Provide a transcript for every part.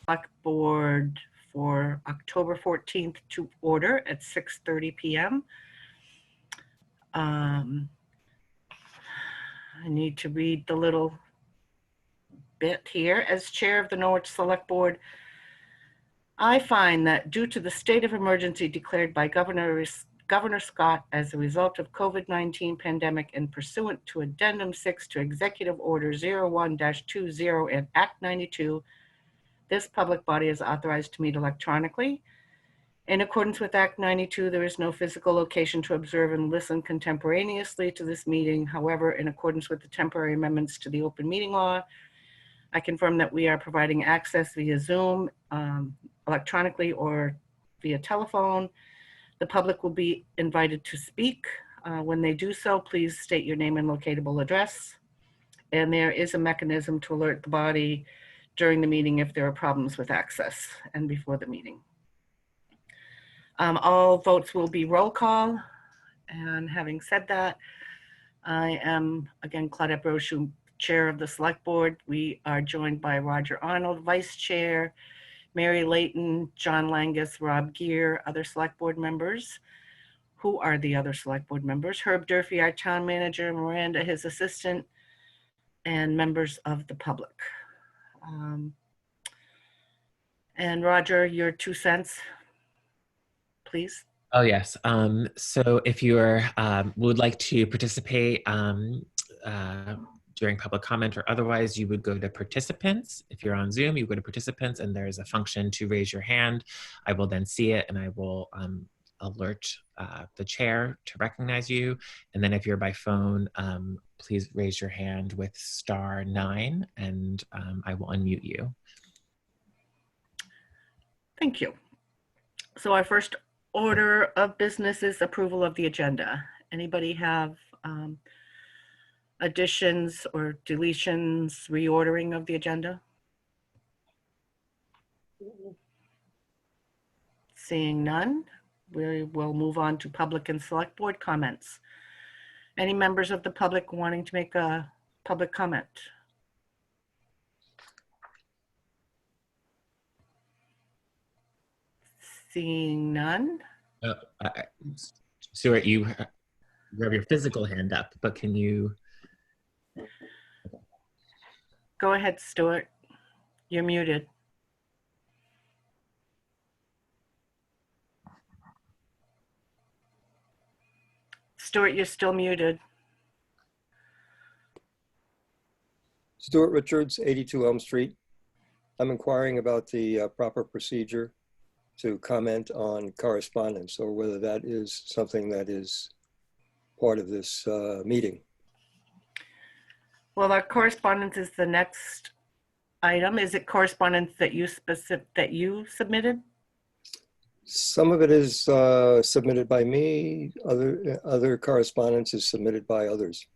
Select Board for October 14th to order at 6:30 p.m. I need to read the little bit here. As chair of the Norwich Select Board, I find that due to the state of emergency declared by Governor Scott as a result of COVID-19 pandemic and pursuant to Addendum 6 to Executive Order 01-20 and Act 92, this public body is authorized to meet electronically. In accordance with Act 92, there is no physical location to observe and listen contemporaneously to this meeting. However, in accordance with the temporary amendments to the open meeting law, I confirm that we are providing access via Zoom, electronically or via telephone. The public will be invited to speak. When they do so, please state your name and locatable address. And there is a mechanism to alert the body during the meeting if there are problems with access and before the meeting. All votes will be roll call. And having said that, I am, again, Claudette Brochu, Chair of the Select Board. We are joined by Roger Arnold, Vice Chair, Mary Layton, John Langus, Rob Gear, other Select Board members. Who are the other Select Board members? Herb Durfee, our Town Manager, Miranda, his assistant, and members of the public. And Roger, your 2 cents, please. Oh, yes. So if you would like to participate during public comment or otherwise, you would go to participants. If you're on Zoom, you go to participants and there's a function to raise your hand. I will then see it and I will alert the chair to recognize you. And then if you're by phone, please raise your hand with *9 and I will unmute you. Thank you. So our first order of business is approval of the agenda. Anybody have additions or deletions, reordering of the agenda? Seeing none, we will move on to public and select board comments. Any members of the public wanting to make a public comment? Seeing none. Stuart, you have your physical hand up, but can you? Go ahead, Stuart. You're muted. Stuart, you're still muted. Stuart Richards, 82 Elm Street. I'm inquiring about the proper procedure to comment on correspondence, or whether that is something that is part of this meeting. Well, our correspondence is the next item. Is it correspondence that you submitted? Some of it is submitted by me. Other correspondence is submitted by others.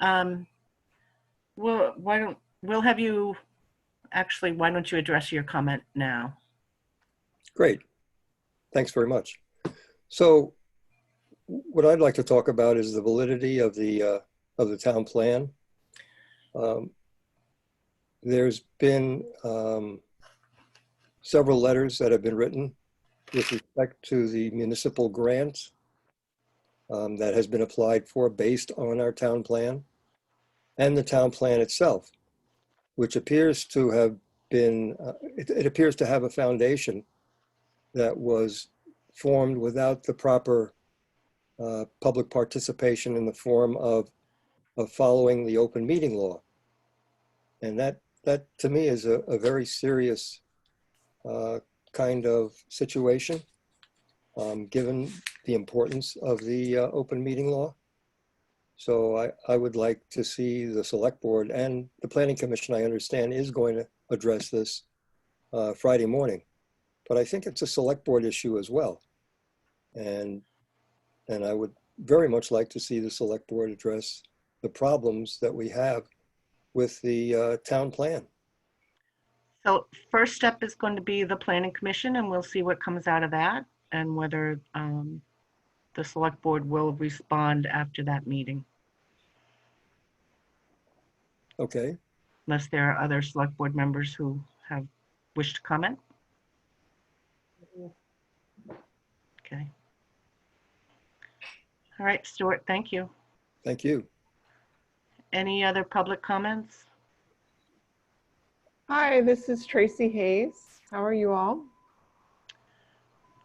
Well, why don't you address your comment now? Great. Thanks very much. So what I'd like to talk about is the validity of the town plan. There's been several letters that have been written with respect to the municipal grant that has been applied for based on our town plan, and the town plan itself, which appears to have been, it appears to have a foundation that was formed without the proper public participation in the form of following the open meeting law. And that to me is a very serious kind of situation, given the importance of the open meeting law. So I would like to see the Select Board, and the Planning Commission, I understand, is going to address this Friday morning. But I think it's a Select Board issue as well. And I would very much like to see the Select Board address the problems that we have with the town plan. So first step is going to be the Planning Commission, and we'll see what comes out of that and whether the Select Board will respond after that meeting. Okay. unless there are other select board members who have wished to comment. Okay. All right, Stuart, thank you. Thank you. Any other public comments? Hi, this is Tracy Hayes. How are you all?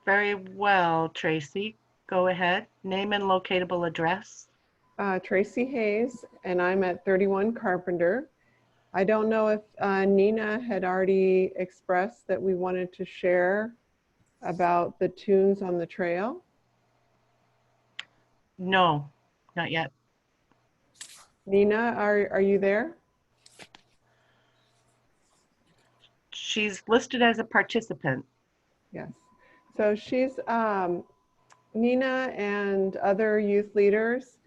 Very well, Tracy. Go ahead. Name and locatable address. Tracy Hayes, and I'm at 31 Carpenter. I don't know if Nina had already expressed that we wanted to share about the tunes on the trail. No, not yet. Nina, are you there? She's listed as a participant. Yes. So she's, Nina and other youth leaders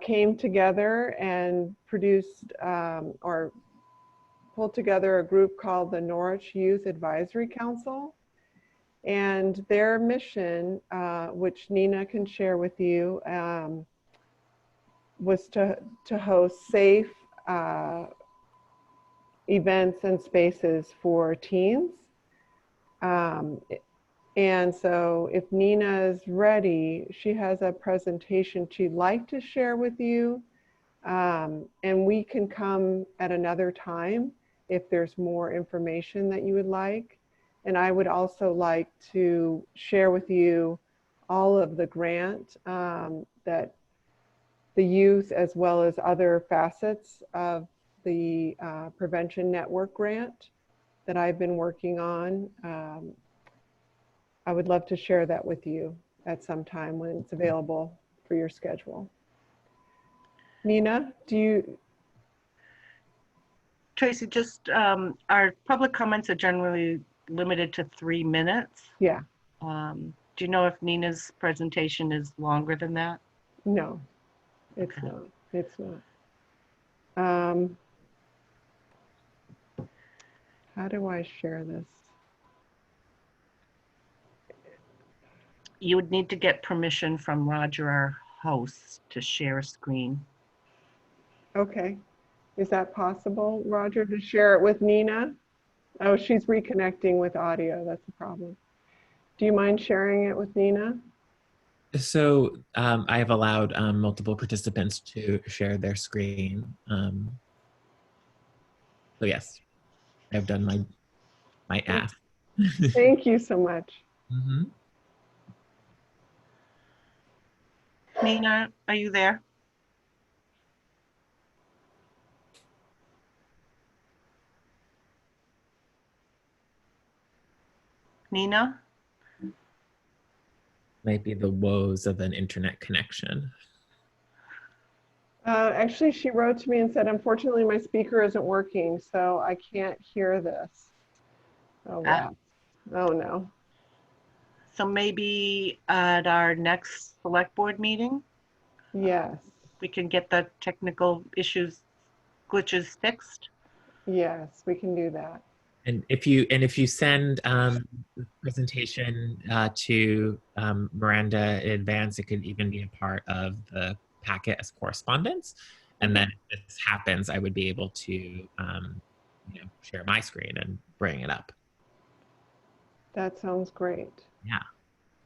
came together and produced or pulled together a group called the Norwich Youth Advisory Council. And their mission, which Nina can share with you, was to host safe events and spaces for teens. And so if Nina is ready, she has a presentation she'd like to share with you. And we can come at another time if there's more information that you would like. And I would also like to share with you all of the grant that the youth, as well as other facets of the Prevention Network grant that I've been working on. I would love to share that with you at some time when it's available for your schedule. Nina, do you? Tracy, just our public comments are generally limited to 3 minutes. Yeah, Do you know if Nina's presentation is longer than that? no, it's Okay. not. It's not. How do I share this? You would need to get permission from Roger, our host, to share a screen. Okay. Is that possible, Roger, to share it with Nina? Oh, she's reconnecting with audio. That's a problem. Do you mind sharing it with Nina? So I have allowed multiple participants to share their screen. So yes, I've done my ask. Thank you so much. Mm-hmm. Nina, are you there? Nina? Might be the woes of an internet connection. Actually, she wrote to me and said, unfortunately, my speaker isn't working, so I can't hear this. Oh, wow. Oh, no. So maybe at our next select board meeting, Yes. we can get the technical issues, glitches fixed. Yes, we can do that. And if you send the presentation to Miranda in advance, it could even be a part of the packet as correspondence. And then if this happens, I would be able to share my screen and bring it up. That sounds great. Yeah.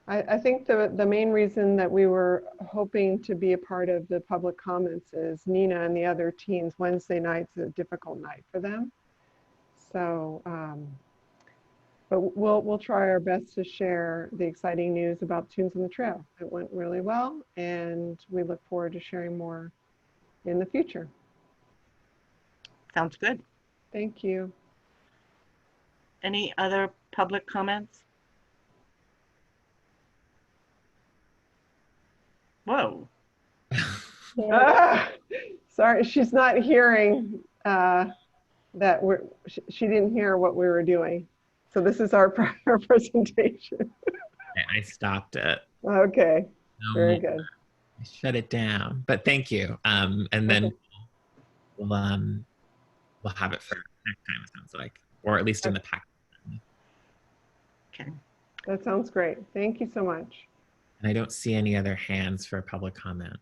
I think the main reason that we were hoping to be a part of the public comments is Nina and the other teens, Wednesday night's a difficult night for them. So, but we'll try our best to share the exciting news about Tunes on the Trail. It went really well, and we look forward to sharing more in the future. Sounds good. Thank you. Any other public comments? Whoa. Ah, sorry, she's not hearing that she didn't hear what we were doing. So this is our presentation. I stopped it. Okay, No very more. good. I shut it down. But thank you. And then Okay. we'll have it for next time, it sounds like, or at least in the packet. Okay. That sounds great. Thank you so much. And I don't see any other hands for public comment.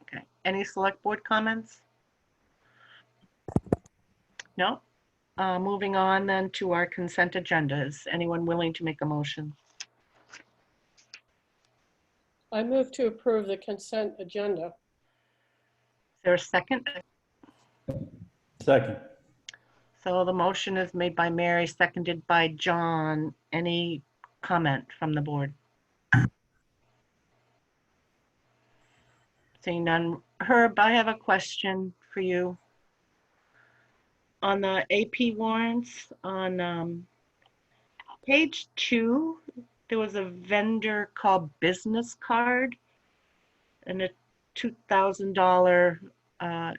Okay. Any select board comments? No? Moving on then to our consent agenda. Is anyone willing to make a motion? I move to approve the consent agenda. Is there a second? Second. So the motion is made by Mary, seconded by John. Any comment from the board? Seeing none. Herb, I have a question for you. On the AP warrants, on page 2, there was a vendor called Business Card and a $2,000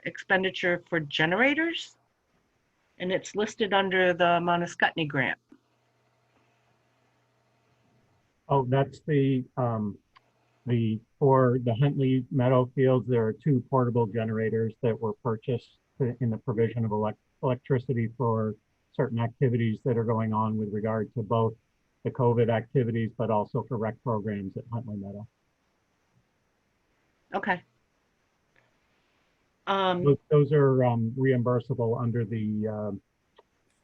expenditure for generators. And it's listed under the Montescutney grant. Oh, that's for the Huntley Meadow Fields, there are 2 portable generators that were purchased in the provision of electricity for certain activities that are going on with regard to both the COVID activities, but also for rec programs at Huntley Meadow. Okay. Those are reimbursable under the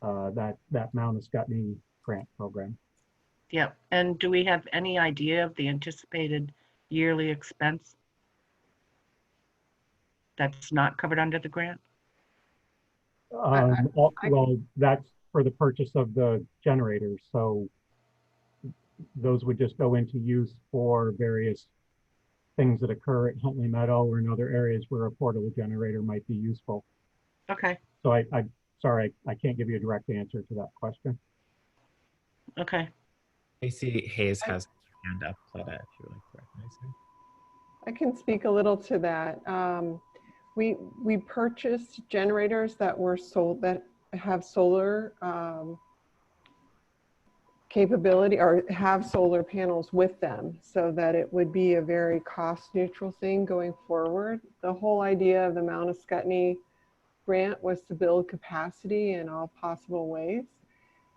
that Montescutney grant program. Yep. And do we have any idea of the anticipated yearly expense that's not covered under the grant? Well, that's for the purchase of the generators. So those would just go into use for various things that occur at Huntley Meadow or in other areas where a portable generator might be useful. Okay. So I'm sorry, I can't give you a direct answer to that question. Okay. Casey Hayes has her hand up, Cleta, if you would like to recognize her. I can speak a little to that. We purchased generators that were sold that have solar capability or have solar panels with them, so that it would be a very cost neutral thing going forward. The whole idea of the Montescutney grant was to build capacity in all possible ways.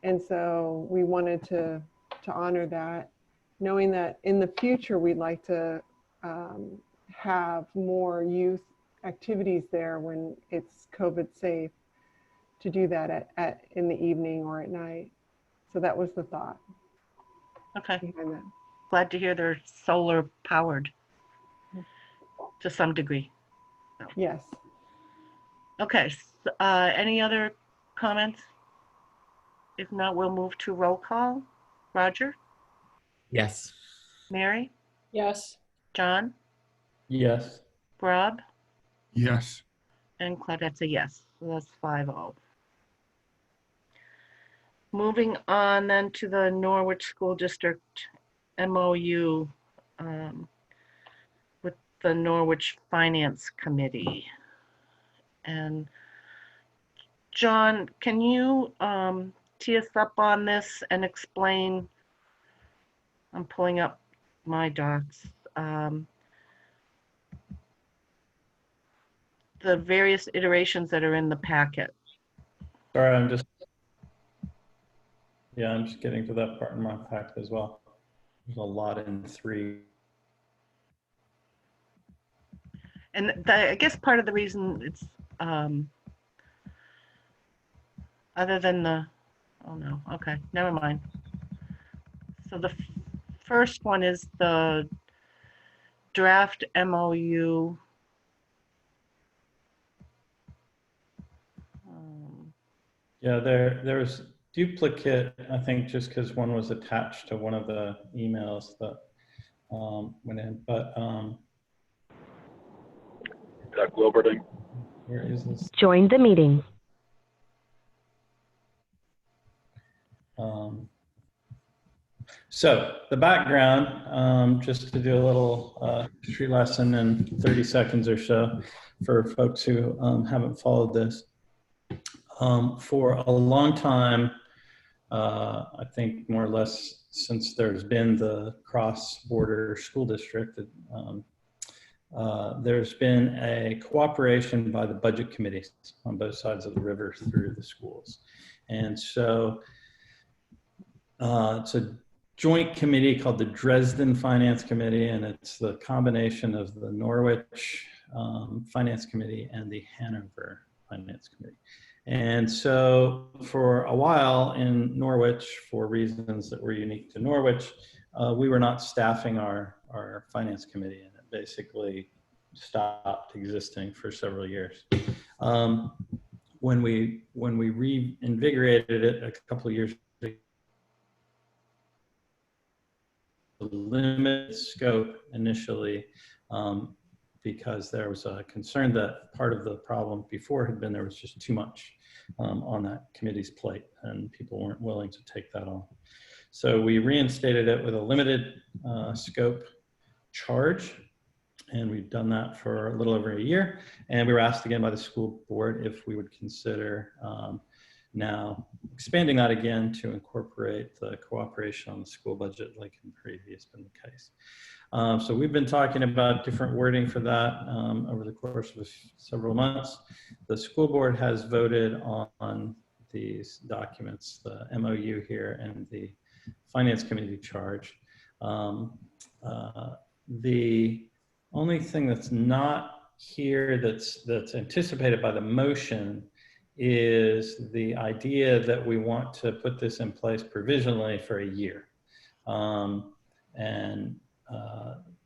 And so we wanted to honor that, knowing that in the future, we'd like to have more youth activities there when it's COVID safe, to do that in the evening or at night. So that was the thought Okay. behind that. Glad to hear they're solar powered to some degree. Yes. Okay. Any other comments? If not, we'll move to roll call. Roger, Yes. Mary, Yes. John, Yes. Rob, Yes. and Claudette's a yes. So that's 5-0. Moving on then to the Norwich School District MOU with the Norwich Finance Committee. And John, can you tee us up on this and explain? I'm pulling up my docs. The various iterations that are in the packet. Sorry, I'm just getting to that part in my pack as well. There's a lot in 3. And I guess part of the reason it's, other than the, oh no, okay, never mind. So the first one is the draft MOU. Yeah, there's duplicate, I think, just because one was attached to one of the emails that went in, but Doug Wilberting. where is this? Join the meeting. So the background, just to do a little history lesson in 30 seconds or so for folks who haven't followed this. For a long time, I think more or less since there's been the cross-border school district, there's been a cooperation by the budget committees on both sides of the river through the schools. And so it's a joint committee called the Dresden Finance Committee, and it's the combination of the Norwich Finance Committee and the Hanover Finance Committee. And so for a while in Norwich, for reasons that were unique to Norwich, we were not staffing our Finance Committee, and it basically stopped existing for several years. When we reinvigorated it a couple of years ago, limited scope initially, because there was a concern that part of the problem before had been there was just too much on that committee's plate, and people weren't willing to take that on. So we reinstated it with a limited scope charge, and we've done that for a little over a year. And we were asked again by the school board if we would consider now expanding that again to incorporate the cooperation on the school budget like in previous been the case. So we've been talking about different wording for that over the course of several months. The school board has voted on these documents, the MOU here and the Finance Committee charge. The only thing that's not here that's anticipated by the motion is the idea that we want to put this in place provisionally for a year, and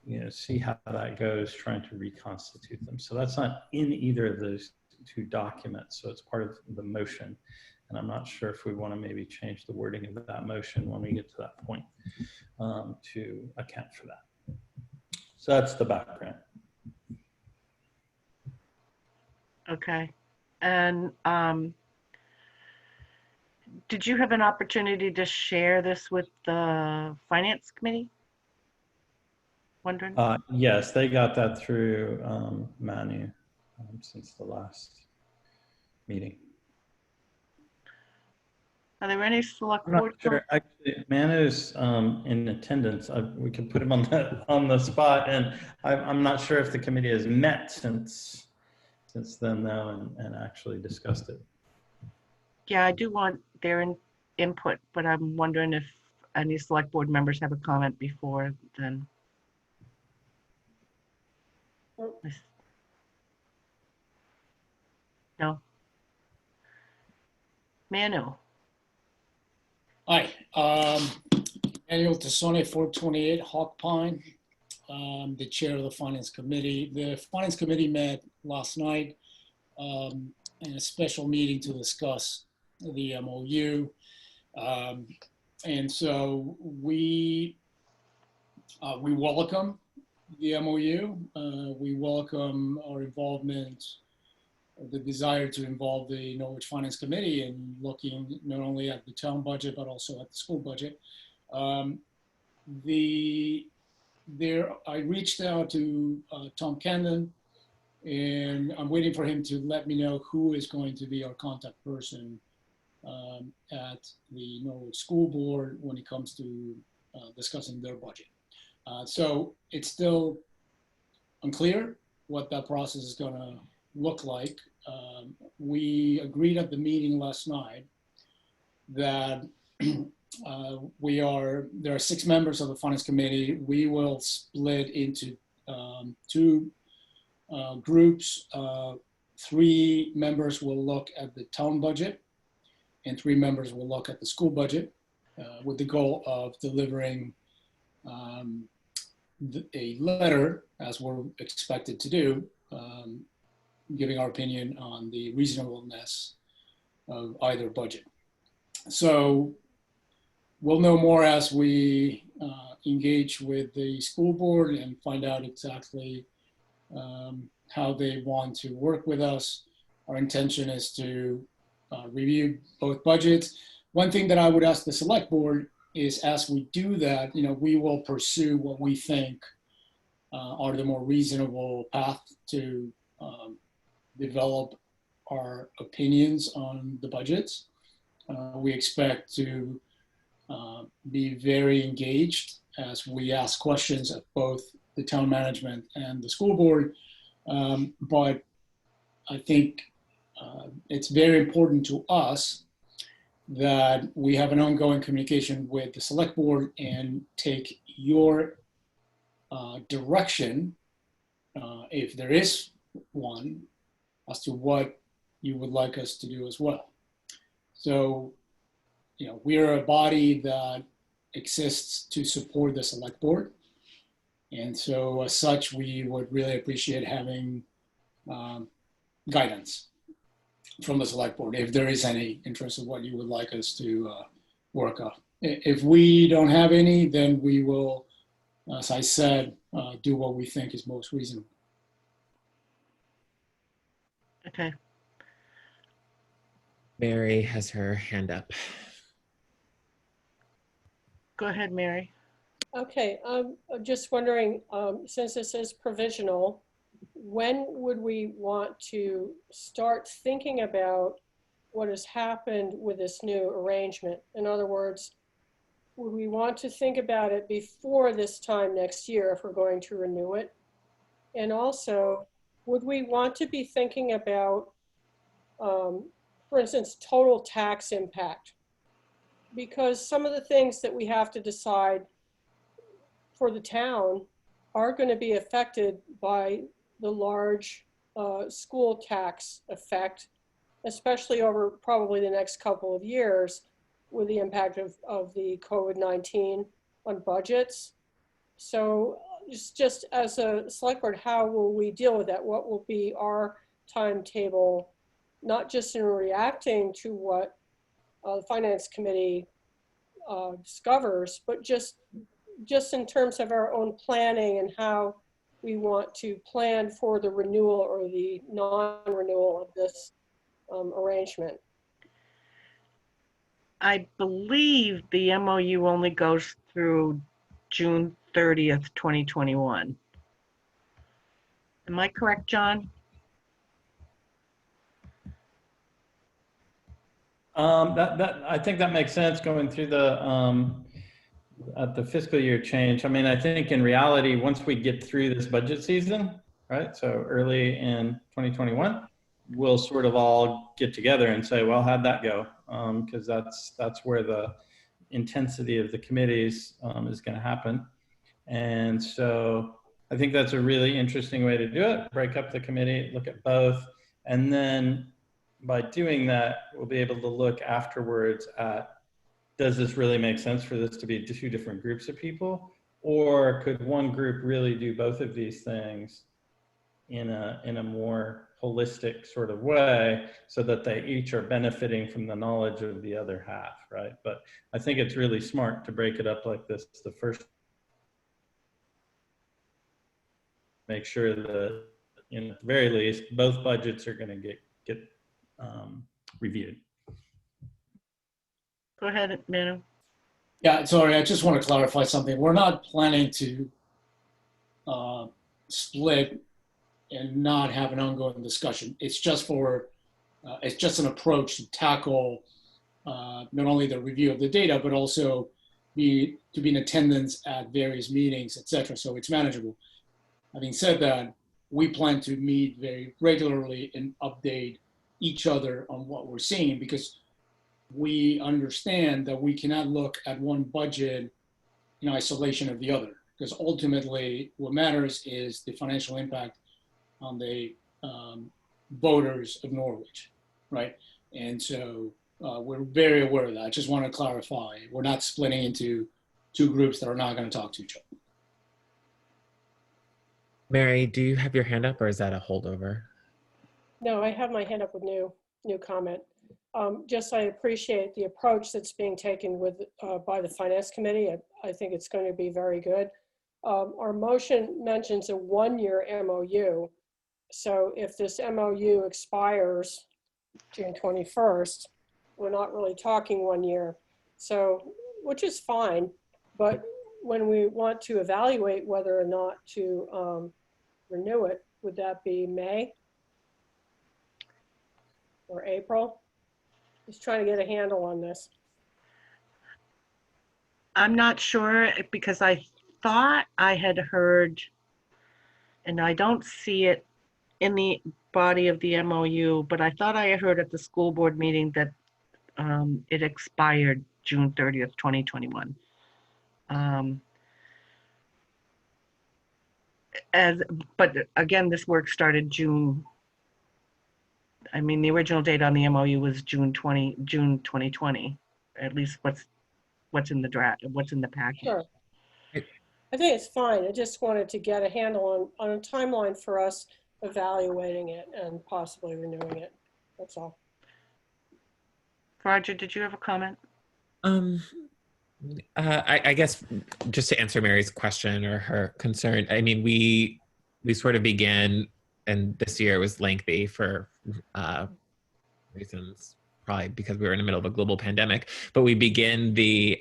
you know, see how that goes, trying to reconstitute them. So that's not in either of those two documents. So it's part of the motion, and I'm not sure if we want to maybe change the wording of that motion when we get to that point to account for that. So that's the background. Okay. And did you have an opportunity to share this with the Finance Committee? Wondering? Yes, they got that through Manu since the last meeting. Are there any select I'm not board? sure. Actually, Manu's in attendance. We can put him on the spot, and I'm not sure if the committee has met since then, though, and actually discussed it. Yeah, I do want their input, but I'm wondering if any select board members have a comment before then. No. Manu. Hi, Manuel Tassone, 428 Hawk Pine, the chair of the Finance Committee. The Finance Committee met last night in a special meeting to discuss the MOU. And so we welcome the MOU. We welcome our involvement, the desire to involve the Norwich Finance Committee in looking not only at the town budget, but also at the school budget. I reached out to Tom Camden, and I'm waiting for him to let me know who is going to be our contact person at the Norwich School Board when it comes to discussing their budget. So it's still unclear what that process is going to look like. We agreed at the meeting last night that there are 6 members of the Finance Committee. We will split into 2 groups. 3 members will look at the town budget, and 3 members will look at the school budget, with the goal of delivering a letter, as we're expected to do, giving our opinion on the reasonableness of either budget. So we'll know more as we engage with the school board and find out exactly how they want to work with us. Our intention is to review both budgets. One thing that I would ask the select board is, as we do that, we will pursue what we think are the more reasonable path to develop our opinions on the budgets. We expect to be very engaged as we ask questions of both the town management and the school board. But I think it's very important to us that we have an ongoing communication with the select board and take your direction, if there is one, as to what you would like us to do as well. So, we're a body that exists to support the select board. And so as such, we would really appreciate having guidance from the select board, if there is any interest in what you would like us to work on. If we don't have any, then we will, as I said, do what we think is most reasonable. Okay. Mary has her hand up. Go ahead, Mary. Okay, I'm just wondering, since this is provisional, when would we want to start thinking about what has happened with this new arrangement? In other words, would we want to think about it before this time next year if we're going to renew it? And also, would we want to be thinking about, for instance, total tax impact? Because some of the things that we have to decide for the town are going to be affected by the large school tax effect, especially over probably the next couple of years with the impact of the COVID-19 on budgets. So just as a select board, how will we deal with that? What will be our timetable, not just in reacting to what the finance committee discovers, but just in terms of our own planning and how we want to plan for the renewal or the non-renewal of this arrangement. I believe the MOU only goes through June 30th, 2021. Am I correct, John? I think that makes sense going through the fiscal year change. I mean, I think in reality, once we get through this budget season, right? So early in 2021, we'll sort of all get together and say, well, how'd that go? Because that's where the intensity of the committees is going to happen. And so I think that's a really interesting way to do it. Break up the committee, look at both. And then by doing that, we'll be able to look afterwards at, does this really make sense for this to be two different groups of people? Or could one group really do both of these things in a more holistic sort of way so that they each are benefiting from the knowledge of the other half, right? But I think it's really smart to break it up like this. The first, make sure that, at the very least, both budgets are going to get reviewed. Go ahead, Manu. Yeah, sorry, I just want to clarify something. We're not planning to split and not have an ongoing discussion. It's just it's just an approach to tackle not only the review of the data, but also to be in attendance at various meetings, et cetera, so it's manageable. Having said that, we plan to meet very regularly and update each other on what we're seeing, because we understand that we cannot look at one budget in isolation of the other, because ultimately what matters is the financial impact on the voters of Norwich, right? And so we're very aware of that. I just want to clarify, we're not splitting into two groups that are not going to talk to each other. Mary, do you have your hand up or is that a holdover? No, I have my hand up with new comment. Just I appreciate the approach that's being taken by the Finance Committee. I think it's going to be very good. Our motion mentions a 1-year MOU. So if this MOU expires June 21st, we're not really talking 1 year. So, which is fine. But when we want to evaluate whether or not to renew it, would that be May or April? Just trying to get a handle on this. I'm not sure, because I thought I had heard, and I don't see it in the body of the MOU, but I thought I had heard at the school board meeting that it expired June 30th, 2021. But again, this work started June I mean, the original date on the MOU was June 2020, at least what's in the draft, what's in the packet. Sure. I think it's fine. I just wanted to get a handle on a timeline for us evaluating it and possibly renewing it. That's all. Roger, did you have a comment? I guess just to answer Mary's question or her concern, I mean, we sort of began, and this year was lengthy for reasons, probably because we were in the middle of a global pandemic, but we begin the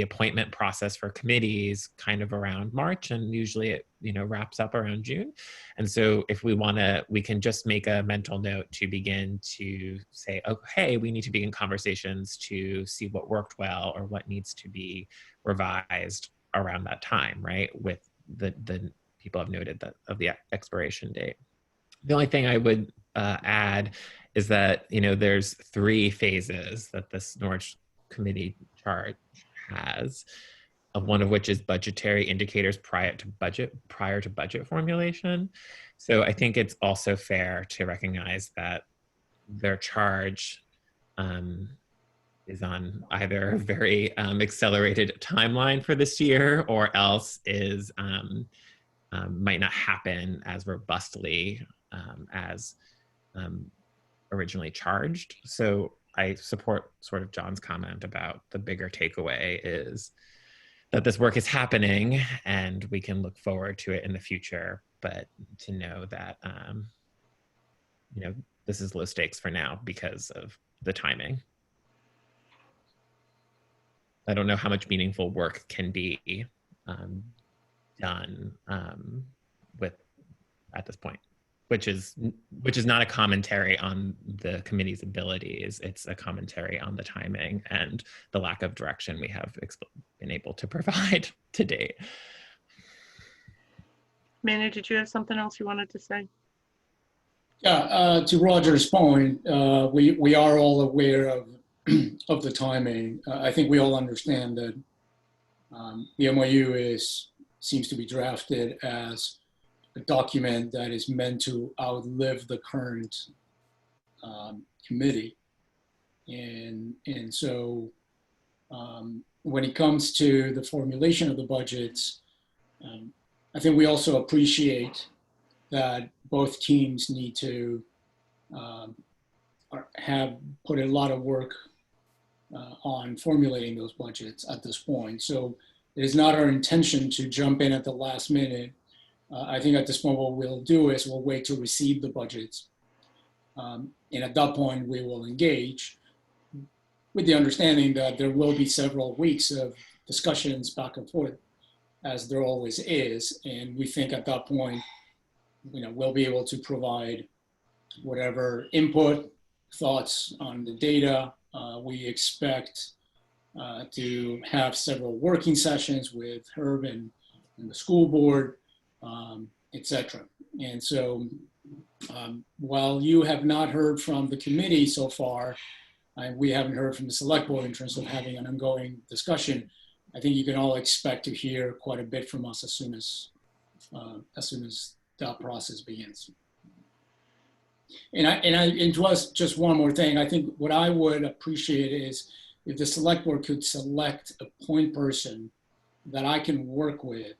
appointment process for committees kind of around March, and usually it wraps up around June. And so if we want to, we can just make a mental note to begin to say, oh, hey, we need to begin conversations to see what worked well or what needs to be revised around that time, right? With the people have noted that of the expiration date. The only thing I would add is that, there's 3 phases that this Norwich Committee chart has, one of which is budgetary indicators prior to budget formulation. So I think it's also fair to recognize that their charge is on either a very accelerated timeline for this year, or else is might not happen as robustly as originally charged. So I support sort of John's comment about the bigger takeaway is that this work is happening and we can look forward to it in the future, but to know that, this is low stakes for now because of the timing. I don't know how much meaningful work can be done at this point. Which is not a commentary on the committee's abilities. It's a commentary on the timing and the lack of direction we have been able to provide to date. Manu, did you have something else you wanted to say? Yeah, to Roger's point, we are all aware of the timing. I think we all understand that the MOU seems to be drafted as a document that is meant to outlive the current committee. And so when it comes to the formulation of the budgets, I think we also appreciate that both teams need to have put a lot of work on formulating those budgets at this point. So it is not our intention to jump in at the last minute. I think at this moment what we'll do is we'll wait to receive the budgets. And at that point we will engage with the understanding that there will be several weeks of discussions back and forth, as there always is. And we think at that point, we'll be able to provide whatever input, thoughts on the data. We expect to have several working sessions with Herb and the school board, etc. And so while you have not heard from the committee so far, we haven't heard from the select board in terms of having an ongoing discussion, I think you can all expect to hear quite a bit from us as soon as that process begins. And to us, just one more thing, I think what I would appreciate is if the select board could select a point person that I can work with,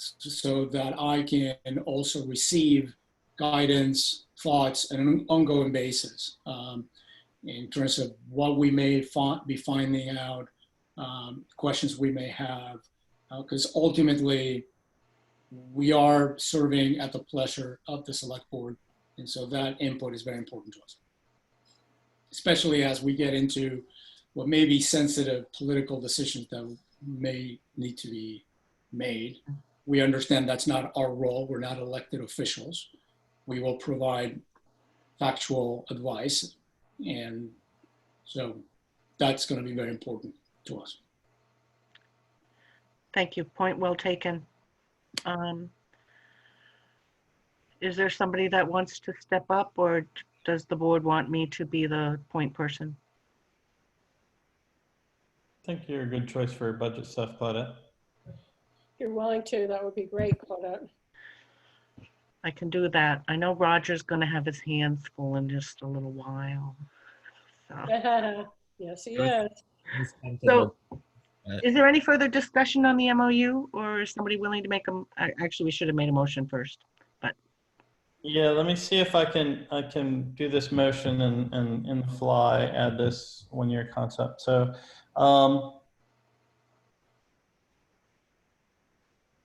so that I can also receive guidance, thoughts on an ongoing basis in terms of what we may be finding out, questions we may have, because ultimately we are serving at the pleasure of the select board. And so that input is very important to us, especially as we get into what may be sensitive political decisions that may need to be made. We understand that's not our role. We're not elected officials. We will provide factual advice. And so that's going to be very important to us. Thank you. Point well taken. Is there somebody that wants to step up, or does the board want me to be the point person? I think you're a good choice for budget stuff, Claudette. If you're willing to, that would be great, Claudette. I can do that. I know Roger's going to have his hands full in just a little while. So, Yes, he is. so is there any further discussion on the MOU, or is somebody willing to make a, actually, we should have made a motion first, but. Yeah, let me see if I can do this motion and in the fly add this 1-year concept. So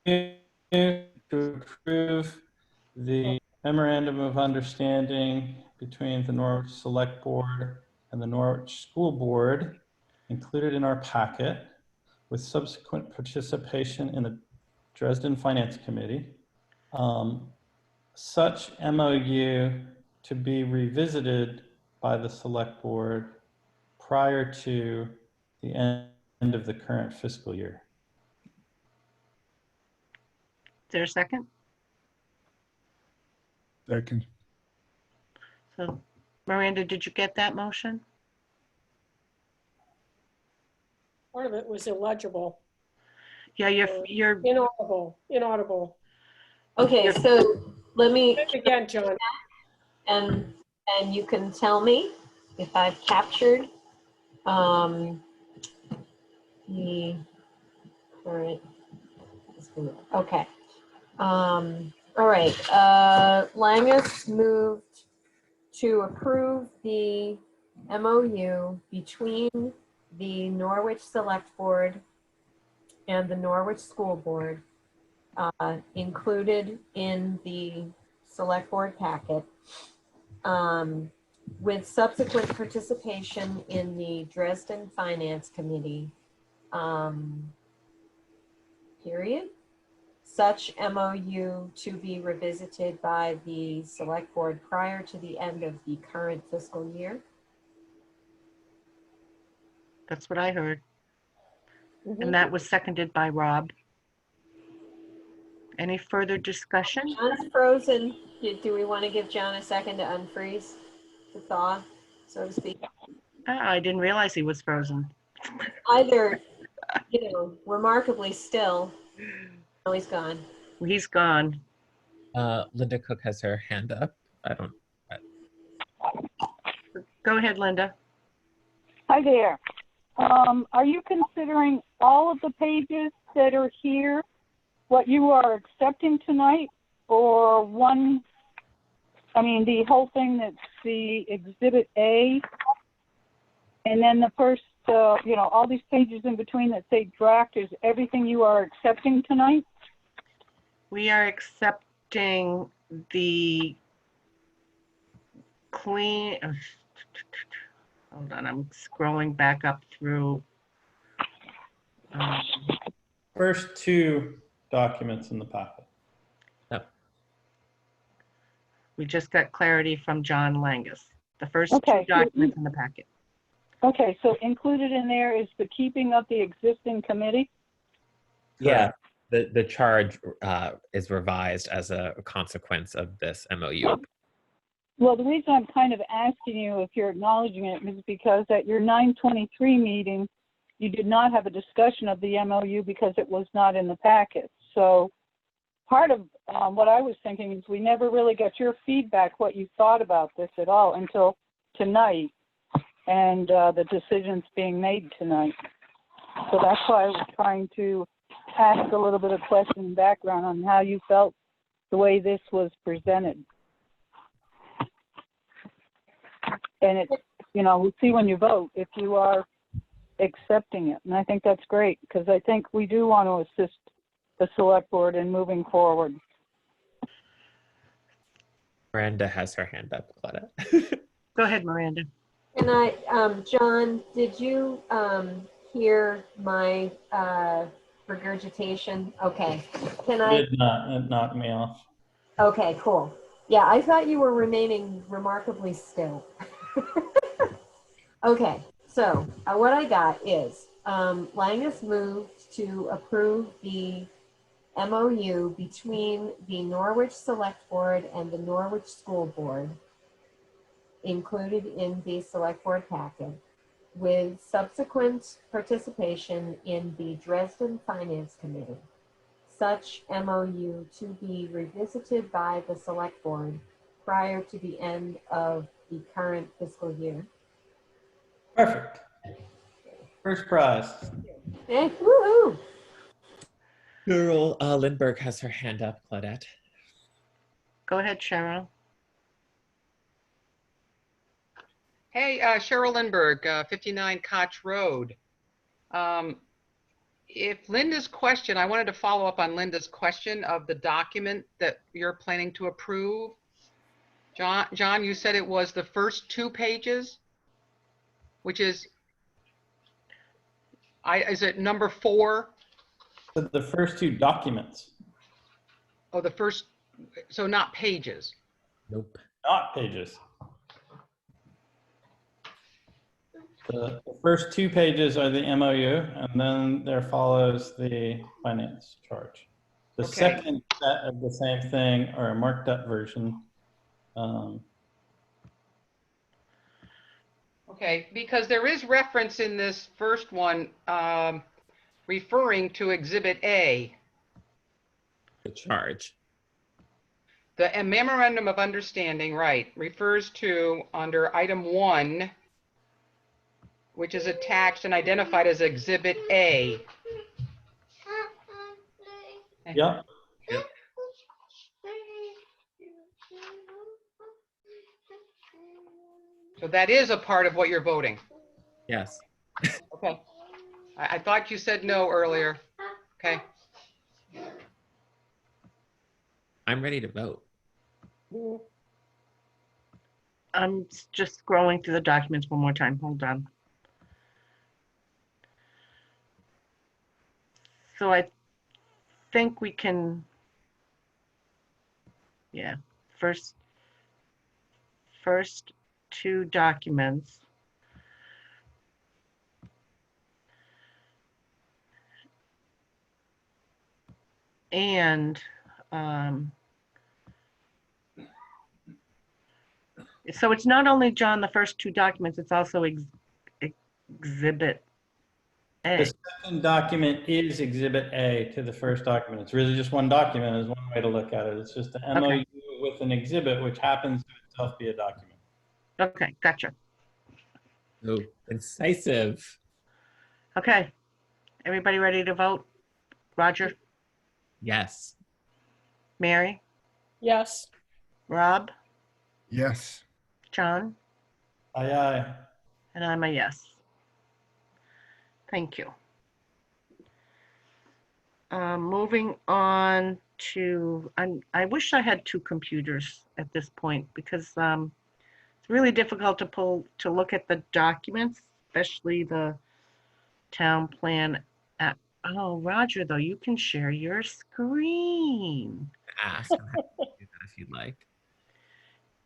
to approve the memorandum of understanding between the Norwich Select Board and the Norwich School Board included in our packet with subsequent participation in the Dresden Finance Committee. Such MOU to be revisited by the Select Board prior to the end of the current fiscal year. Is there a second? Second. So Miranda, did you get that motion? Part of it was illegible, Yeah, you're inaudible. Okay, so let me, Again, John. and you can tell me if I've captured the current, okay. All right, Langus moved to approve the MOU between the Norwich Select Board and the Norwich School Board, included in the Select Board packet, with subsequent participation in the Dresden Finance Committee, period. Such MOU to be revisited by the Select Board prior to the end of the current fiscal year. That's what I heard. Mhm. And that was seconded by Rob. Any further discussion? John's frozen. Do we want to give John a second to unfreeze, to thaw, so to speak? I didn't realize he was frozen. Either, remarkably still. Oh, he's gone. He's gone. Linda Cook has her hand up. I don't. Go ahead, Linda. Hi there. Are you considering all of the pages that are here, what you are accepting tonight, or the whole thing that's the Exhibit A, and then the first, all these pages in between that say draft is everything you are accepting tonight? We are accepting the clean, hold on, I'm scrolling back up through. First 2 documents in the packet. We just got clarity from John Langus. The first Okay. 2 documents in the packet. Okay, so included in there is the keeping of the existing committee? Yeah, the charge is revised as a consequence of this MOU. Well, the reason I'm kind of asking you if you're acknowledging it is because at your 9/23 meeting, you did not have a discussion of the MOU because it was not in the packet. So part of what I was thinking is we never really got your feedback, what you thought about this at all until tonight, and the decisions being made tonight. So that's why I was trying to ask a little bit of question and background on how you felt the way this was presented. And it, we'll see when you vote if you are accepting it. And I think that's great because I think we do want to assist the Select Board in moving forward. Miranda has her hand up, Claudette. Go ahead, Miranda. And John, did you hear my regurgitation? Okay. Can I? It knocked me off. Okay, cool. Yeah, I thought you were remaining remarkably still. Okay, so what I got is Langus moved to approve the MOU between the Norwich Select Board and the Norwich School Board, included in the Select Board packet, with subsequent participation in the Dresden Finance Committee, such MOU to be revisited by the Select Board prior to the end of the current fiscal year. Perfect. First prize. Eh, woo-hoo! Cheryl Lindbergh has her hand up, Claudette. Go ahead, Cheryl. Hey, Cheryl Lindbergh, 59 Koch Road. If Linda's question, I wanted to follow up on Linda's question of the document that you're planning to approve. John, you said it was the first 2 pages, which is it number 4? The first 2 documents, Oh, the first, so not pages. Nope. not pages. The first 2 pages are the MOU, and then there follows the finance charge. The Okay. second set of the same thing, or a marked up version. Okay, because there is reference in this first one referring to Exhibit A. The charge. The memorandum of understanding, right, refers to under item 1, which is attached and identified as Exhibit A. Yep. So that is a part of what you're voting. Yes. Okay. I thought you said no earlier. Okay. I'm ready to vote. I'm just scrolling through the documents one more time. Hold on. So I think we can, yeah, first 2 documents. And so it's not only, John, the first 2 documents, it's also Exhibit A. The second document is Exhibit A to the first document. It's really just one document is one way to look at it. It's just an MOU Okay. with an exhibit, which happens to itself be a document. Okay, gotcha. Oh, incisive. Okay, everybody ready to vote? Roger, Yes. Mary, Yes. Rob, Yes. John, Aye, aye. and I'm a yes. Thank you. Moving on to, I wish I had 2 computers at this point because it's really difficult to look at the documents, especially the town plan. Oh, Roger, though, you can share your screen. Ask. I'm happy to do that if you'd like.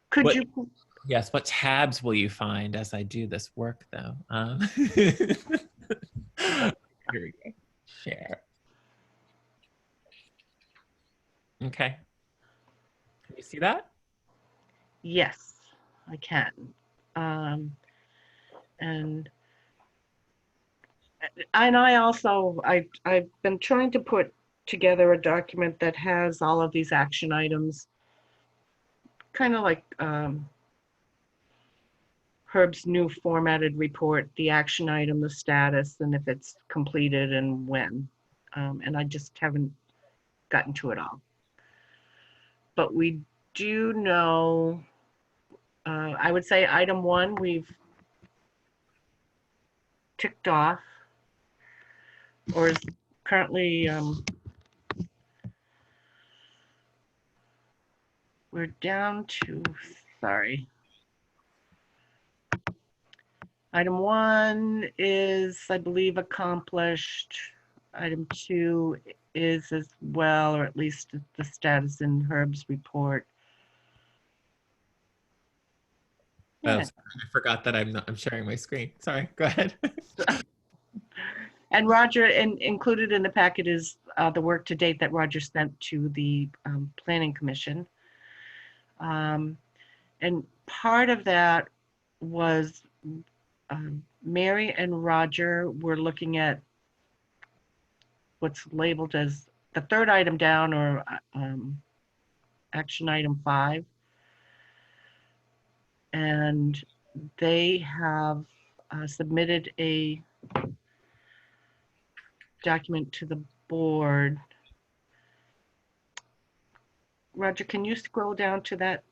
Could What- you? Yes. What tabs will you find as I do this work, though? Here we go. Share. Okay. Can you see that? Yes, I can. And I also, I've been trying to put together a document that has all of these action items, kind of like Herb's new formatted report, the action item, the status, and if it's completed and when. And I just haven't gotten to it all. But we do know, I would say item 1, we've ticked off, or is currently, we're down to, sorry. Item 1 is, I believe, accomplished. Item 2 is as well, or at least the status in Herb's report. Oh, Yeah. sorry, I forgot that I'm sharing my screen. Sorry, go ahead. And Roger, included in the packet is the work to date that Roger sent to the Planning Commission. And part of that was Mary and Roger were looking at what's labeled as the third item down, or action item 5. And they have submitted a document to the board. Roger, can you scroll down to that?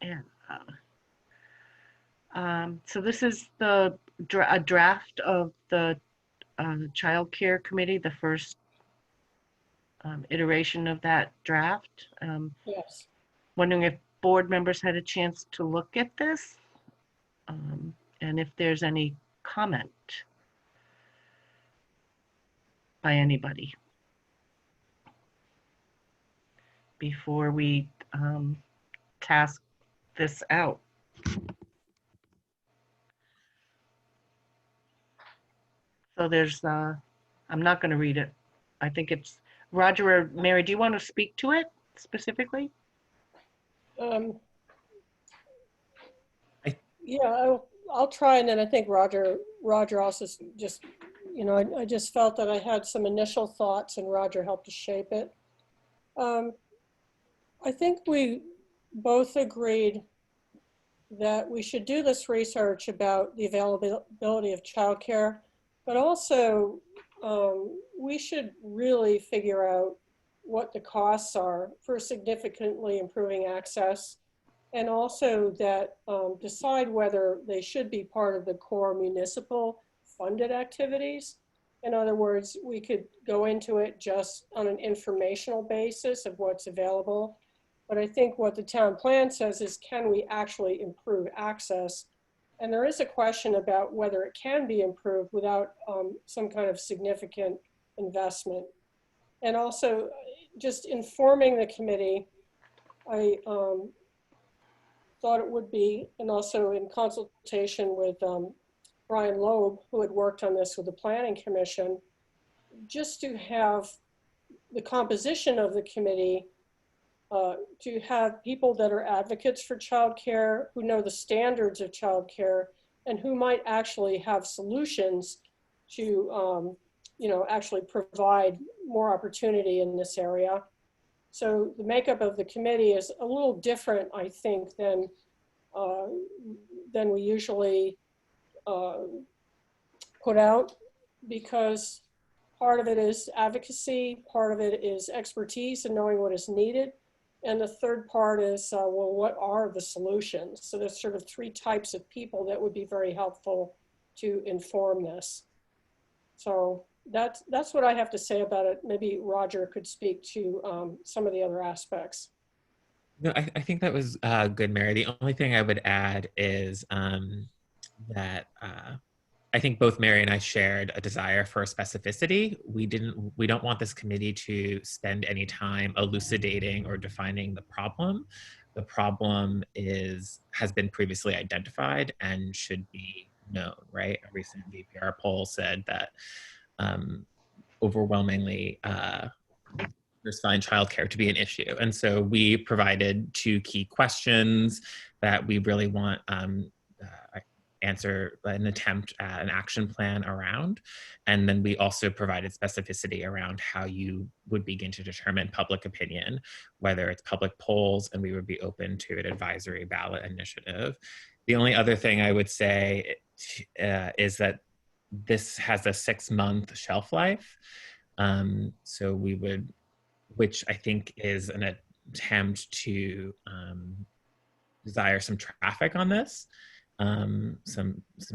Yeah. So this is a draft of the Child Care Committee, the first iteration of that draft. Yes. Wondering if board members had a chance to look at this, and if there's any comment by anybody before we task this out. So there's, I'm not going to read it. I think it's Roger or Mary. Do you want to speak to it specifically? Yeah, I'll try, and then I think Roger also just, I just felt that I had some initial thoughts, and Roger helped to shape it. I think we both agreed that we should do this research about the availability of childcare, but also we should really figure out what the costs are for significantly improving access, and also that decide whether they should be part of the core municipal funded activities. In other words, we could go into it just on an informational basis of what's available. But I think what the town plan says is, can we actually improve access? And there is a question about whether it can be improved without some kind of significant investment. And also just informing the committee, I thought it would be, and also in consultation with Brian Loeb, who had worked on this with the Planning Commission, just to have the composition of the committee, to have people that are advocates for childcare, who know the standards of childcare, and who might actually have solutions to, actually provide more opportunity in this area. So the makeup of the committee is a little different, I think, than we usually put out, because part of it is advocacy, part of it is expertise and knowing what is needed. And the third part is, well, what are the solutions? So there's sort of 3 types of people that would be very helpful to inform this. So that's what I have to say about it. Maybe Roger could speak to some of the other aspects. No, I think that was good, Mary. The only thing I would add is that I think both Mary and I shared a desire for specificity. We don't want this committee to spend any time elucidating or defining the problem. The problem has been previously identified and should be known, right? A recent VPR poll said that overwhelmingly find childcare to be an issue. And so we provided 2 key questions that we really want answer an attempt at an action plan around. And then we also provided specificity around how you would begin to determine public opinion, whether it's public polls, and we would be open to an advisory ballot initiative. The only other thing I would say is that this has a 6-month shelf life. So we would, which I think is an attempt to desire some traffic on this. Some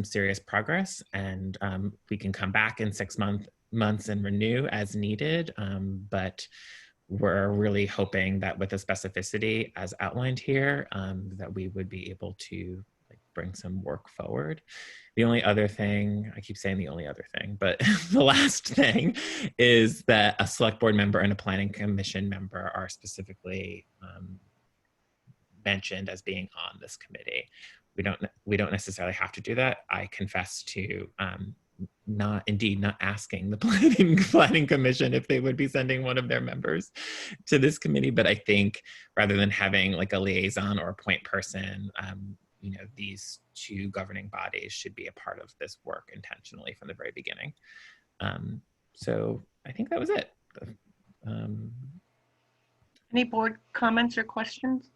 serious progress, and we can come back in 6 months and renew as needed. But we're really hoping that with the specificity as outlined here, that we would be able to bring some work forward. The only other thing, I keep saying the only other thing, but the last thing is that a select board member and a planning commission member are specifically mentioned as being on this committee. We don't necessarily have to do that. I confess to not asking the planning commission if they would be sending one of their members to this committee. But I think rather than having like a liaison or a point person, you know, these two governing bodies should be a part of this work intentionally from the very beginning. So I think that was it. Any board comments or questions?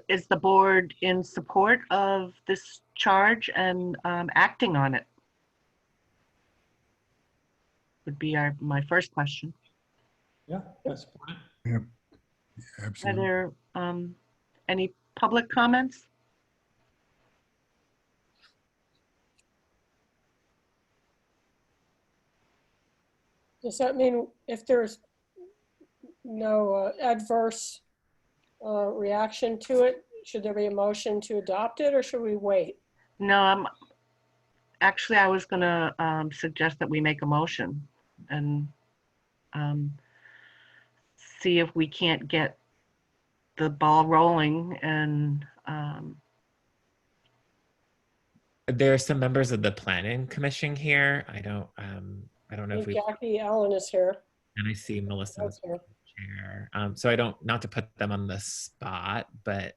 Is the board in support of this charge and acting on it? Would be my first question. Yeah, I support it. Yep. Are Absolutely. there any public comments? Does that mean if there's no adverse reaction to it, should there be a motion to adopt it or should we wait? No, actually, I was gonna suggest that we make a motion and see if we can't get the ball rolling and There are some members of the planning commission here. I don't know if we, Jackie Allen is here. and I see Melissa as Okay. chair. So I don't, not to put them on the spot, but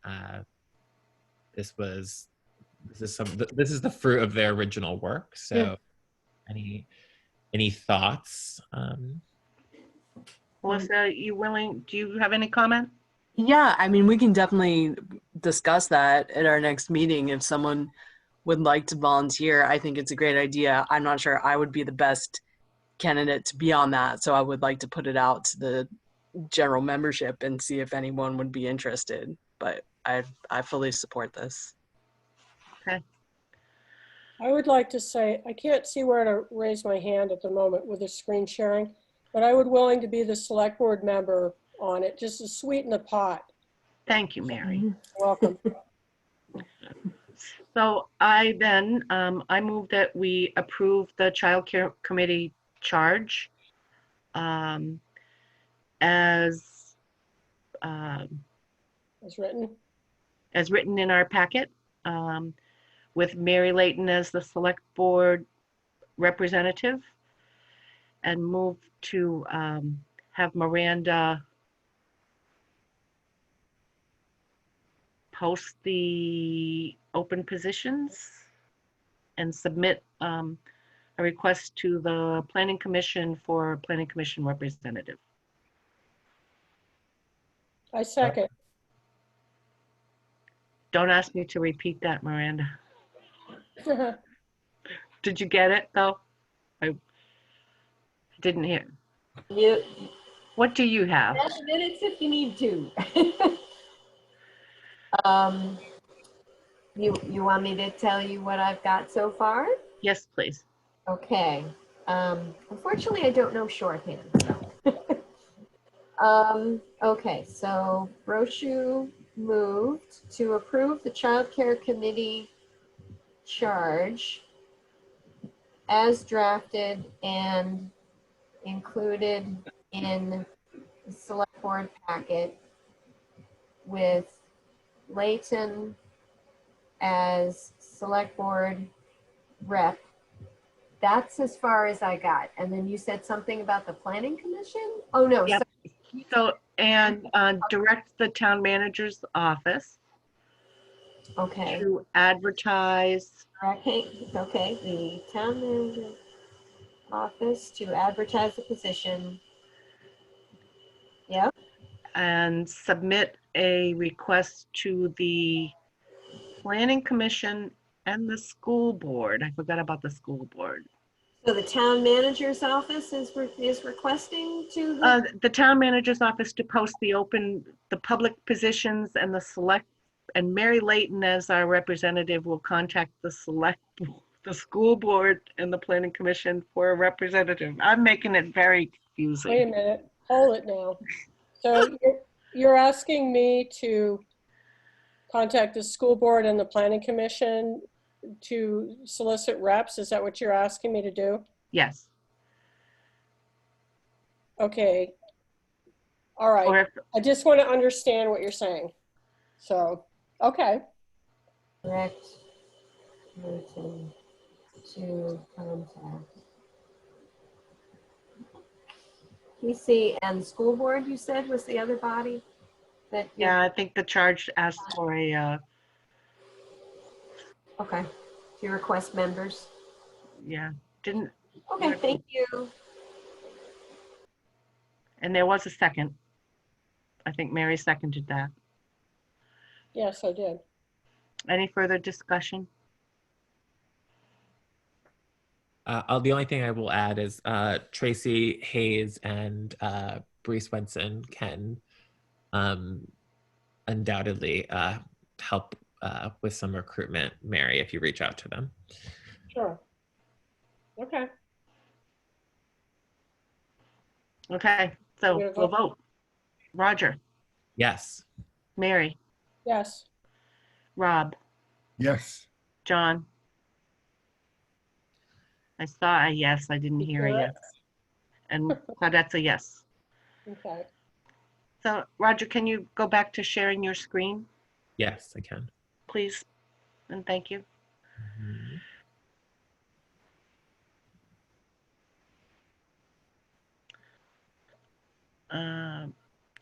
this is the fruit of their original work. So any thoughts? Melissa, do you have any comment? Yeah, I mean, we can definitely discuss that at our next meeting if someone would like to volunteer. I think it's a great idea. I'm not sure I would be the best candidate to be on that, so I would like to put it out to the general membership and see if anyone would be interested. But I fully support this. Okay. I would like to say, I can't see where to raise my hand at the moment with the screen sharing, but I would willing to be the select board member on it, just to sweeten the pot. Thank you, Mary. You're welcome. So I then, I move that we approve the Child Care Committee charge as written in our packet, with Mary Layton as the select board representative, and move to have Miranda post the open positions and submit a request to the Planning Commission for a Planning Commission representative. I second. Don't ask me to repeat that, Miranda. Did you get it, though? I didn't hear. You What do you have? 10 minutes if you need to. You want me to tell you what I've got so far? Yes, please. Okay. Unfortunately, I don't know shorthand. Okay, so Brochu moved to approve the Child Care Committee charge as drafted and included in the select board packet with Layton as select board rep. That's as far as I got. And then you said something about the planning commission? Oh, no. Yep. So, and direct the town manager's office Okay. to advertise. Okay, the town manager's office to advertise the position. Yep. And submit a request to the planning commission and the school board. I forgot about the school board. So the town manager's office is requesting to the town manager's office to post the public positions, and and Mary Layton as our representative will contact the school board and the planning commission for a representative. I'm making it very confusing. Wait a minute, hold it now. So you're asking me to contact the school board and the planning commission to solicit reps? Is that what you're asking me to do? Yes. Okay. All right. I just want to understand what you're saying. So, okay. Direct person to contact PC and school board, you said, was the other body? that? Yeah, I think the charge asked for a, Okay, to request members. yeah, didn't, Okay, thank you. and there was a second. I think Mary seconded that. Yes, I did. Any further discussion? The only thing I will add is Tracy Hayes and Bree Swenson can undoubtedly help with some recruitment, Mary, if you reach out to them. Sure. Okay. Okay, so We're gonna we'll vote. vote. Roger, Yes. Mary, Yes. Rob, Yes. John. I saw a yes, I didn't You hear a hear it? yes. And Claudette's a yes. Okay. So Roger, can you go back to sharing your screen, Yes, I can. please? And thank you. Mhm.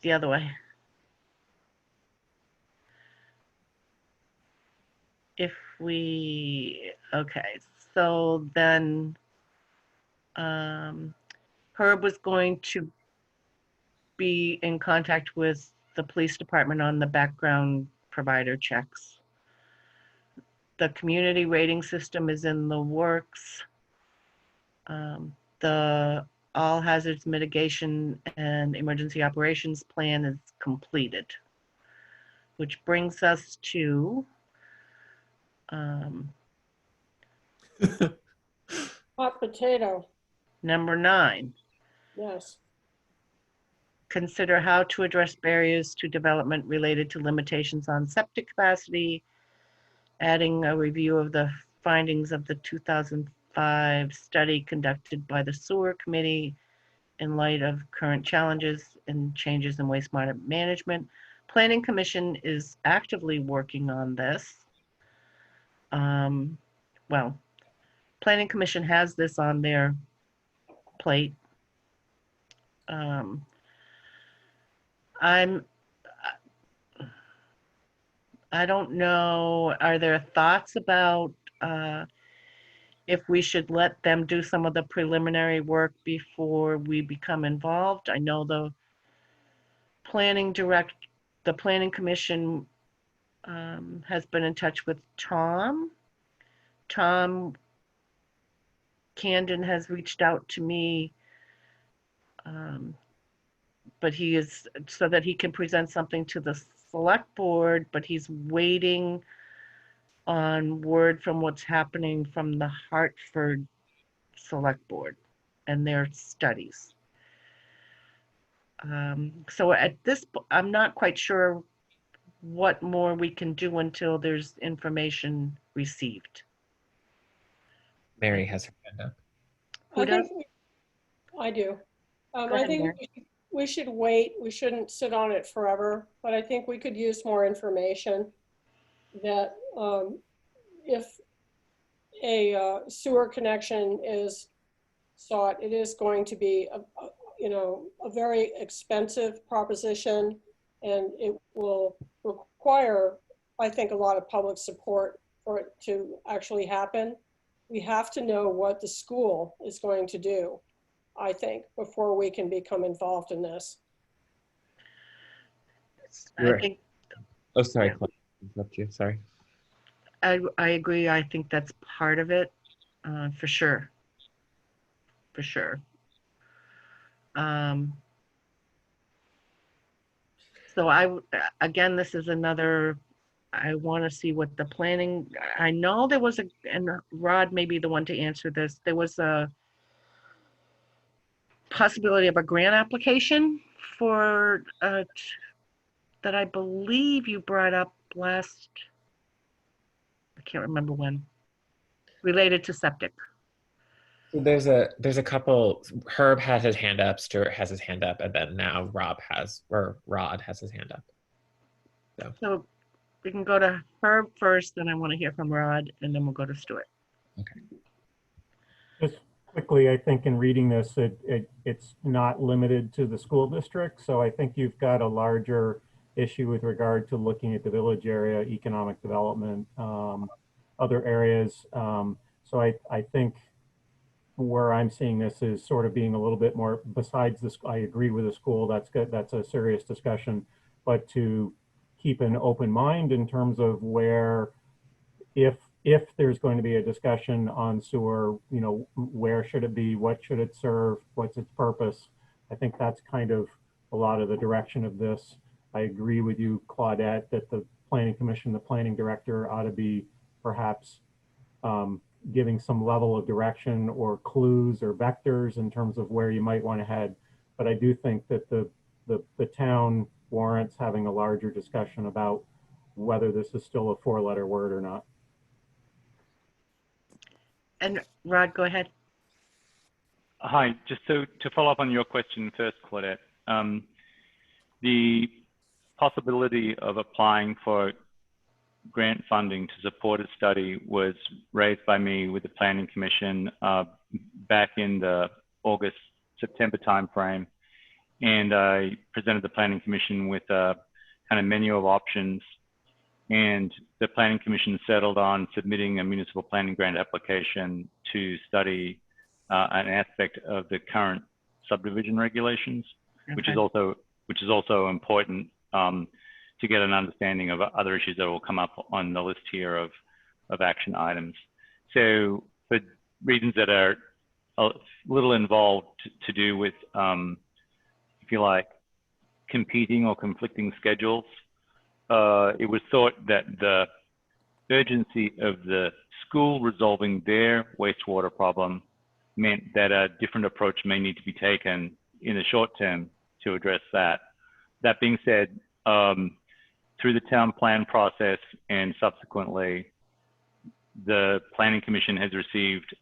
The other way. If we, okay, so then Herb was going to be in contact with the police department on the background provider checks. The community rating system is in the works. The all hazards mitigation and emergency operations plan is completed, which brings us to Hot potato. number 9. Yes. Consider how to address barriers to development related to limitations on septic capacity, adding a review of the findings of the 2005 study conducted by the sewer committee in light of current challenges and changes in wastewater management. Planning Commission is actively working on this. Well, Planning Commission has this on their plate. I don't know, are there thoughts about if we should let them do some of the preliminary work before we become involved? I know the planning commission has been in touch with Tom. Tom Candon has reached out to me, but he is, so that he can present something to the select board, but he's waiting on word from what's happening from the Hartford Select Board and their studies. So at this, I'm not quite sure what more we can do until there's information received. Mary has her hand up. Who does? I do. Go I ahead, think Mary. we should wait. We shouldn't sit on it forever, but I think we could use more information that if a sewer connection is sought, it is going to be a very expensive proposition, and it will require, I think, a lot of public support for it to actually happen. We have to know what the school is going to do, I think, before we can become involved in this. I think, Oh, sorry, Claudia, I interrupted you. Sorry. I agree. I think that's part of it, for sure. For sure. So again, this is another, I want to see what the planning, I know there was and Rod may be the one to answer this, there was a possibility of a grant application for, that I believe you brought up last, I can't remember when, related to septic. So there's a couple. Herb has his hand up, Stuart has his hand up, and then now Rod has his hand up. So we can go to Herb first, then I want to hear from Rod, and then we'll go to Stuart. Okay. Just quickly, I think in reading this, it's not limited to the school district. So I think you've got a larger issue with regard to looking at the village area, economic development, other areas. So I think where I'm seeing this is sort of being a little bit more, besides this, I agree with the school, that's good, that's a serious discussion, but to keep an open mind in terms of where, if there's going to be a discussion on sewer, you know, where should it be, what should it serve, what's its purpose? I think that's kind of a lot of the direction of this. I agree with you, Claudette, that the Planning Commission, the planning director ought to be perhaps giving some level of direction or clues or vectors in terms of where you might want to head. But I do think that the town warrants having a larger discussion about whether this is still a 4-letter word or not. And Rod, go ahead. Hi, just to follow up on your question first, Claudette. The possibility of applying for grant funding to support a study was raised by me with the Planning Commission back in the August, September timeframe. And I presented the Planning Commission with a kind of menu of options. And the Planning Commission settled on submitting a municipal planning grant application to study an aspect of the current subdivision regulations, Okay. which is also important to get an understanding of other issues that will come up on the list here of action items. So for reasons that are a little involved to do with, if you like, competing or conflicting schedules, it was thought that the urgency of the school resolving their wastewater problem meant that a different approach may need to be taken in the short term to address that. That being said, through the town plan process and subsequently, the Planning Commission has received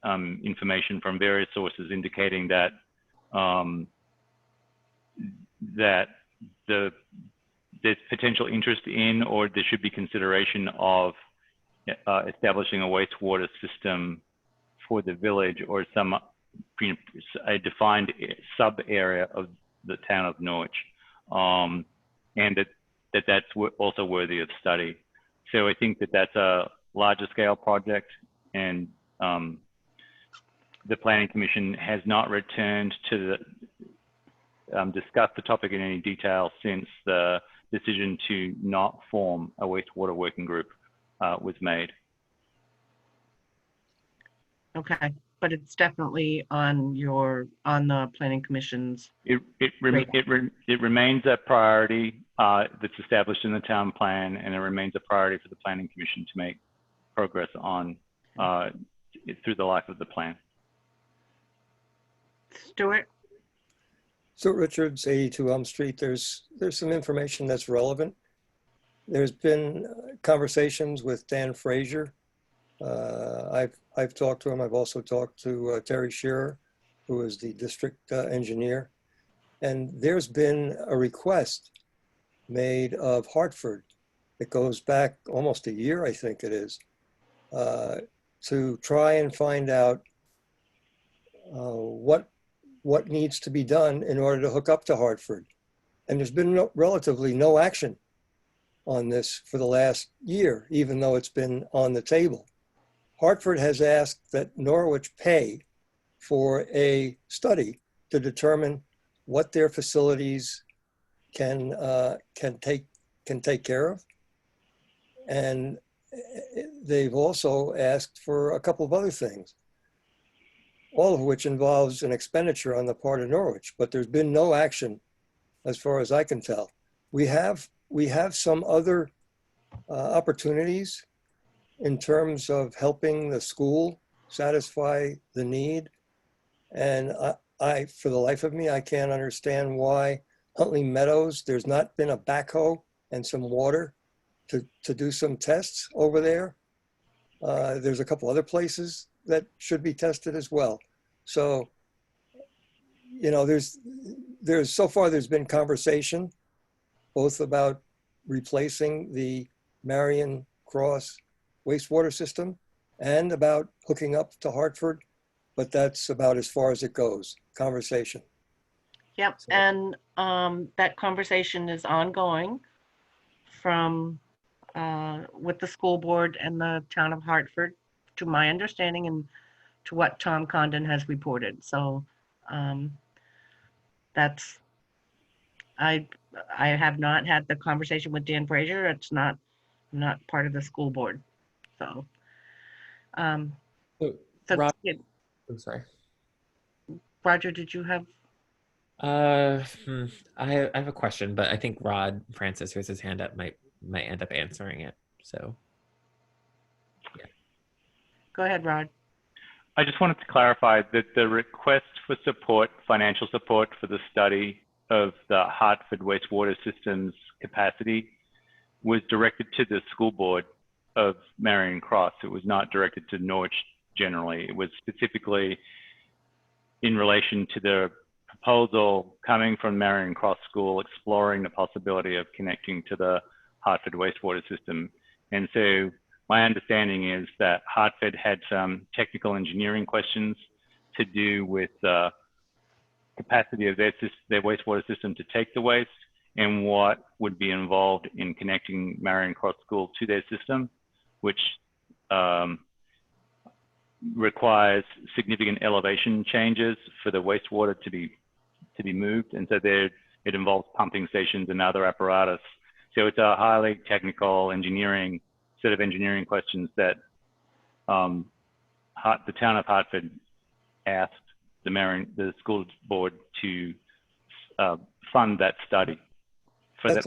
information from various sources indicating that there's potential interest in, or there should be consideration of establishing a wastewater system for the village or a defined sub area of the town of Norwich, and that's also worthy of study. So I think that that's a larger scale project, and the Planning Commission has not returned to discuss the topic in any detail since the decision to not form a wastewater working group was made. Okay, but it's definitely on the Planning Commission's. It remains a priority that's established in the town plan, and it remains a priority for the Planning Commission to make progress on through the life of the plan. Stuart? Stuart Richards, 82 Elm Street. There's some information that's relevant. There's been conversations with Dan Frazier. I've talked to him. I've also talked to Terry Shearer, who is the district engineer. And there's been a request made of Hartford that goes back almost a year, I think it is, to try and find out what needs to be done in order to hook up to Hartford. And there's been relatively no action on this for the last year, even though it's been on the table. Hartford has asked that Norwich pay for a study to determine what their facilities can take care of. And they've also asked for a couple of other things, all of which involves an expenditure on the part of Norwich, but there's been no action as far as I can tell. We have some other opportunities in terms of helping the school satisfy the need. And I, for the life of me, I can't understand why Huntley Meadows, there's not been a backhoe and some water to do some tests over there. There's a couple other places that should be tested as well. So, you know, so far there's been conversation both about replacing the Marion Cross wastewater system and about hooking up to Hartford, but that's about as far as it goes, conversation. Yep, and that conversation is ongoing. from, with the school board and the town of Hartford, to my understanding and to what Tom Condon has reported. So that's, I have not had the conversation with Dan Fraser. It's not part of the school board. So, So, so Rob, yeah, I'm sorry. Roger, did you have? I have a question, but I think Rod Francis, who has his hand up, might end up answering it. So, yeah. Go ahead, Rod. I just wanted to clarify that the request for support, financial support for the study of the Hartford wastewater systems capacity was directed to the school board of Marion Cross. It was not directed to Norwich generally. It was specifically in relation to the proposal coming from Marion Cross School exploring the possibility of connecting to the Hartford wastewater system. And so my understanding is that Hartford had some technical engineering questions to do with the capacity of their wastewater system to take the waste and what would be involved in connecting Marion Cross School to their system, which requires significant elevation changes for the wastewater to be moved. And so it involves pumping stations and other apparatus. So it's a highly technical engineering set of engineering questions that the town of Hartford asked the school board to fund that study for that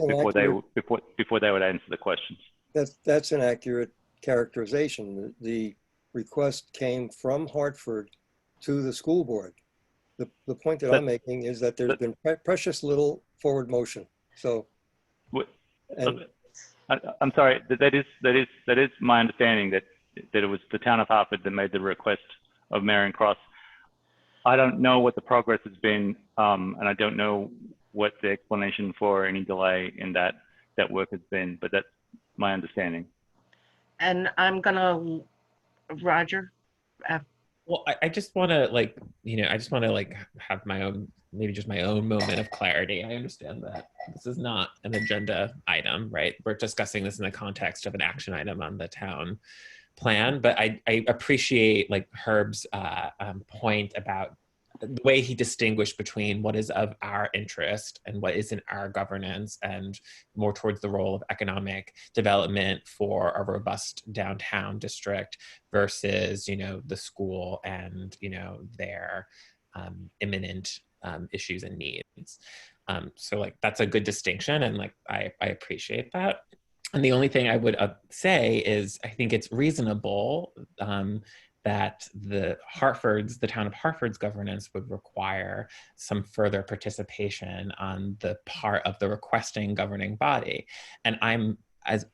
before they would answer the questions. That's an accurate characterization. The request came from Hartford to the school board. The point that I'm making is that there's been precious little forward motion. So, I'm sorry. That is my understanding that it was the town of Hartford that made the request of Marion Cross. I don't know what the progress has been, and I don't know what the explanation for any delay in that work has been, but that's my understanding. And I'm gonna, Roger. Well, I just want to have my own, maybe just my own moment of clarity. I understand that this is not an agenda item, right? We're discussing this in the context of an action item on the town plan, but I appreciate like Herb's point about the way he distinguished between what is of our interest and what is in our governance, and more towards the role of economic development for a robust downtown district versus, the school and, their imminent issues and needs. So like, that's a good distinction. And like, I appreciate that. And the only thing I would say is I think it's reasonable that the town of Hartford's governance would require some further participation on the part of the requesting governing body. And I'm, as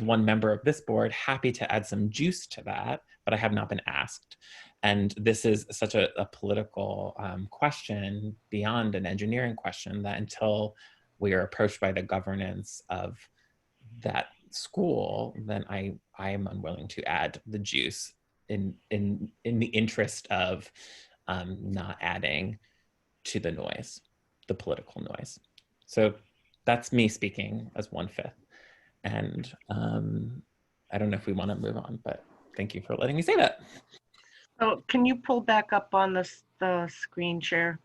one member of this board, happy to add some juice to that, but I have not been asked. And this is such a political question beyond an engineering question that until we are approached by the governance of that school, then I am unwilling to add the juice in the interest of not adding to the noise, the political noise. So that's me speaking as 1/5. And I don't know if we want to move on, but thank you for letting me say that. So can you pull back up on the screen share?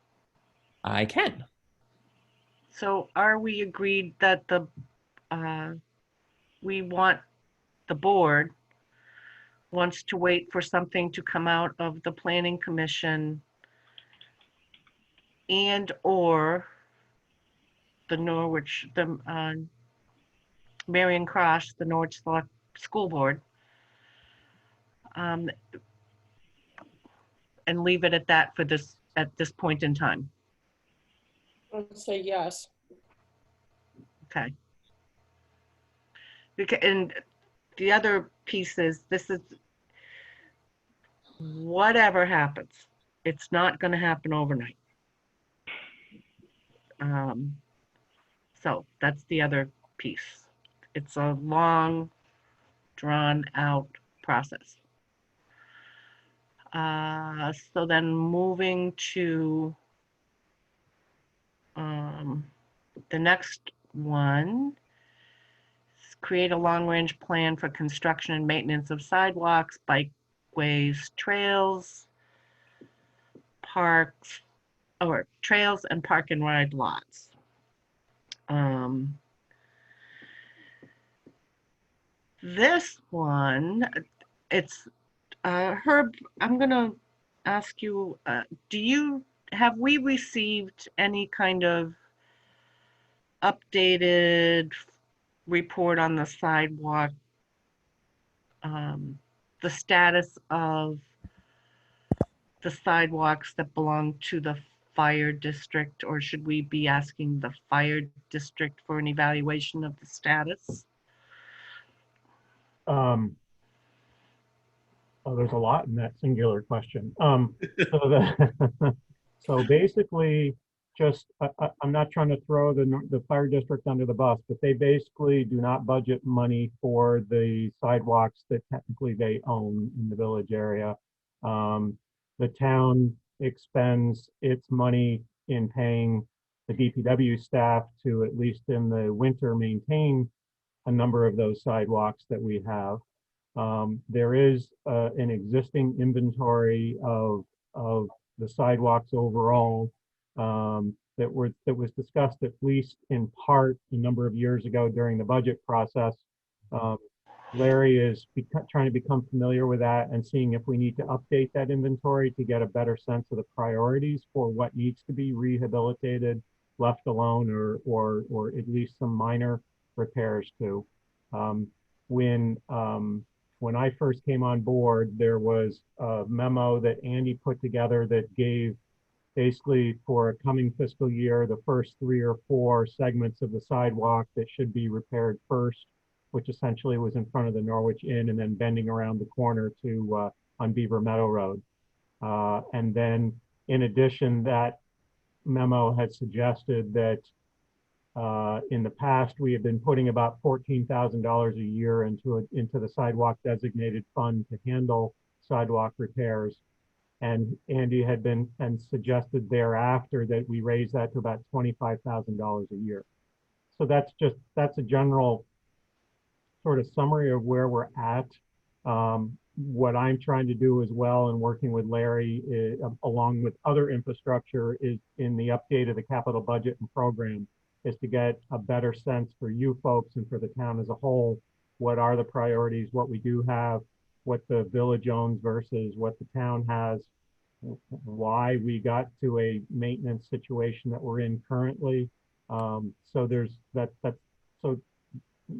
I can. So are we agreed that the board wants to wait for something to come out of the Planning Commission and or the Marion Cross, the Norwich Select School Board, and leave it at that at this point in time? I'd say yes. Okay. And the other piece is, this is, whatever happens, it's not going to happen overnight. So that's the other piece. It's a long, drawn out process. So then moving to the next one, create a long-range plan for construction and maintenance of sidewalks, bikeways, trails, parks, or trails and park and ride lots. This one, it's Herb, I'm gonna ask you, have we received any kind of updated report on the sidewalk, the status of the sidewalks that belong to the fire district, or should we be asking the fire district for an evaluation of the status? Oh, there's a lot in that singular question. So basically, just I'm not trying to throw the fire district under the bus, but they basically do not budget money for the sidewalks that technically they own in the village area. The town expends its money in paying the DPW staff to, at least in the winter, maintain a number of those sidewalks that we have. There is an existing inventory of the sidewalks overall that was discussed at least in part a number of years ago during the budget process. Larry is trying to become familiar with that and seeing if we need to update that inventory to get a better sense of the priorities for what needs to be rehabilitated, left alone, or at least some minor repairs to. When I first came on board, there was a memo that Andy put together that gave basically for a coming fiscal year, the first 3 or 4 segments of the sidewalk that should be repaired first, which essentially was in front of the Norwich Inn and then bending around the corner to on Beaver Meadow Road. And then in addition, that memo had suggested that in the past, we have been putting about $14,000 a year into the sidewalk designated fund to handle sidewalk repairs. And Andy had been and suggested thereafter that we raise that to about $25,000 a year. So that's a general sort of summary of where we're at. What I'm trying to do as well, and working with Larry along with other infrastructure, is in the update of the capital budget and program, is to get a better sense for you folks and for the town as a whole. What are the priorities, what we do have, what the village owns versus what the town has, why we got to a maintenance situation that we're in currently. So there's so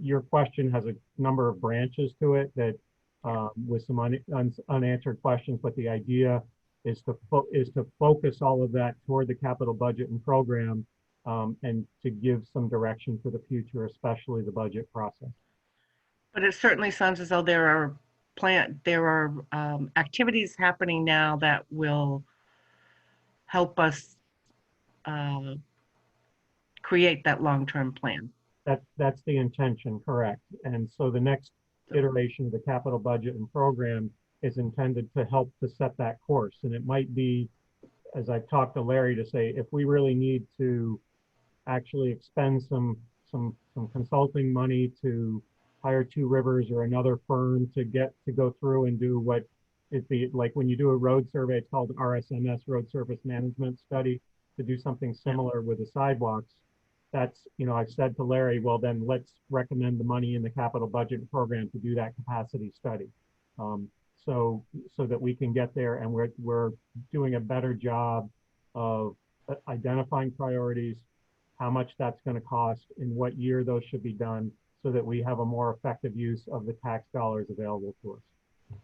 your question has a number of branches to it that with some unanswered questions, but the idea is to focus all of that toward the capital budget and program, and to give some direction for the future, especially the budget process. But it certainly sounds as though there are activities happening now that will help us create that long-term plan. That's the intention, correct. And so the next iteration of the capital budget and program is intended to help to set that course. And it might be, as I've talked to Larry, to say, if we really need to actually expend some consulting money to hire Two Rivers or another firm to go through and do what is like when you do a road survey, it's called RSMS, Road Surface Management Study, to do something similar with the sidewalks. That's, I've said to Larry, well, then let's recommend the money in the capital budget program to do that capacity study. So that we can get there, and we're doing a better job of identifying priorities, how much that's going to cost, in what year those should be done, so that we have a more effective use of the tax dollars available to us.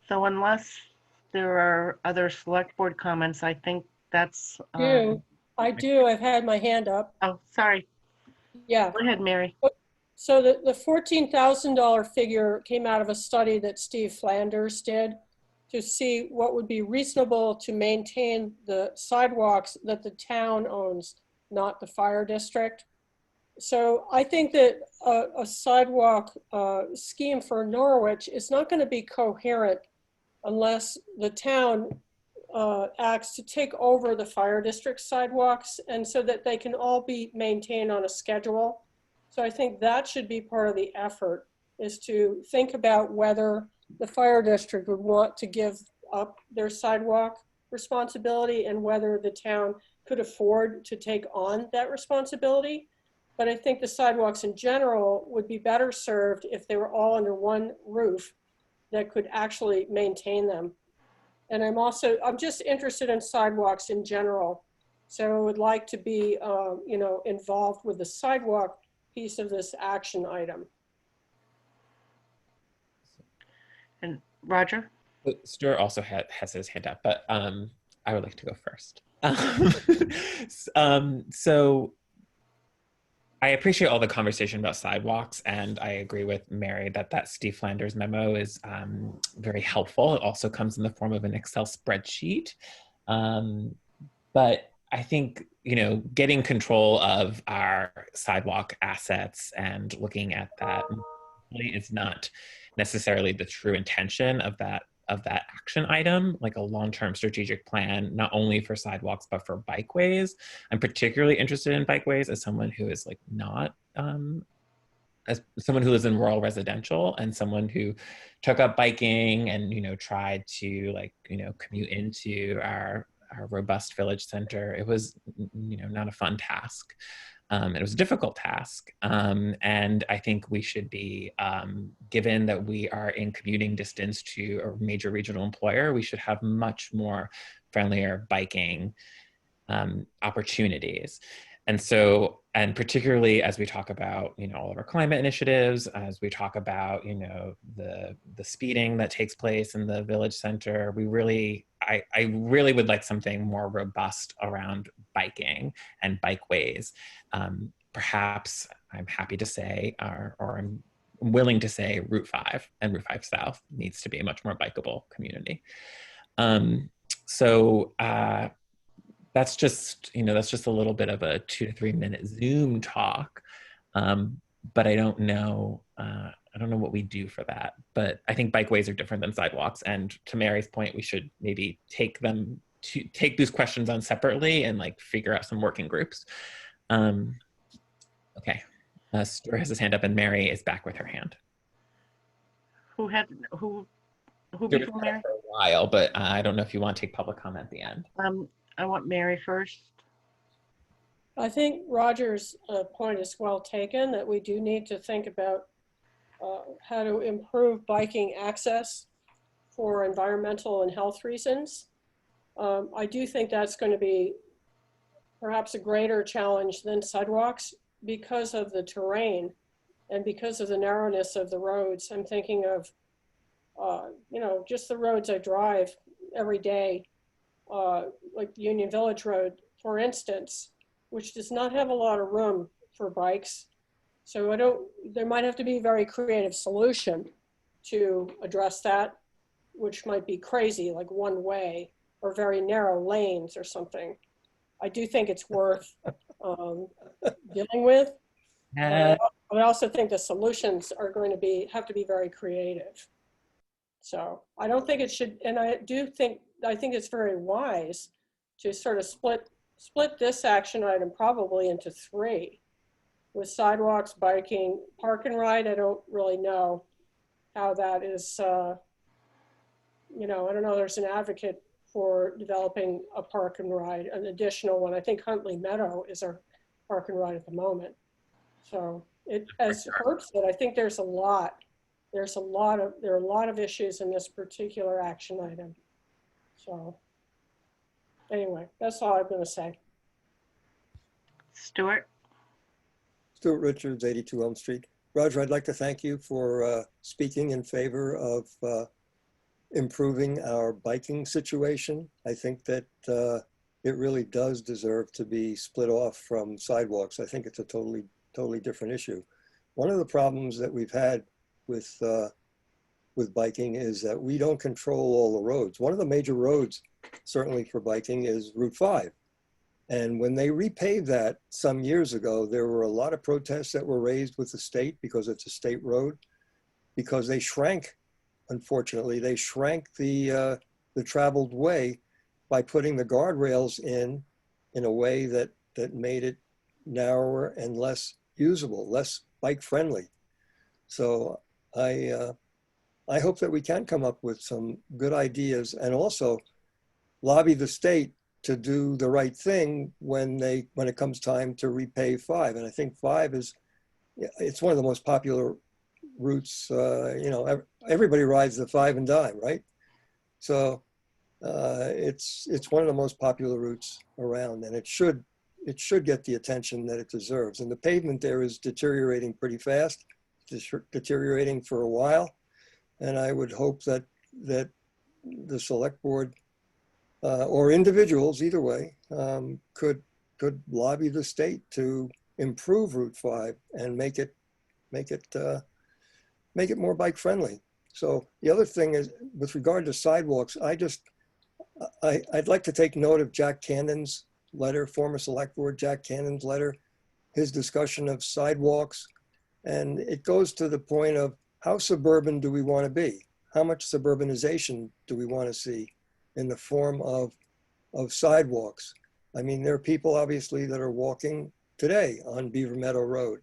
So unless there are other select board comments, I think that's. I do. I've had my hand up. Oh, sorry. Yeah. Go ahead, Mary. So the $14,000 figure came out of a study that Steve Flanders did to see what would be reasonable to maintain the sidewalks that the town owns, not the fire district. So I think that a sidewalk scheme for Norwich is not going to be coherent unless the town acts to take over the fire district sidewalks, and so that they can all be maintained on a schedule. So I think that should be part of the effort, is to think about whether the fire district would want to give up their sidewalk responsibility and whether the town could afford to take on that responsibility. But I think the sidewalks in general would be better served if they were all under one roof that could actually maintain them. And I'm just interested in sidewalks in general. So I would like to be, involved with the sidewalk piece of this action item. And Roger? Stuart also has his hand up, but I would like to go first. So I appreciate all the conversation about sidewalks, and I agree with Mary that Steve Flanders memo is very helpful. It also comes in the form of an Excel spreadsheet. But I think, getting control of our sidewalk assets and looking at that really is not necessarily the true intention of that action item, like a long-term strategic plan, not only for sidewalks, but for bikeways. I'm particularly interested in bikeways as someone who is not, as someone who lives in rural residential and someone who took up biking and, tried to commute into our robust village center. It was, not a fun task. It was a difficult task. And I think we should be, given that we are in commuting distance to a major regional employer, we should have much more friendlier biking opportunities. And so, and particularly as we talk about, all of our climate initiatives, as we talk about, the speeding that takes place in the village center, I really would like something more robust around biking and bikeways. Perhaps I'm happy to say, or I'm willing to say Route 5 and Route 5 South needs to be a much more bikeable community. That's just a little bit of a 2 to 3 minute Zoom talk. But I don't know what we do for that. But I think bikeways are different than sidewalks. And to Mary's point, we should maybe take these questions on separately and figure out some working groups. Okay, Stuart has his hand up and Mary is back with her hand. Who before Mary? For a while, but I don't know if you want to take public comment at the end. I want Mary first. I think Roger's point is well taken, that we do need to think about how to improve biking access for environmental and health reasons. I do think that's going to be perhaps a greater challenge than sidewalks because of the terrain and because of the narrowness of the roads. I'm thinking of, just the roads I drive every day, like Union Village Road, for instance, which does not have a lot of room for bikes. So there might have to be a very creative solution to address that, which might be crazy, like one way or very narrow lanes or something. I do think it's worth dealing with. I also think the solutions are going to have to be very creative. So I don't think it should, and I think it's very wise to sort of split this action item probably into 3, with sidewalks, biking, park and ride. I don't really know how that is, I don't know, there's an advocate for developing a park and ride, an additional one. I think Huntley Meadow is our park and ride at the moment. So as Herb said, I think there are a lot of issues in this particular action item. So anyway, that's all I'm going to say. Stuart Richards, 82 Elm Street. Roger, I'd like to thank you for speaking in favor of improving our biking situation. I think that it really does deserve to be split off from sidewalks. I think it's a totally different issue. One of the problems that we've had with biking is that we don't control all the roads. One of the major roads, certainly for biking, is Route 5. And when they repaved that some years ago, there were a lot of protests that were raised with the state because it's a state road, because they shrank, unfortunately, they shrank the traveled way by putting the guardrails in a way that made it narrower and less usable, less bike friendly. So I hope that we can come up with some good ideas and also lobby the state to do the right thing when it comes time to repave 5. And I think 5 it's one of the most popular routes. You know, everybody rides the 5 and dime, right? So it's one of the most popular routes around, and it should get the attention that it deserves. And the pavement there is deteriorating pretty fast, deteriorating for a while. And I would hope that the select board or individuals, either way, could lobby the state to improve Route 5 and make it more bike friendly. So the other thing is, with regard to sidewalks, I'd like to take note of Jack Cannon's letter, former select board Jack Cannon's letter, his discussion of sidewalks. And it goes to the point of, how suburban do we want to be? How much suburbanization do we want to see in the form of sidewalks? I mean, there are people obviously that are walking today on Beaver Meadow Road.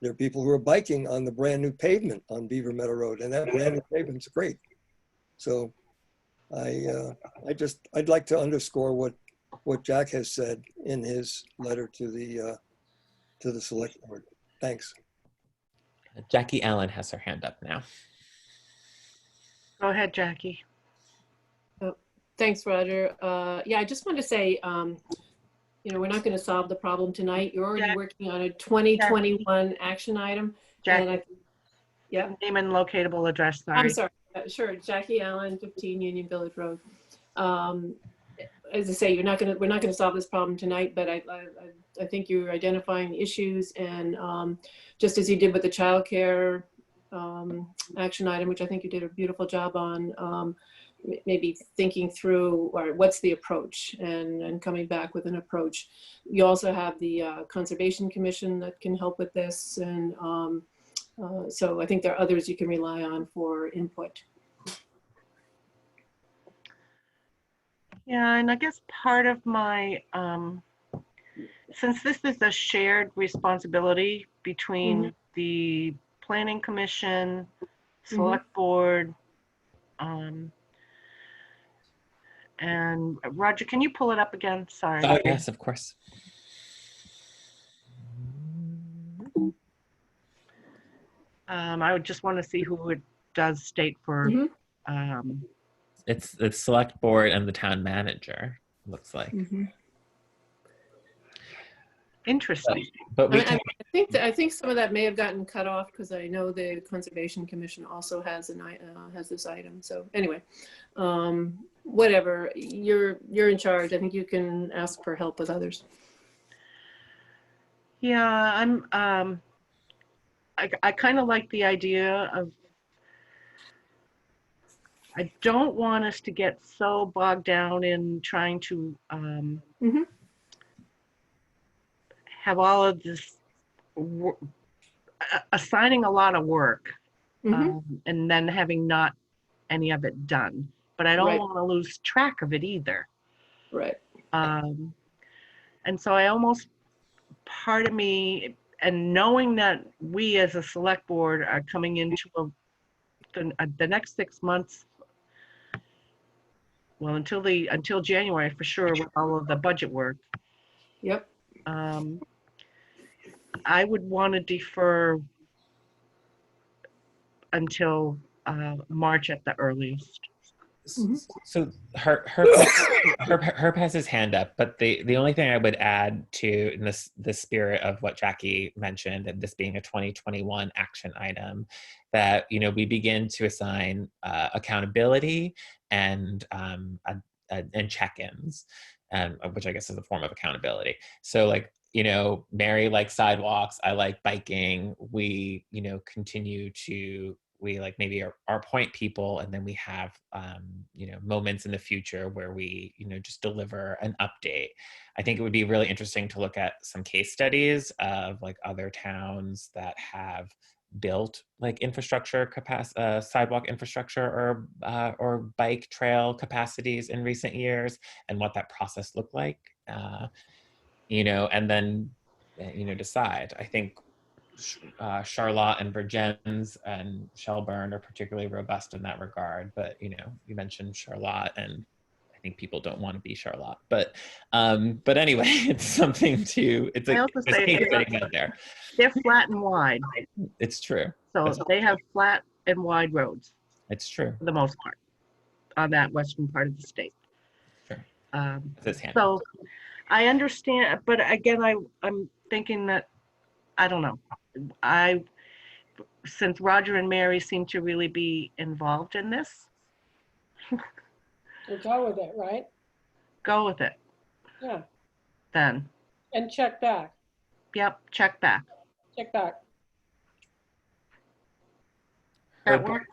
There are people who are biking on the brand new pavement on Beaver Meadow Road, and that brand new pavement's great. So I'd like to underscore what Jack has said in his letter to the select board. Thanks. Jackie Allen has her hand up now. Go ahead, Jackie. Oh, thanks, Roger. Yeah, I just want to say, you know, we're not going to solve the problem tonight. You're already working on a 2021 action item. Jackie, And yeah. Name and locatable address, sorry. I'm sorry. Sure, Jackie Allen, 15 Union Village Road. As I say, we're not going to solve this problem tonight, but I think you're identifying issues, and just as you did with the childcare action item, which I think you did a beautiful job on, maybe thinking through, or what's the approach, and coming back with an approach. You also have the Conservation Commission that can help with this, and so I think there are others you can rely on for input. Yeah, and I guess part of my, since this is a shared responsibility between the Planning Commission, Select Board, and Roger, can you pull it up again? Sorry. Oh, yes, of course. I would just want to see who it does state for. It's the select board and the town manager, looks like. Interesting. But we can... I think some of that may have gotten cut off, because I know the Conservation Commission also has this item. So anyway, whatever, you're in charge. I think you can ask for help with others. Yeah, I kind of like the idea of, I don't want us to get so bogged down in trying to have all of this, assigning a lot of work, and then having not any of it done. But I don't want to lose track of it either. Right. And so I almost, part of me, and knowing that we as a select board are coming into the next 6 months, well, until January for sure, with all of the budget work. Yep. I would want to defer until March at the earliest. So Herb has his hand up, but the only thing I would add to, in the spirit of what Jackie mentioned, and this being a 2021 action item, that, you know, we begin to assign accountability and check-ins, which I guess is a form of accountability. So, like, you know, Mary likes sidewalks, I like biking. We, you know, continue to, we like maybe our point people, and then we have, you know, moments in the future where we, you know, just deliver an update. I think it would be really interesting to look at some case studies of like other towns that have built like infrastructure capacity, sidewalk infrastructure, or bike trail capacities in recent years, and what that process looked like. You know, and then decide. I think Charlotte and Virgins and Shelburne are particularly robust in that regard. But you mentioned Charlotte, and I think people don't want to be Charlotte. But anyway, it's something to. It's I like also there's say case sitting out there. they're flat and wide, It's true. so they have flat and wide roads It's true. for the most part on that western part of the state. Sure. Um, It's handy. so I understand, but again, I'm thinking that I don't know. Since Roger and Mary seem to really be involved in this, We'll go with it, right? go with it Yeah, then. and check back, Yep, check back. check back. That work?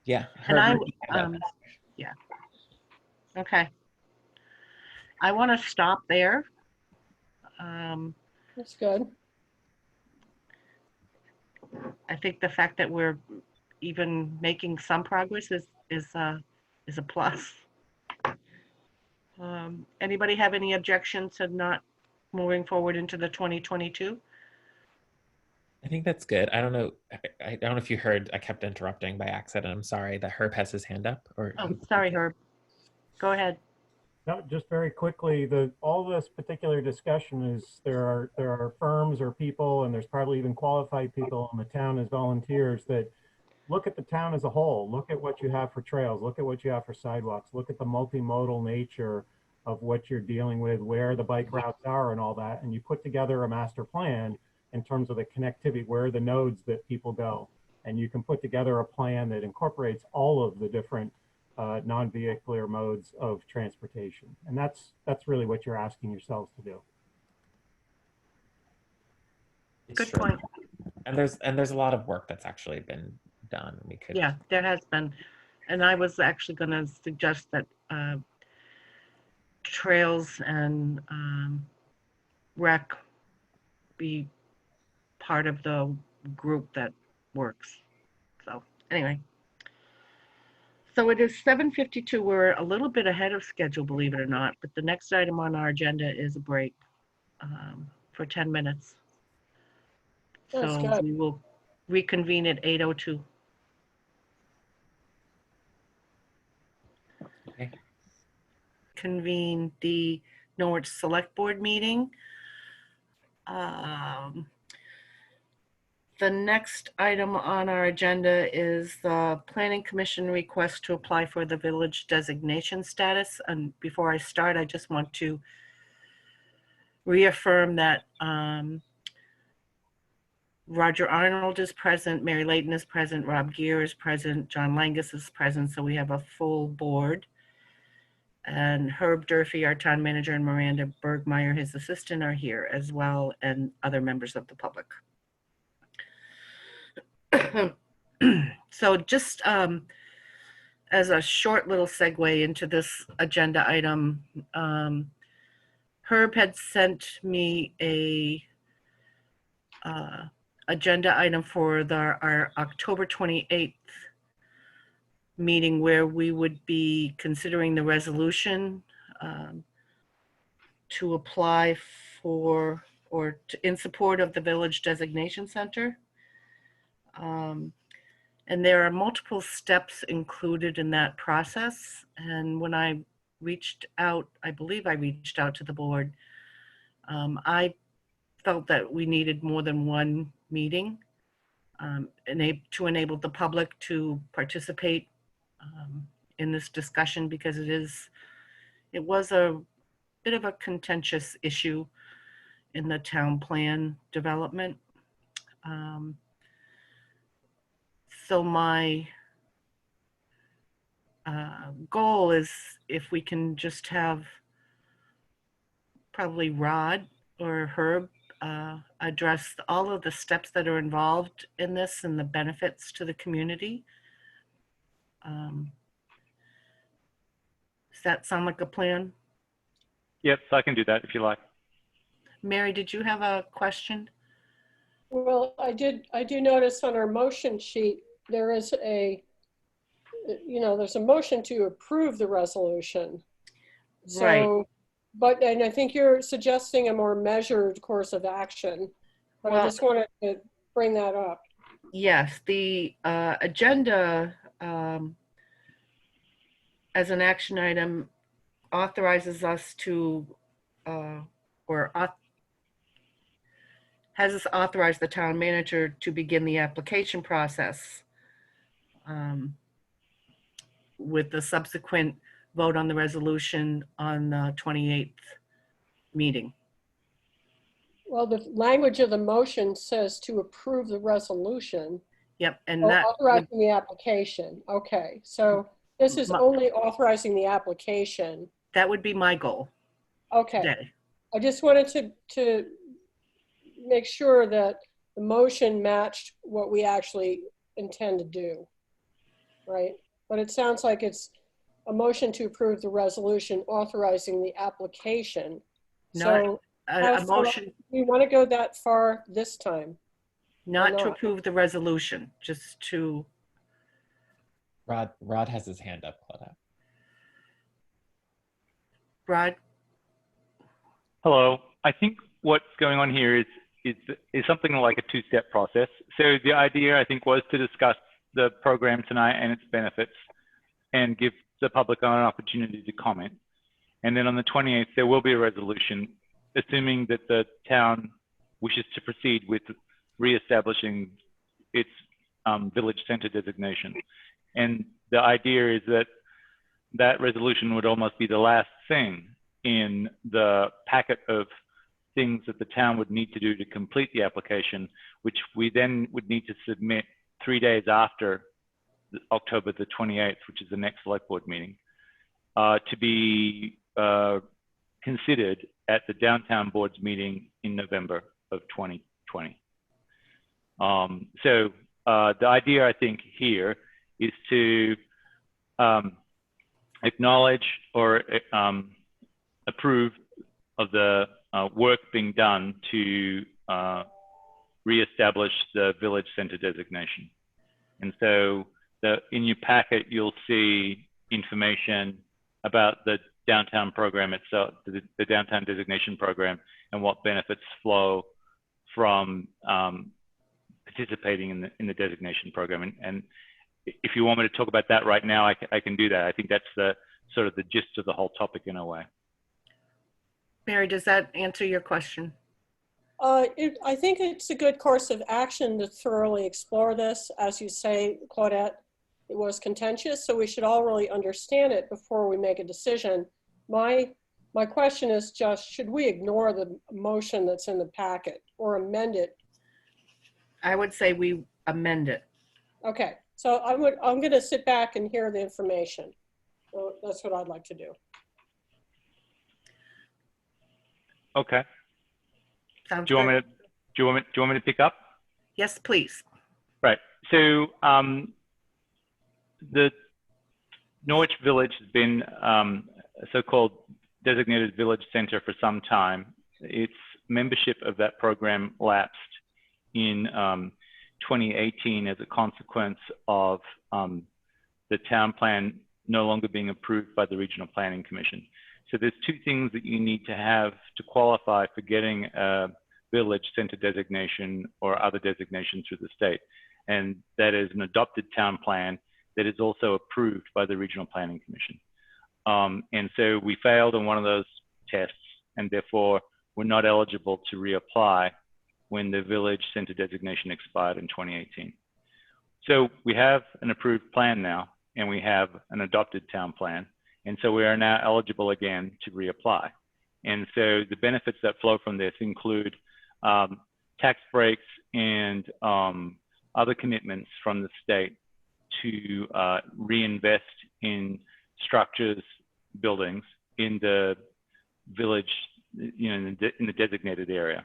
Yeah. And yeah. Okay. I want to stop there. That's good. I think the fact that we're even making some progress is a plus. Anybody have any objection to not moving forward into the 2022? I think that's good. I don't know. I don't know if you heard. I kept interrupting by accident. I'm sorry. That Herb has his hand up. Or Oh, sorry, Herb. Go ahead. No, just very quickly, all this particular discussion is there are firms or people, and there's probably even qualified people in the town as volunteers that look at the town as a whole. Look at what you have for trails. Look at what you have for sidewalks. Look at the multimodal nature of what you're dealing with, where the bike routes are and all that. And you put together a master plan in terms of the connectivity, where are the nodes that people go. And you can put together a plan that incorporates all of the different non-vehicular modes of transportation. And that's really what you're asking yourselves to do. Good point. And there's a lot of work that's actually been done. We could. Yeah, there has been. And I was actually going to suggest that trails and rec be part of the group that works. So anyway. So it is 7:52. We're a little bit ahead of schedule, believe it or not, but the next item on our agenda is a break for 10 minutes. That's So good. we will reconvene at 8:02. Okay. Convene the Norwich Select Board meeting. The next item on our agenda is the Planning Commission request to apply for the village designation status. And before I start, I just want to reaffirm that Roger Arnold is present, Mary Layton is present, Rob Gear is present, John Langus is present, so we have a full board. And Herb Durfee, our town manager, and Miranda Bergmeyer, his assistant, are here as well, and other members of the public. So just as a short little segue into this agenda item, Herb had sent me a agenda item for our October 28th meeting, where we would be considering the resolution to apply for or in support of the Village Designation Center. And there are multiple steps included in that process. And when I reached out, I believe I reached out to the board, I felt that we needed more than one meeting to enable the public to participate in this discussion, because it was a bit of a contentious issue in the town plan development. So my goal is if we can just have probably Rod or Herb address all of the steps that are involved in this and the benefits to the community. Does that sound like a plan? Yep, so I can do that if you like. Mary, did you have a question? Well, I do notice on our motion sheet, there is there's a motion to approve the resolution. So Right. and I think you're suggesting a more measured course of action, but I Well- just wanted to bring that up. Yes, the agenda as an action item authorizes us to, has us authorize the town manager to begin the application process with the subsequent vote on the resolution on the 28th meeting. Well, the language of the motion says to approve the resolution. Yep, and Oh, that would, authorizing the application. Okay, so this is only authorizing the application. that would be my goal Okay, today. I just wanted to make sure that the motion matched what we actually intend to do, right? But it sounds like it's a motion to approve the resolution authorizing the application. Not So a motion, we want to go that far this time? not to not? approve the resolution, just to, Rod has his hand up, Claudette. Rod, Hello. I think what's going on here is something like a two-step process. So the idea, I think, was to discuss the program tonight and its benefits and give the public an opportunity to comment. And then on the 28th, there will be a resolution, assuming that the town wishes to proceed with reestablishing its village center designation. And the idea is that that resolution would almost be the last thing in the packet of things that the town would need to do to complete the application, which we then would need to submit 3 days after October the 28th, which is the next select board meeting, to be considered at the downtown board's meeting in November of 2020. So the idea, I think, here is to acknowledge or approve of the work being done to reestablish the village center designation. And so in your packet, you'll see information about the downtown program itself, the downtown designation program, and what benefits flow from participating in the designation program. And if you want me to talk about that right now, I can do that. I think that's the sort of the gist of the whole topic in a way. Mary, does that answer your question? I think it's a good course of action to thoroughly explore this. As you say, Claudette, it was contentious, so we should all really understand it before we make a decision. My question is just, should we ignore the motion that's in the packet or amend it? I would say we amend it. Okay, so I'm going to sit back and hear the information. Well, that's what I'd like to do. Okay. Sounds Do you want good. me to pick up? Yes, please. Right. So the Norwich Village has been a so-called designated village center for some time. Its membership of that program lapsed in 2018 as a consequence of the town plan no longer being approved by the Regional Planning Commission. So there's two things that you need to have to qualify for getting a village center designation or other designation through the state. And that is an adopted town plan that is also approved by the Regional Planning Commission. And so we failed on one of those tests, and therefore we're not eligible to reapply when the village center designation expired in 2018. So we have an approved plan now, and we have an adopted town plan. And so we are now eligible again to reapply. And so the benefits that flow from this include tax breaks and other commitments from the state to reinvest in structures, buildings in the village, in the designated area.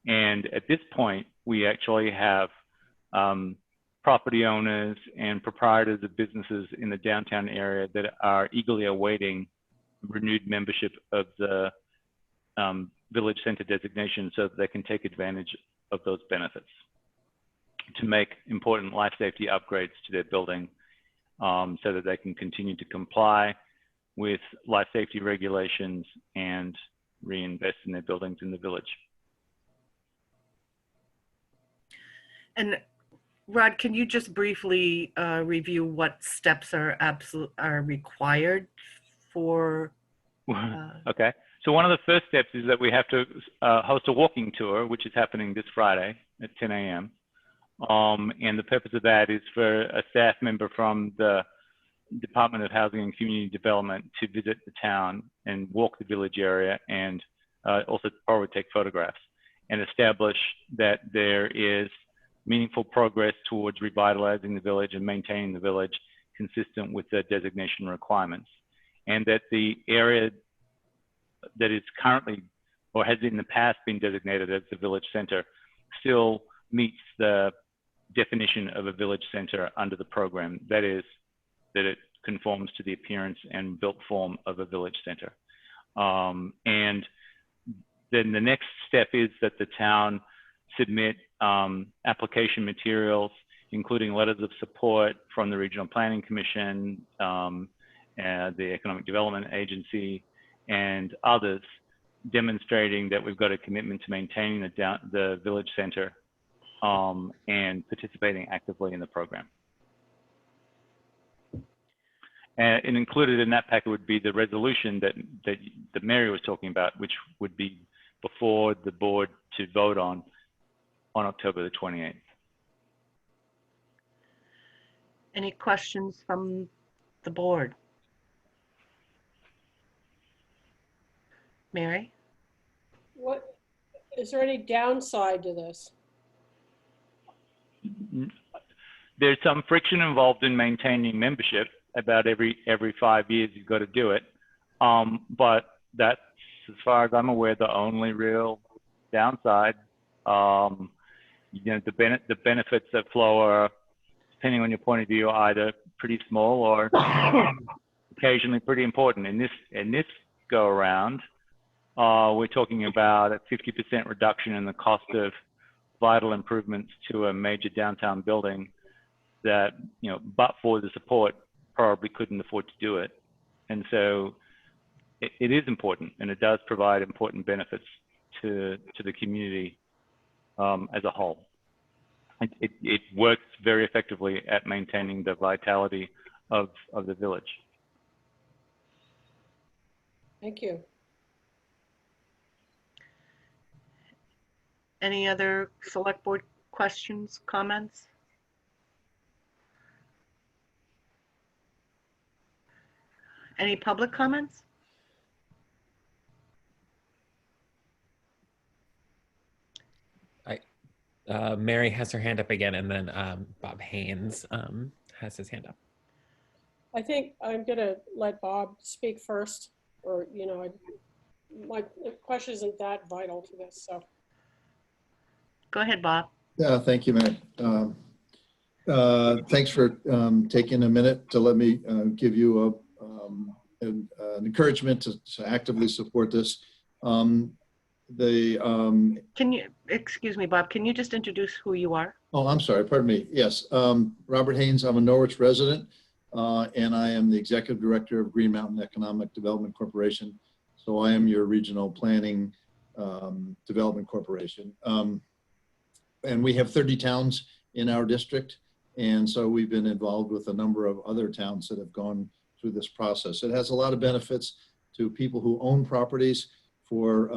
And at this point, we actually have property owners and proprietors of businesses in the downtown area that are eagerly awaiting renewed membership of the village center designation so that they can take advantage of those benefits to make important life safety upgrades to their building so that they can continue to comply with life safety regulations and reinvest in their buildings in the village. And Rod, can you just briefly review what steps are required for? Okay. So one of the first steps is that we have to host a walking tour, which is happening this Friday at 10 a.m. And the purpose of that is for a staff member from the Department of Housing and Community Development to visit the town and walk the village area, and also probably take photographs and establish that there is meaningful progress towards revitalizing the village and maintaining the village consistent with the designation requirements, and that the area that is currently or has in the past been designated as the village center still meets the definition of a village center under the program. That is, that it conforms to the appearance and built form of a village center. And then the next step is that the town submit application materials, including letters of support from the Regional Planning Commission, the Economic Development Agency, and others, demonstrating that we've got a commitment to maintaining the village center and participating actively in the program. And included in that packet would be the resolution that Mary was talking about, which would be before the board to vote on October the 28th. Any questions from the board? Mary? What, is there any downside to this? There's some friction involved in maintaining membership. About every 5 years, you've got to do it. But that's, as far as I'm aware, the only real downside. You know, the benefits that flow are, depending on your point of view, either pretty small or occasionally pretty important. In this go around, we're talking about a 50% reduction in the cost of vital improvements to a major downtown building that, you know, but for the support, probably couldn't afford to do it. And so it is important, and it does provide important benefits to the community as a whole. It works very effectively at maintaining the vitality of the village. Thank you. Any other select board questions, comments? Any public comments? Mary has her hand up again, and then Bob Haynes has his hand up. I think I'm gonna let Bob speak first, or, you know, my question isn't that vital to this, so. Go ahead, Bob. Yeah, thank you, Mary. Thanks for taking a minute to let me give you an encouragement to actively support this. Can you, excuse me, Bob, can you just introduce who you are? Oh, I'm sorry, pardon me. Yes, Robert Haynes, I'm a Norwich resident, and I am the Executive Director of Green Mountain Economic Development Corporation. So I am your regional planning development corporation. And we have 30 towns in our district. And so we've been involved with a number of other towns that have gone through this process. It has a lot of benefits to people who own properties, for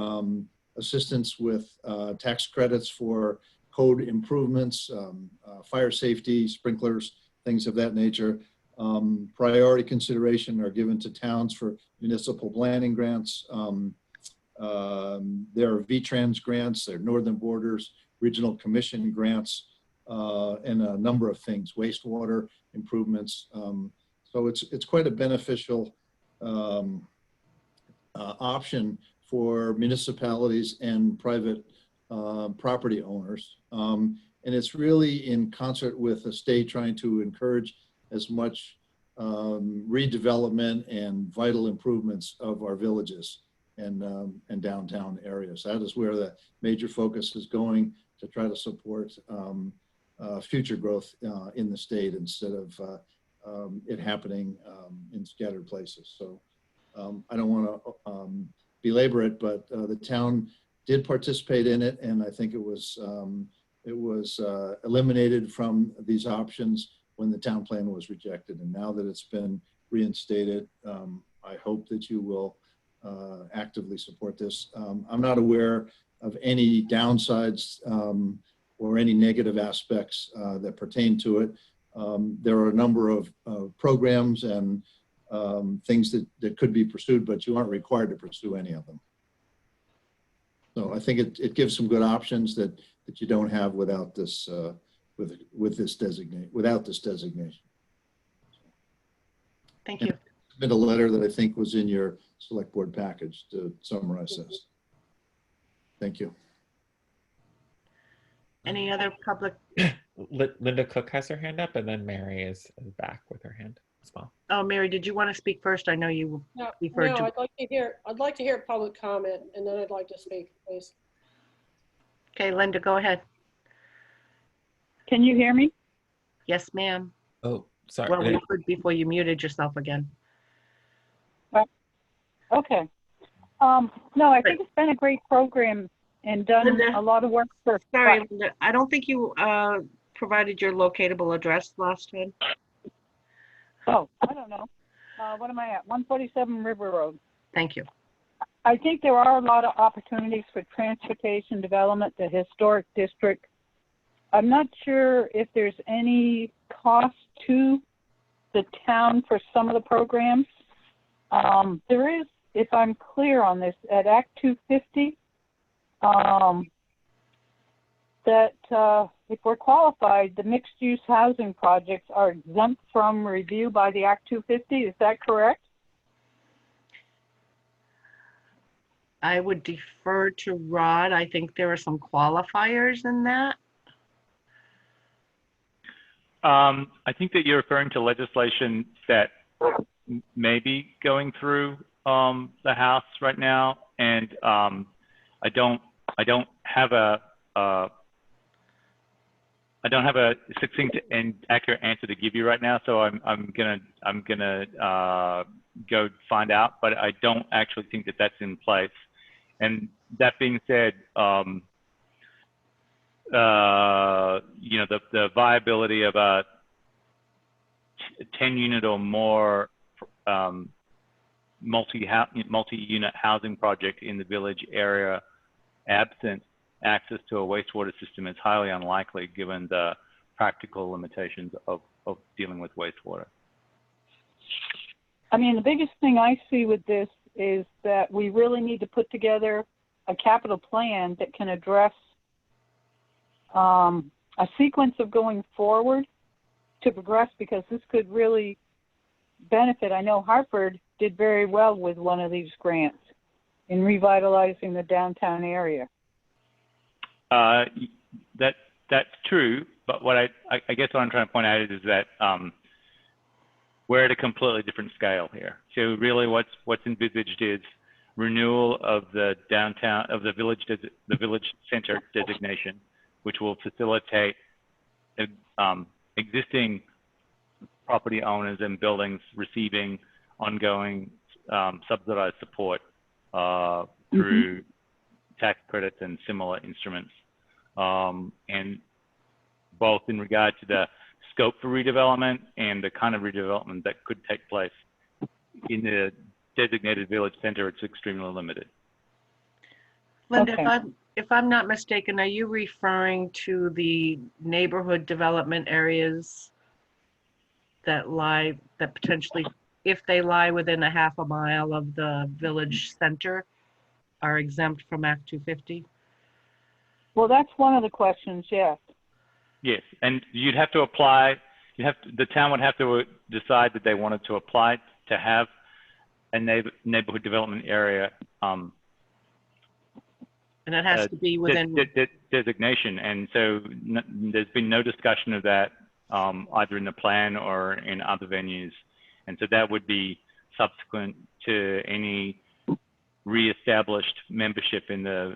assistance with tax credits for code improvements, fire safety, sprinklers, things of that nature. Priority consideration are given to towns for municipal planning grants. There are VTrans grants, there are Northern Borders, Regional Commission grants, and a number of things, wastewater improvements. So it's quite a beneficial option for municipalities and private property owners. And it's really in concert with the state trying to encourage as much redevelopment and vital improvements of our villages and downtown areas. That is where the major focus is going, to try to support future growth in the state instead of it happening in scattered places. So I don't want to belabor it, but the town did participate in it, and I think it was eliminated from these options when the town plan was rejected. And now that it's been reinstated, I hope that you will actively support this. I'm not aware of any downsides or any negative aspects that pertain to it. There are a number of programs and things that could be pursued, but you aren't required to pursue any of them. So I think it gives some good options that you don't have without this without this designation. Thank you. And a letter that I think was in your select board package to summarize this. Thank you. Any other public? Linda Cook has her hand up, and then Mary is back with her hand as well. Oh, Mary, did you want to speak first? I know you No, referred to. I'd like to hear public comment, and then I'd like to speak, please. Okay, Linda, go ahead. Can you hear me? Yes, ma'am. Oh, sorry. Well, we could before you muted yourself again. Okay. No, I think it's been a great program and done Linda, a lot of work for. Sorry, Linda, I don't think you provided your locatable address last time. Oh, I don't know. What am I at? 147 River Road. Thank you. I think there are a lot of opportunities for transportation development, the historic district. I'm not sure if there's any cost to the town for some of the programs. There is, if I'm clear on this, at Act 250, that if we're qualified, the mixed-use housing projects are exempt from review by the Act 250. Is that correct? I would defer to Rod. I think there are some qualifiers in that. I think that you're referring to legislation that may be going through the House right now, and I don't have a succinct and accurate answer to give you right now. So I'm gonna go find out, but I don't actually think that that's in place. And that being said, you know, the viability of a 10-unit or more multi-unit housing project in the village area, absent access to a wastewater system, is highly unlikely given the practical limitations of dealing with wastewater. I mean, the biggest thing I see with this is that we really need to put together a capital plan that can address a sequence of going forward to progress, because this could really benefit. I know Hartford did very well with one of these grants in revitalizing the downtown area. That's true, but what I guess what I'm trying to point out is that we're at a completely different scale here. So really, what's envisaged is renewal of the downtown of the village center designation, which will facilitate existing property owners and buildings receiving ongoing subsidized support through tax credits and similar instruments, and both in regard to the scope for redevelopment and the kind of redevelopment that could take place in the designated village center. It's extremely limited. Linda, Okay. if I'm not mistaken, are you referring to the neighborhood development areas that potentially, if they lie within a half a mile of the village center, are exempt from Act 250? Well, that's one of the questions, yes. Yes, and you'd have to apply. The town would have to decide that they wanted to apply to have a neighborhood development area. And it has to be within designation, and so there's been no discussion of that either in the plan or in other venues, and so that would be subsequent to any reestablished membership in the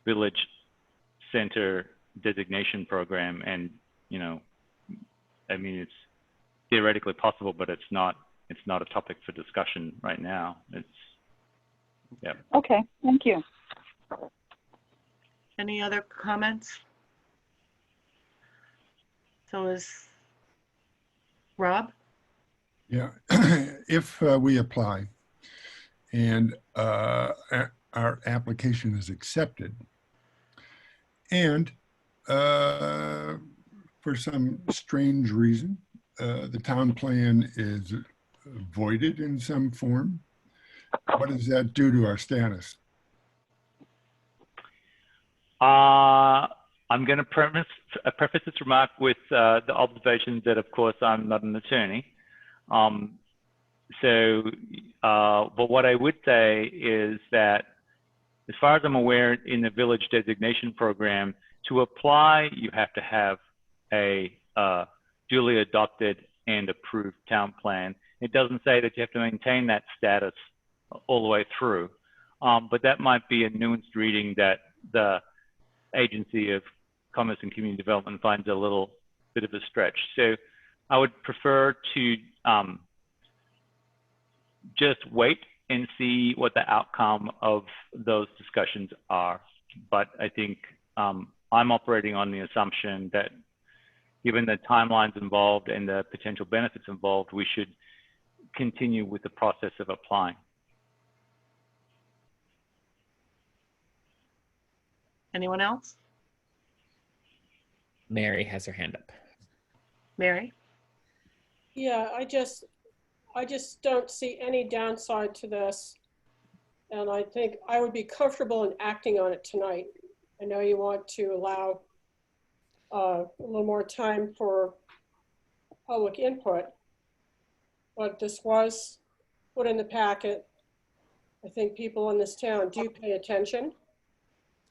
village center designation program. And you know, I mean, it's theoretically possible, but it's not it's not a topic for discussion right now. It's, yeah. Okay, thank you. Any other comments? So is Rob? Yeah, if we apply and our application is accepted, and for some strange reason, the town plan is voided in some form, what does that do to our status? I'm going to preface this remark with the observation that, of course, I'm not an attorney. But what I would say is that, as far as I'm aware, in the village designation program, to apply, you have to have a duly adopted and approved town plan. It doesn't say that you have to maintain that status all the way through, but that might be a nuanced reading that the Agency of Commerce and Community Development finds a little bit of a stretch. So I would prefer to just wait and see what the outcome of those discussions are. But I think I'm operating on the assumption that, given the timelines involved and the potential benefits involved, we should continue with the process of applying. Anyone else? Mary has her hand up. Mary? Yeah, I just don't see any downside to this. And I think I would be comfortable in acting on it tonight. I know you want to allow a little more time for public input, but this was put in the packet. I think people in this town do pay attention.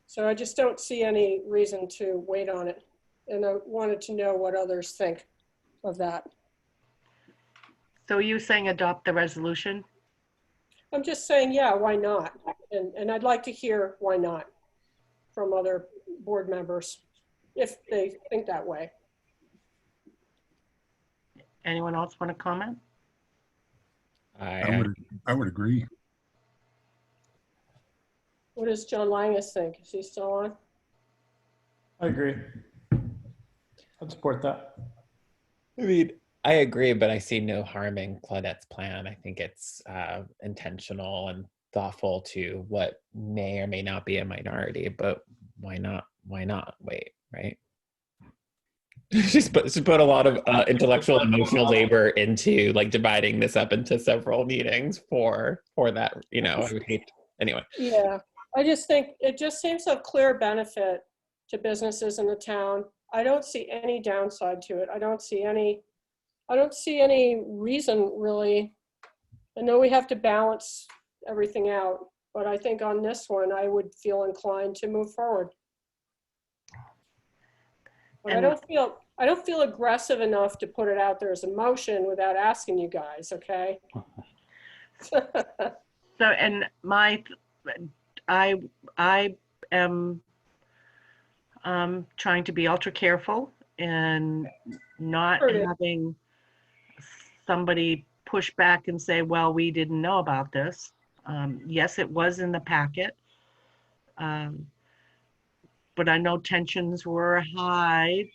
So I just don't see any reason to wait on it. And I wanted to know what others think of that. So are you saying adopt the resolution? I'm just saying, yeah, why not? And I'd like to hear why not from other board members, if they think that way. Anyone else want to comment? I would agree. What does John Langus think? Is he still on? I agree. I'd support that. I mean, I agree, but I see no harm in Claudette's plan. I think it's intentional and thoughtful to what may or may not be a minority, but why not? Why not wait, right? She's put a lot of intellectual and emotional labor into like dividing this up into several meetings for that, you know, I would hate, anyway. Yeah, I just think it just seems of clear benefit to businesses in the town. I don't see any downside to it. I don't see any reason really. I know we have to balance everything out, but I think on this one, I would feel inclined to move forward. But I don't feel aggressive enough to put it out there as a motion without asking you guys, okay? So, and I am trying to be ultra careful and not having somebody push back and say, well, we didn't know about this. Yes, it was in the packet. But I know tensions were high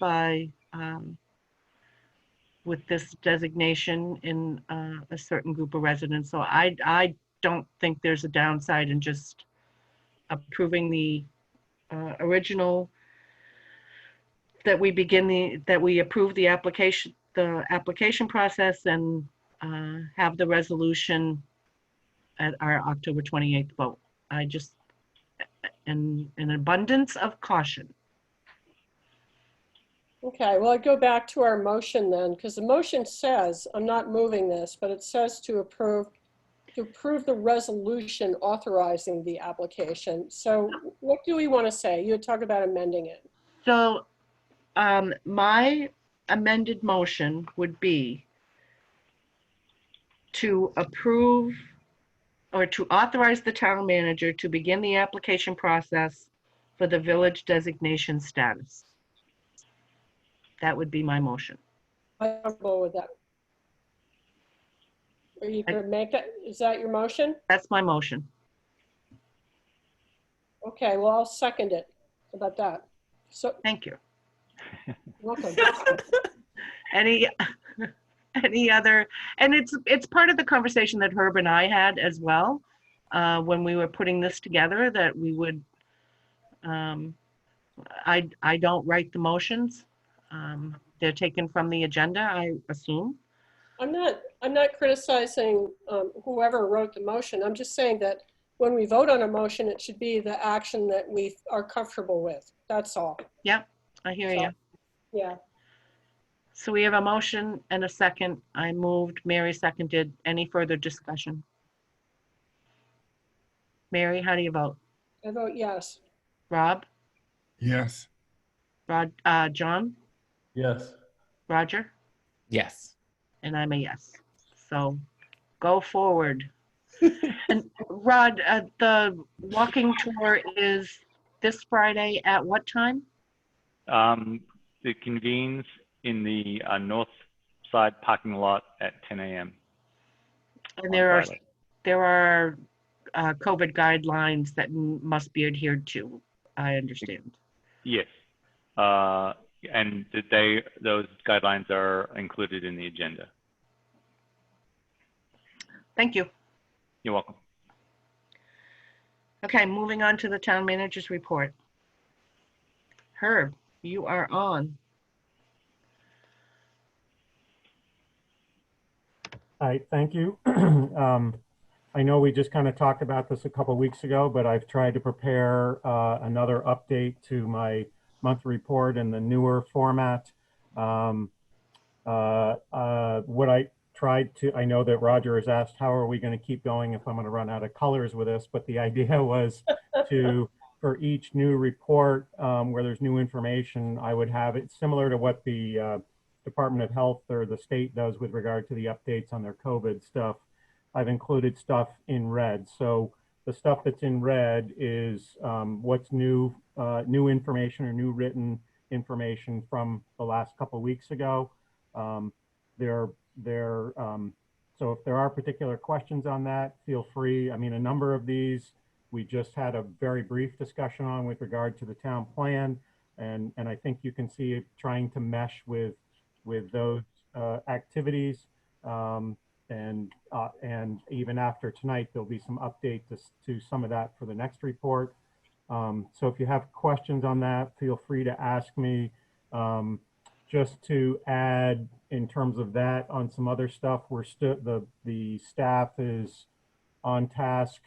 with this designation in a certain group of residents. So I don't think there's a downside in just approving the original, that we approve the application process and have the resolution at our October 28th vote. I just, in an abundance of caution. Okay, well, I'd go back to our motion then, because the motion says, I'm not moving this, but it says to approve the resolution authorizing the application. So what do we want to say? You had talked about amending it. So my amended motion would be to approve or to authorize the town manager to begin the application process for the village designation status. That would be my motion. I'm comfortable with that. Are you going to make that? Is that your motion? That's my motion. Okay, well, I'll second it. How about that? So, Thank you. welcome. Any, any other, and it's part of the conversation that Herb and I had as well, when we were putting this together, that we would, I don't write the motions. They're taken from the agenda, I assume. I'm not criticizing whoever wrote the motion. I'm just saying that when we vote on a motion, it should be the action that we are comfortable with. That's all. Yep, I hear you. Yeah. So we have a motion and a second. I moved, Mary seconded. Any further discussion? Mary, how do you vote? I vote yes. Rob? Yes. John? Yes. Roger? Yes. And I'm a yes. So go forward. And Rod, the walking tour is this Friday at what time? It convenes in the north side parking lot at 10 a.m. And there are COVID guidelines that must be adhered to, I understand. Yes. And those guidelines are included in the agenda. Thank you. You're welcome. Okay, moving on to the town manager's report. Herb, you are on. Hi, thank you. I know we just kind of talked about this a couple weeks ago, but I've tried to prepare another update to my monthly report in the newer format. What I tried to, I know that Roger has asked, how are we going to keep going if I'm going to run out of colors with this? But the idea was to, for each new report where there's new information, I would have it similar to what the Department of Health or the state does with regard to the updates on their COVID stuff. I've included stuff in red. So the stuff that's in red is what's new, new information or new written information from the last couple of weeks ago. So if there are particular questions on that, feel free. I mean, a number of these we just had a very brief discussion on with regard to the town plan. And I think you can see it trying to mesh with those activities. And even after tonight, there'll be some update to some of that for the next report. So if you have questions on that, feel free to ask me. Just to add in terms of that on some other stuff, the staff is on task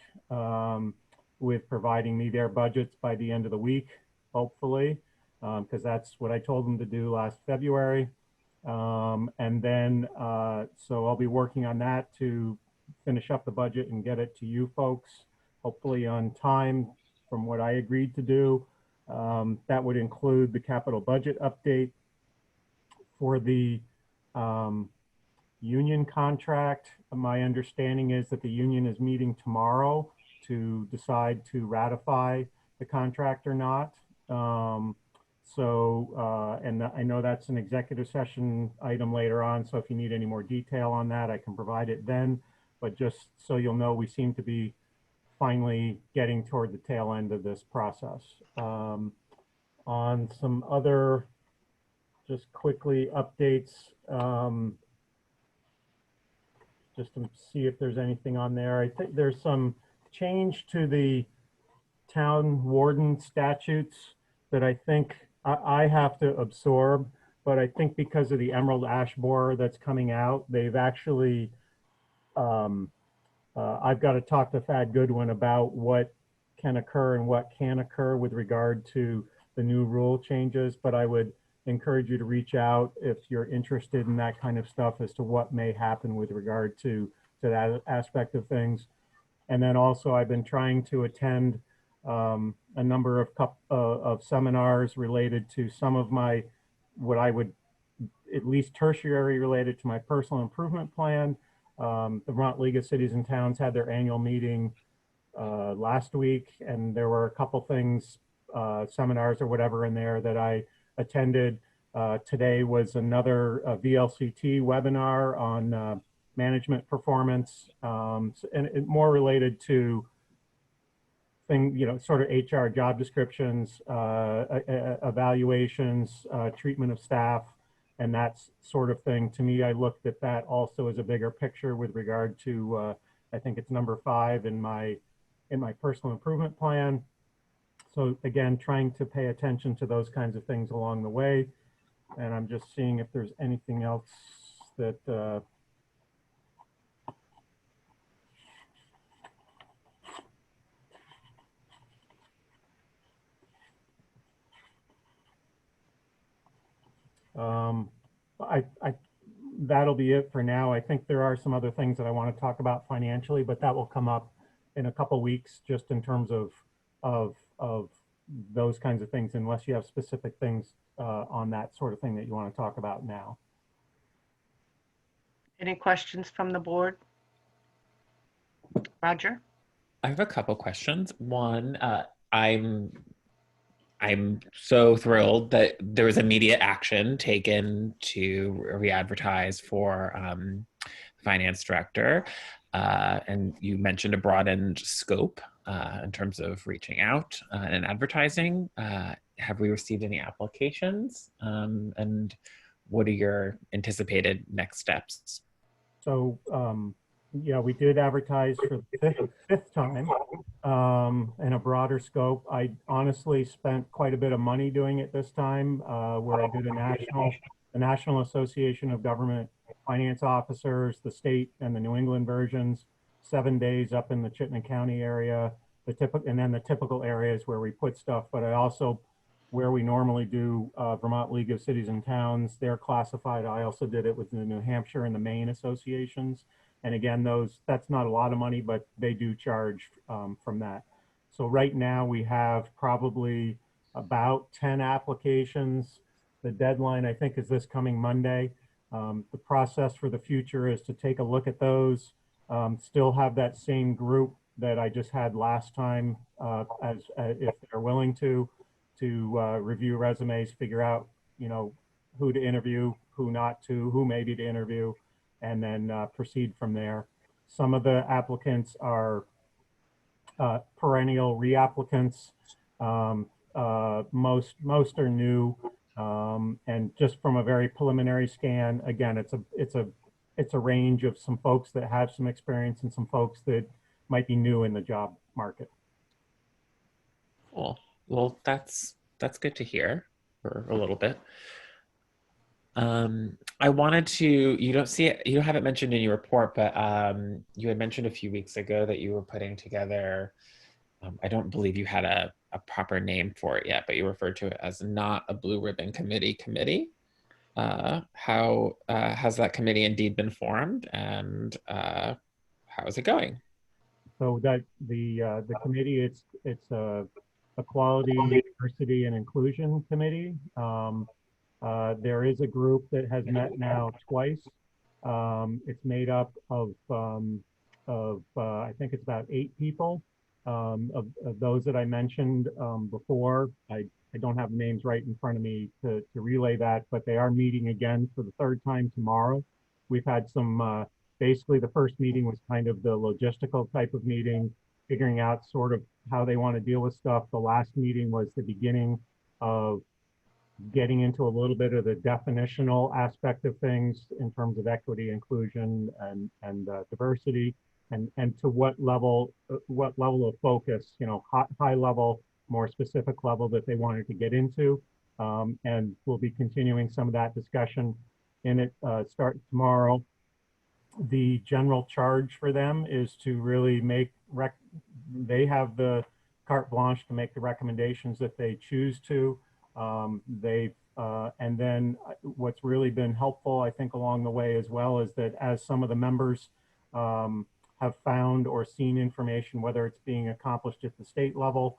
with providing me their budgets by the end of the week, hopefully, because that's what I told them to do last February. And then, so I'll be working on that to finish up the budget and get it to you folks, hopefully on time from what I agreed to do. That would include the capital budget update for the union contract. My understanding is that the union is meeting tomorrow to decide to ratify the contract or not. And I know that's an executive session item later on, so if you need any more detail on that, I can provide it then. But just so you'll know, we seem to be finally getting toward the tail end of this process. On some other, just quickly updates, just to see if there's anything on there. I think there's some change to the town warden statutes that I think I have to absorb, but I think because of the emerald ash borer that's coming out, they've actually, I've got to talk to Thad Goodwin about what can occur and what can occur with regard to the new rule changes, but I would encourage you to reach out if you're interested in that kind of stuff as to what may happen with regard to that aspect of things. And then also I've been trying to attend a number of seminars related to some of my, what I would, at least tertiary related to my personal improvement plan. The Vermont League of Cities and Towns had their annual meeting last week, and there were a couple things, seminars or whatever in there that I attended. Today was another VLCT webinar on management performance, and more related to sort of HR job descriptions, evaluations, treatment of staff, and that sort of thing. To me, I looked at that also as a bigger picture with regard to, I think it's number 5 in my personal improvement plan. So again, trying to pay attention to those kinds of things along the way. And I'm just seeing if there's anything else that, that'll be it for now. I think there are some other things that I want to talk about financially, but that will come up in a couple weeks, just in terms of those kinds of things, unless you have specific things on that sort of thing that you want to talk about now. Any questions from the board? Roger? I have a couple questions. One, I'm so thrilled that there was immediate action taken to re-advertise for finance director. And you mentioned a broadened scope in terms of reaching out and advertising. Have we received any applications? And what are your anticipated next steps? So yeah, we did advertise for the fifth time in a broader scope. I honestly spent quite a bit of money doing it this time, where I did the National Association of Government Finance Officers, the state and the New England versions, 7 days up in the Chittenden County area, and then the typical areas where we put stuff. But I also, where we normally do Vermont League of Cities and Towns, they're classified. I also did it with the New Hampshire and the Maine associations. And again, that's not a lot of money, but they do charge from that. So right now we have probably about 10 applications. The deadline, I think, is this coming Monday. The process for the future is to take a look at those, still have that same group that I just had last time, if they're willing to review resumes, figure out, who to interview, who not to, who maybe to interview, and then proceed from there. Some of the applicants are perennial reapplicants. Most are new, and just from a very preliminary scan, again, it's a range of some folks that have some experience and some folks that might be new in the job market. Cool. Well, that's good to hear for a little bit. I wanted to, you don't have it mentioned in your report, but you had mentioned a few weeks ago that you were putting together, I don't believe you had a proper name for it yet, but you referred to it as not a blue ribbon committee. How has that committee indeed been formed, and how is it going? So that the committee, it's a Equality, Diversity, and Inclusion Committee. There is a group that has met now twice. It's made up of I think it's about 8 people. Of those that I mentioned before, I don't have the names right in front of me to relay that, but they are meeting again for the 3rd time tomorrow. We've had some, basically the first meeting was kind of the logistical type of meeting, figuring out sort of how they want to deal with stuff. The last meeting was the beginning of getting into a little bit of the definitional aspect of things in terms of equity, inclusion, and diversity, and to what level of focus, high level, more specific level that they wanted to get into. And we'll be continuing some of that discussion in it, start tomorrow. The general charge for them is to really they have the carte blanche to make the recommendations that they choose to. And then what's really been helpful, I think, along the way as well, is that as some of the members have found or seen information, whether it's being accomplished at the state level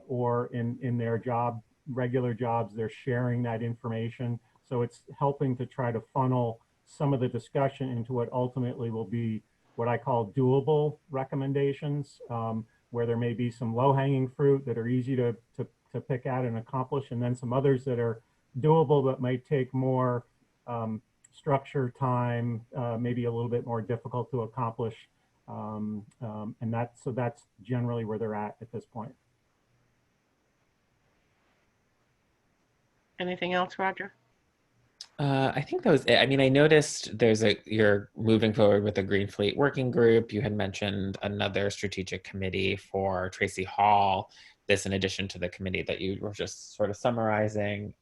or in their regular jobs, they're sharing that information. So it's helping to try to funnel some of the discussion into what ultimately will be what I call doable recommendations, where there may be some low-hanging fruit that are easy to pick out and accomplish, and then some others that are doable but might take more structure, time, maybe a little bit more difficult to accomplish. And that's generally where they're at this point. Anything else, Roger? I think that was it. I mean, I noticed you're moving forward with the Green Fleet Working Group. You had mentioned another strategic committee for Tracy Hall, this in addition to the committee that you were just sort of summarizing.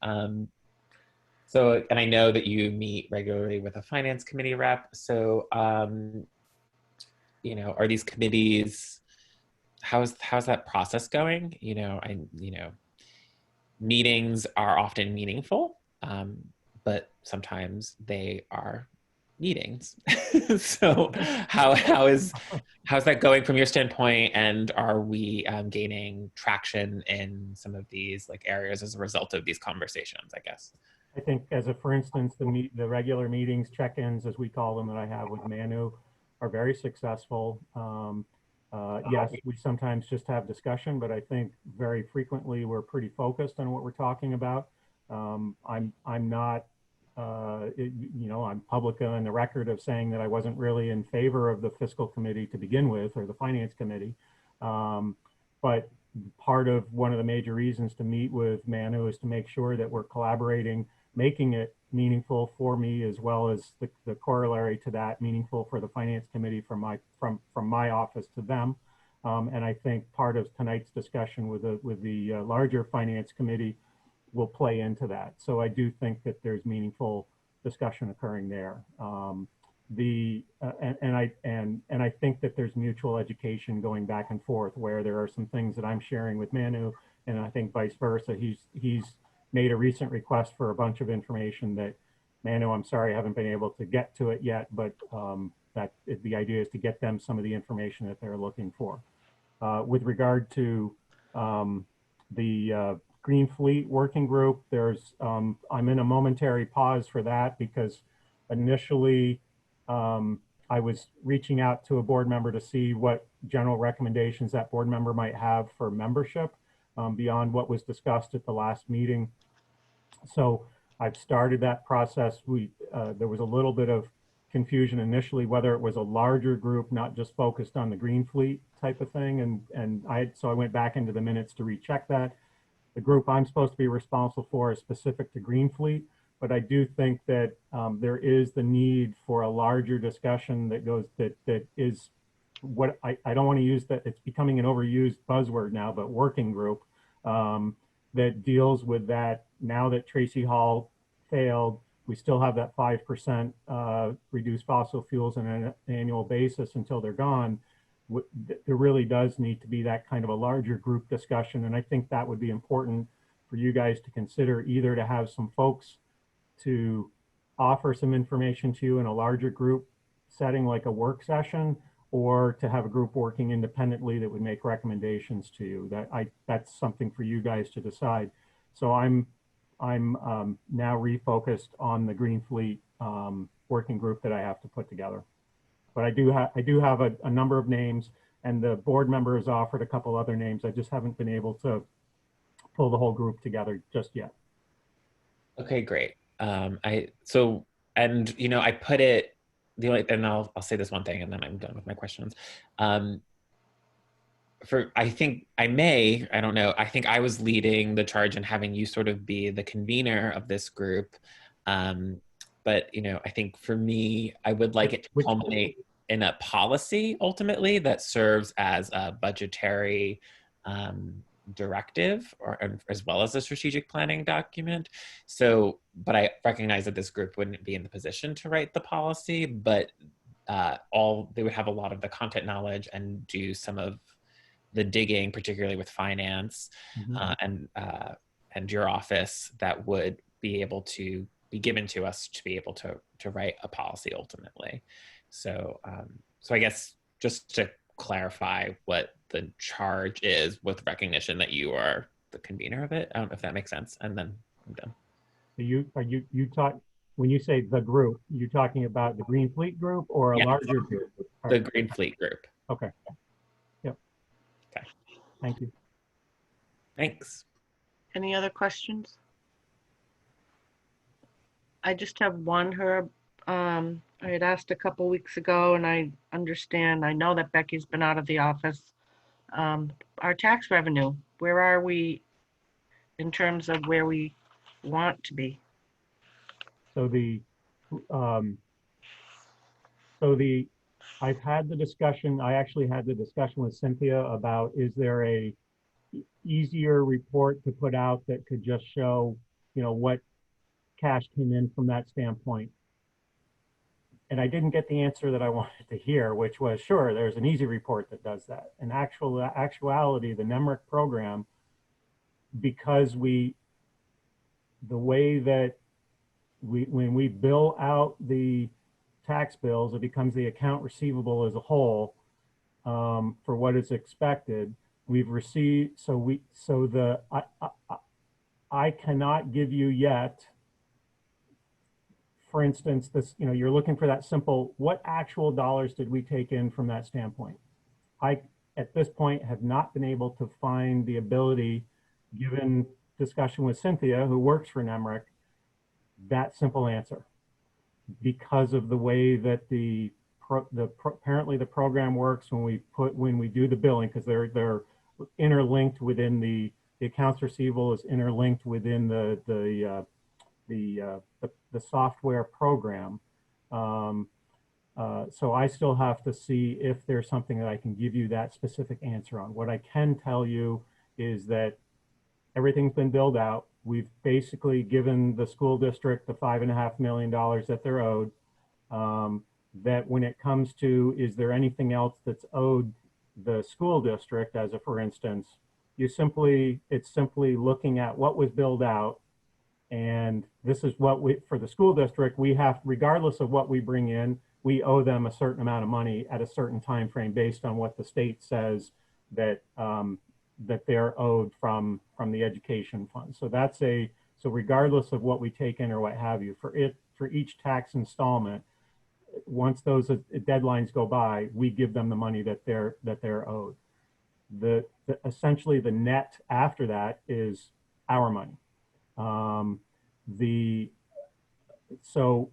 So, and I know that you meet regularly with a finance committee rep. So, you know, are these committees, how's that process going? You know, meetings are often meaningful, but sometimes they are meetings. So how's that going from your standpoint? And are we gaining traction in some of these like areas as a result of these conversations, I guess? I think for instance, the regular meetings, check-ins, as we call them, that I have with Manu are very successful. Yes, we sometimes just have discussion, but I think very frequently we're pretty focused on what we're talking about. I'm not, you know, I'm public on the record of saying that I wasn't really in favor of the fiscal committee to begin with, or the finance committee. But one of the major reasons to meet with Manu is to make sure that we're collaborating, making it meaningful for me, as well as the corollary to that, meaningful for the finance committee from my office to them. And I think part of tonight's discussion with the larger finance committee will play into that. So I do think that there's meaningful discussion occurring there. And I think that there's mutual education going back and forth, where there are some things that I'm sharing with Manu, and I think vice versa. He's made a recent request for a bunch of information that, Manu, I'm sorry, I haven't been able to get to it yet, but the idea is to get them some of the information that they're looking for. With regard to the Green Fleet Working Group, I'm in a momentary pause for that, because initially I was reaching out to a board member to see what general recommendations that board member might have for membership beyond what was discussed at the last meeting. So I've started that process. There was a little bit of confusion initially whether it was a larger group, not just focused on the Green Fleet type of thing. So I went back into the minutes to recheck that. The group I'm supposed to be responsible for is specific to Green Fleet, but I do think that there is the need for a larger discussion that is what I don't want to use, that it's becoming an overused buzzword now, but working group that deals with that. Now that Tracy Hall failed, we still have that 5% reduce fossil fuels on an annual basis until they're gone. There really does need to be that kind of a larger group discussion. And I think that would be important for you guys to consider, either to have some folks to offer some information to you in a larger group setting, like a work session, or to have a group working independently that would make recommendations to you. That's something for you guys to decide. So I'm now refocused on the Green Fleet working group that I have to put together. But I do have a number of names, and the board member has offered a couple other names. I just haven't been able to pull the whole group together just yet. Okay, great. And you know, I put it, and I'll say this one thing and then I'm done with my questions. I think I don't know, I think I was leading the charge and having you sort of be the convener of this group. But, you know, I think for me, I would like it to culminate in a policy ultimately that serves as a budgetary directive, or as well as a strategic planning document. So, but I recognize that this group wouldn't be in the position to write the policy, but they would have a lot of the content knowledge and do some of the digging, particularly with finance and your office, that would be able to be given to us to be able to write a policy ultimately. So, so I guess just to clarify what the charge is, with recognition that you are the convener of it, if that makes sense, and then I'm done. So when you say the group, you're talking about the Green Fleet group or a larger group? The Green Fleet group. Okay. Yep. Okay. Thank you. Thanks. Any other questions? I just have one, Herb. I had asked a couple weeks ago, and I know that Becky's been out of the office. Our tax revenue, where are we in terms of where we want to be? So I've had the discussion, I actually had the discussion with Cynthia about, is there a easier report to put out that could just show, what cash came in from that standpoint? And I didn't get the answer that I wanted to hear, which was, sure, there's an easy report that does that. In actuality, the NEMRIC program, because the way that when we bill out the tax bills, it becomes the account receivable as a whole for what is expected. We've received, I cannot give you yet, for instance, this, you're looking for that simple, what actual dollars did we take in from that standpoint? I, at this point, have not been able to find the ability, given discussion with Cynthia, who works for NEMRIC, that simple answer, because of the way that apparently the program works when we do the billing, because they're interlinked within the accounts receivable is interlinked within the software program. So I still have to see if there's something that I can give you that specific answer on. What I can tell you is that everything's been billed out. We've basically given the school district the $5.5 million that they're owed. That when it comes to, is there anything else that's owed the school district, as a for instance, it's simply looking at what was billed out. And this is what for the school district, we have, regardless of what we bring in, we owe them a certain amount of money at a certain time frame based on what the state says that that they're owed from the education fund. So so regardless of what we take in or what have you, for each tax installment, once those deadlines go by, we give them the money that they're owed. Essentially the net after that is our money. So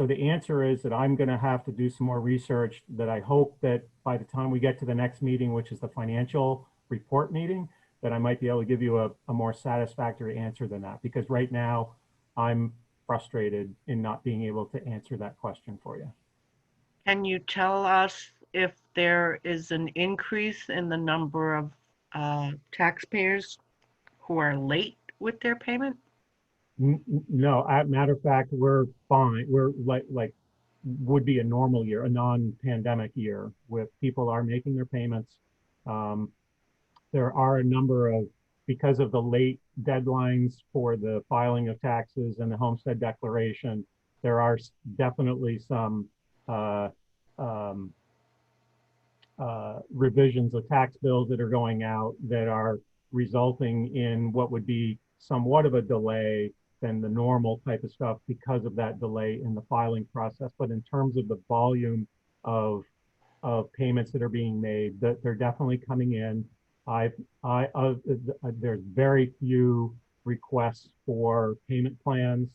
the answer is that I'm going to have to do some more research, that I hope that by the time we get to the next meeting, which is the financial report meeting, that I might be able to give you a more satisfactory answer than that, because right now I'm frustrated in not being able to answer that question for you. Can you tell us if there is an increase in the number of taxpayers who are late with their payment? No, matter of fact, we're fine. We're like would be a normal year, a non-pandemic year, with people are making their payments. There are a number of, because of the late deadlines for the filing of taxes and the homestead declaration, there are definitely some revisions of tax bills that are going out that are resulting in what would be somewhat of a delay than the normal type of stuff because of that delay in the filing process. But in terms of the volume of payments that are being made, that they're definitely coming in. There's very few requests for payment plans.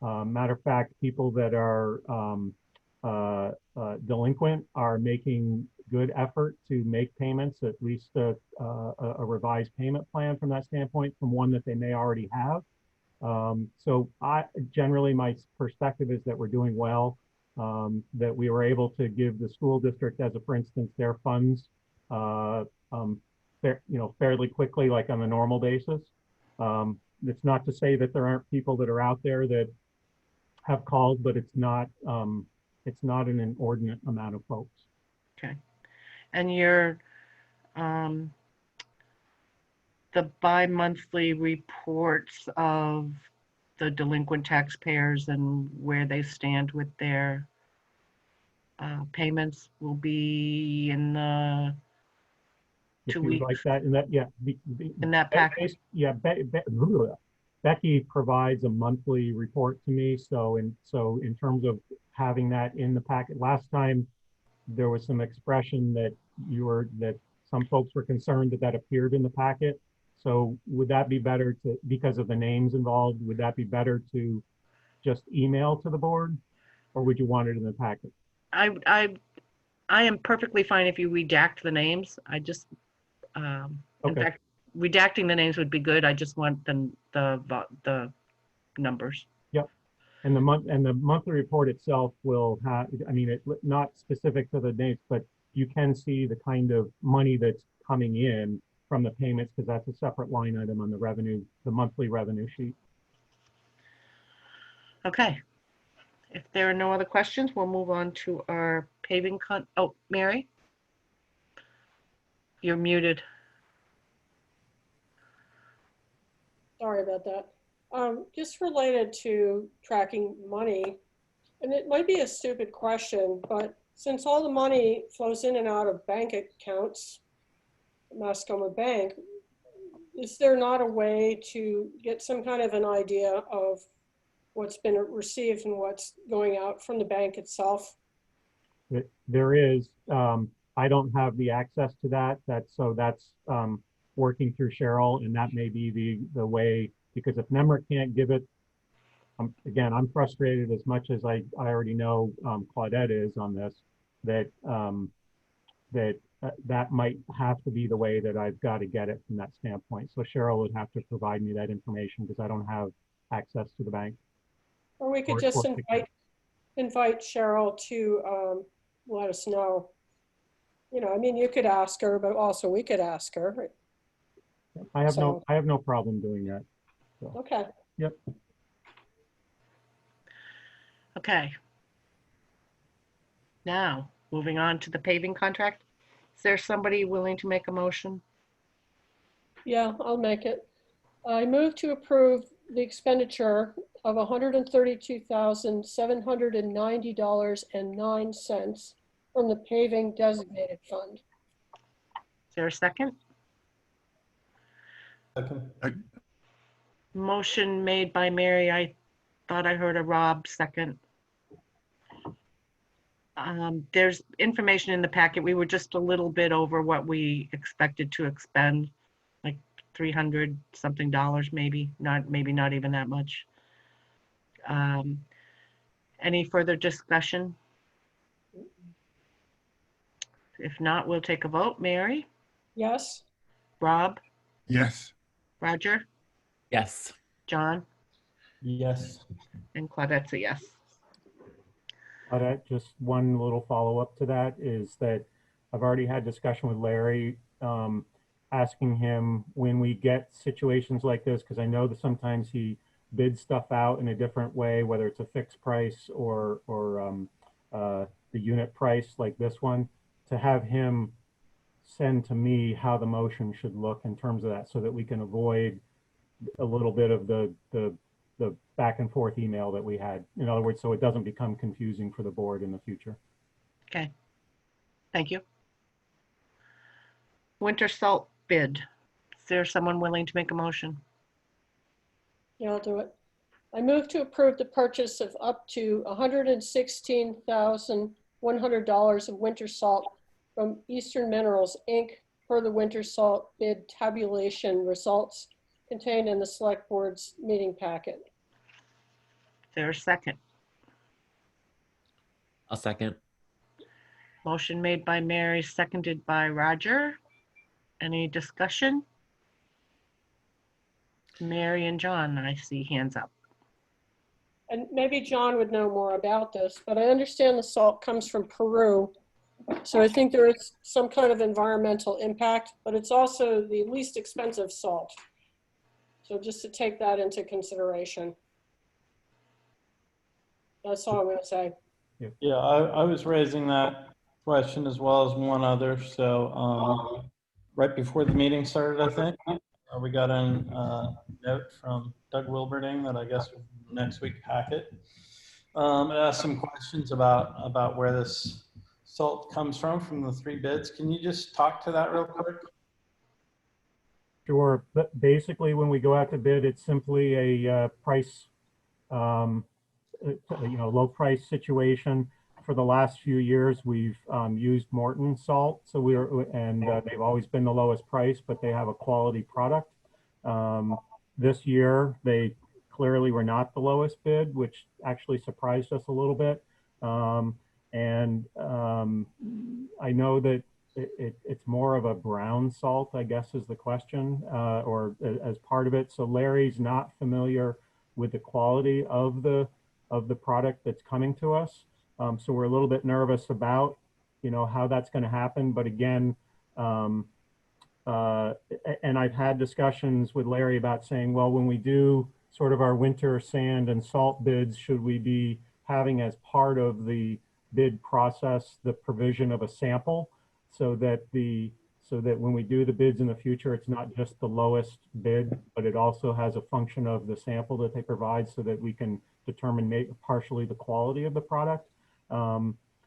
Matter of fact, people that are delinquent are making good effort to make payments, at least a revised payment plan from that standpoint, from one that they may already have. So generally my perspective is that we're doing well, that we were able to give the school district, as a for instance, their funds fairly quickly, like on a normal basis. It's not to say that there aren't people that are out there that have called, but it's not an inordinate amount of folks. Okay. And your the bi-monthly reports of the delinquent taxpayers and where they stand with their payments will be in the If 2 you would weeks. like that, in that, yeah. In that package? Yeah, Becky provides a monthly report to me. So in terms of having that in the packet, last time there was some expression that some folks were concerned that appeared in the packet. So would that be better because of the names involved, would that be better to just email to the board? or would you want it in the packet? I am perfectly fine if you redact the names. I just, in Okay. fact, redacting the names would be good. I just want the numbers. Yep. And the monthly report itself will have, I mean, it not specific to the names, but you can see the kind of money that's coming in from the payments, because that's a separate line item on the revenue, the monthly revenue sheet. Okay. If there are no other questions, we'll move on to our paving oh, Mary? You're muted. Sorry about that. Just related to tracking money, and it might be a stupid question, but since all the money flows in and out of bank accounts, Mascoma Bank, is there not a way to get some kind of an idea of what's been received and what's going out from the bank itself? There is, I don't have the access to that. That's working through Cheryl, and that may be the way, because if NEMRIC can't give it, again, I'm frustrated as much as I already know Claudette is on this, that might have to be the way that I've got to get it from that standpoint. So Cheryl would have to provide me that information because I don't have access to the bank. Or we could just invite Cheryl to let us know. You know, I mean, you could ask her, but also we could ask her. I have no problem doing that. So. Okay. Yep. Okay. Now, moving on to the paving contract. Is there somebody willing to make a motion? Yeah, I'll make it. I move to approve the expenditure of $132,790.09 from the paving designated fund. Is there a second? Second. Motion made by Mary. I thought I heard a Rob second. There's information in the packet. We were just a little bit over what we expected to expend, like $300 something, maybe not even that much. Any further discussion? If not, we'll take a vote. Mary? Yes. Rob? Yes. Roger? Yes. John? Yes. And Claudette's a yes. Just one little follow-up to that is that I've already had discussion with Larry, asking him when we get situations like this, because I know that sometimes he bids stuff out in a different way, whether it's a fixed price or the unit price like this one, to have him send to me how the motion should look in terms of that, so that we can avoid a little bit of the back and forth email that we had. In other words, so it doesn't become confusing for the board in the future. Okay. Thank you. Winter salt bid. Is there someone willing to make a motion? Yeah, I'll do it. I move to approve the purchase of up to $116,100 of winter salt from Eastern Minerals, Inc. per the winter salt bid tabulation results contained in the Select Board's meeting packet. Is there a second? I'll second. Motion made by Mary, seconded by Roger. Any discussion? Mary and John, I see hands up. And maybe John would know more about this, but I understand the salt comes from Peru. So I think there is some kind of environmental impact, but it's also the least expensive salt. So just to take that into consideration. That's all I'm going to say. Yeah, I was raising that question as well as one other. So right before the meeting started, I think, we got a note from Doug Wilberding that I guess was in the next week packet. It asked some questions about where this salt comes from the 3 bids. Can you just talk to that real quick? Sure. But basically, when we go out to bid, it's simply a price, low price situation. For the last few years, we've used Morton salt, so they've always been the lowest price, but they have a quality product. This year, they clearly were not the lowest bid, which actually surprised us a little bit. I know that it's more of a brown salt, I guess, is the question, or as part of it. So Larry's not familiar with the quality of the product that's coming to us. So we're a little bit nervous about, how that's going to happen. But again, and I've had discussions with Larry about saying, well, when we do sort of our winter sand and salt bids, should we be having as part of the bid process the provision of a sample, so that when we do the bids in the future, it's not just the lowest bid, but it also has a function of the sample that they provide, so that we can determine partially the quality of the product.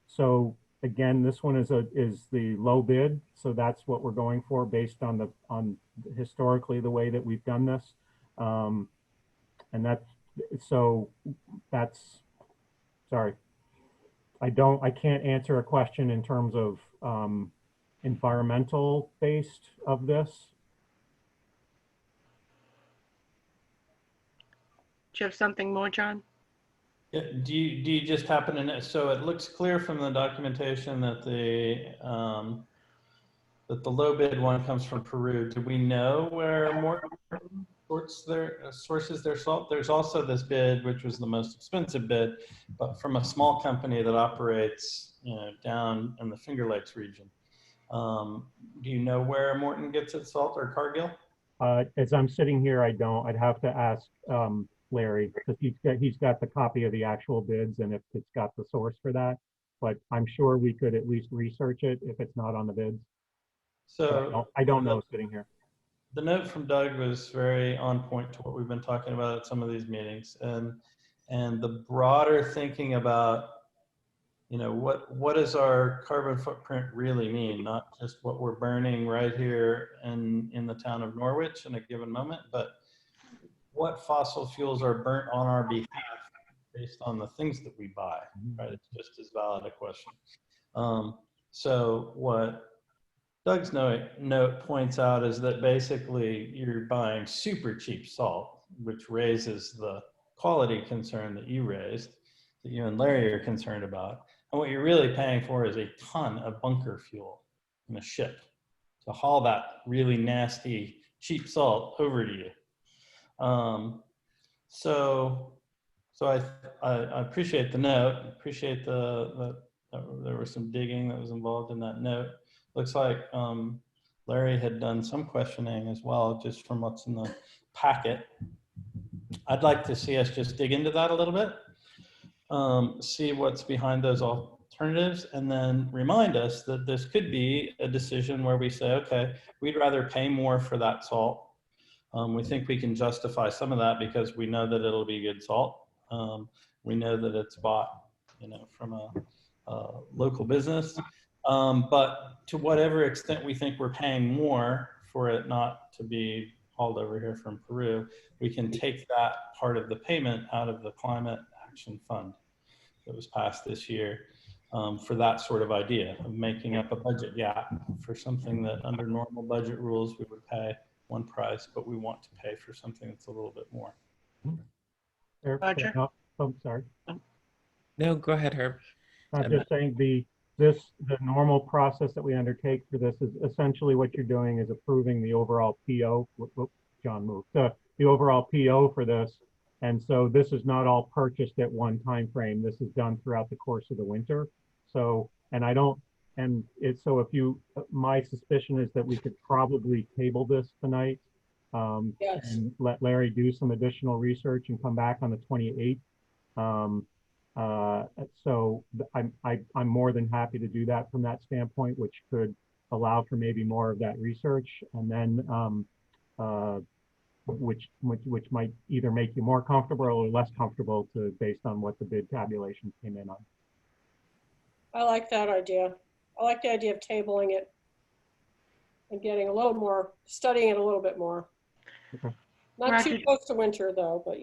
So again, this one is the low bid, so that's what we're going for based on historically the way that we've done this, and sorry. I can't answer a question in terms of environmental based of this. Do you have something more, John? Yeah, do you just happen to know? So it looks clear from the documentation that the low bid one comes from Peru. Do we know where Morton sources their salt? There's also this bid, which was the most expensive bid, but from a small company that operates, down in the Finger Lakes region. Do you know where Morton gets its salt, or Cargill? As I'm sitting here, I don't. I'd have to ask Larry, because he's got the copy of the actual bids, and if it's got the source for that. But I'm sure we could at least research it if it's not on the bids. So I don't know sitting here. The note from Doug was very on point to what we've been talking about at some of these meetings, and the broader thinking about, what does our carbon footprint really mean? Not just what we're burning right here in the town of Norwich in a given moment, but what fossil fuels are burnt on our behalf based on the things that we buy, right? It's just as valid a question. So what Doug's note points out is that basically you're buying super cheap salt, which raises the quality concern that you raised, that you and Larry are concerned about. And what you're really paying for is a ton of bunker fuel in a ship to haul that really nasty, cheap salt over to you. So I appreciate the note. Appreciate there was some digging that was involved in that note. Looks like Larry had done some questioning as well, just from what's in the packet. I'd like to see us just dig into that a little bit, see what's behind those alternatives, and then remind us that this could be a decision where we say, okay, we'd rather pay more for that salt. We think we can justify some of that because we know that it'll be good salt. We know that it's bought, from a local business. But to whatever extent we think we're paying more for it not to be hauled over here from Peru, we can take that part of the payment out of the Climate Action Fund that was passed this year, for that sort of idea of making up a budget gap for something that under normal budget rules we would pay one price, but we want to pay for something that's a little bit more. Roger? Oh, sorry. No, go ahead, Herb. I'm just saying the normal process that we undertake for this is essentially what you're doing is approving the overall PO. John moved the overall PO for this, and so this is not all purchased at one time frame. This is done throughout the course of the winter. So, my suspicion is that we could probably table this tonight, Yes. and let Larry do some additional research and come back on the 28th. So I'm more than happy to do that from that standpoint, which could allow for maybe more of that research, and then which might either make you more comfortable or less comfortable based on what the bid tabulations came in on. I like that idea. I like the idea of tabling it and getting studying it a little bit more. Okay. Not too close to winter though, but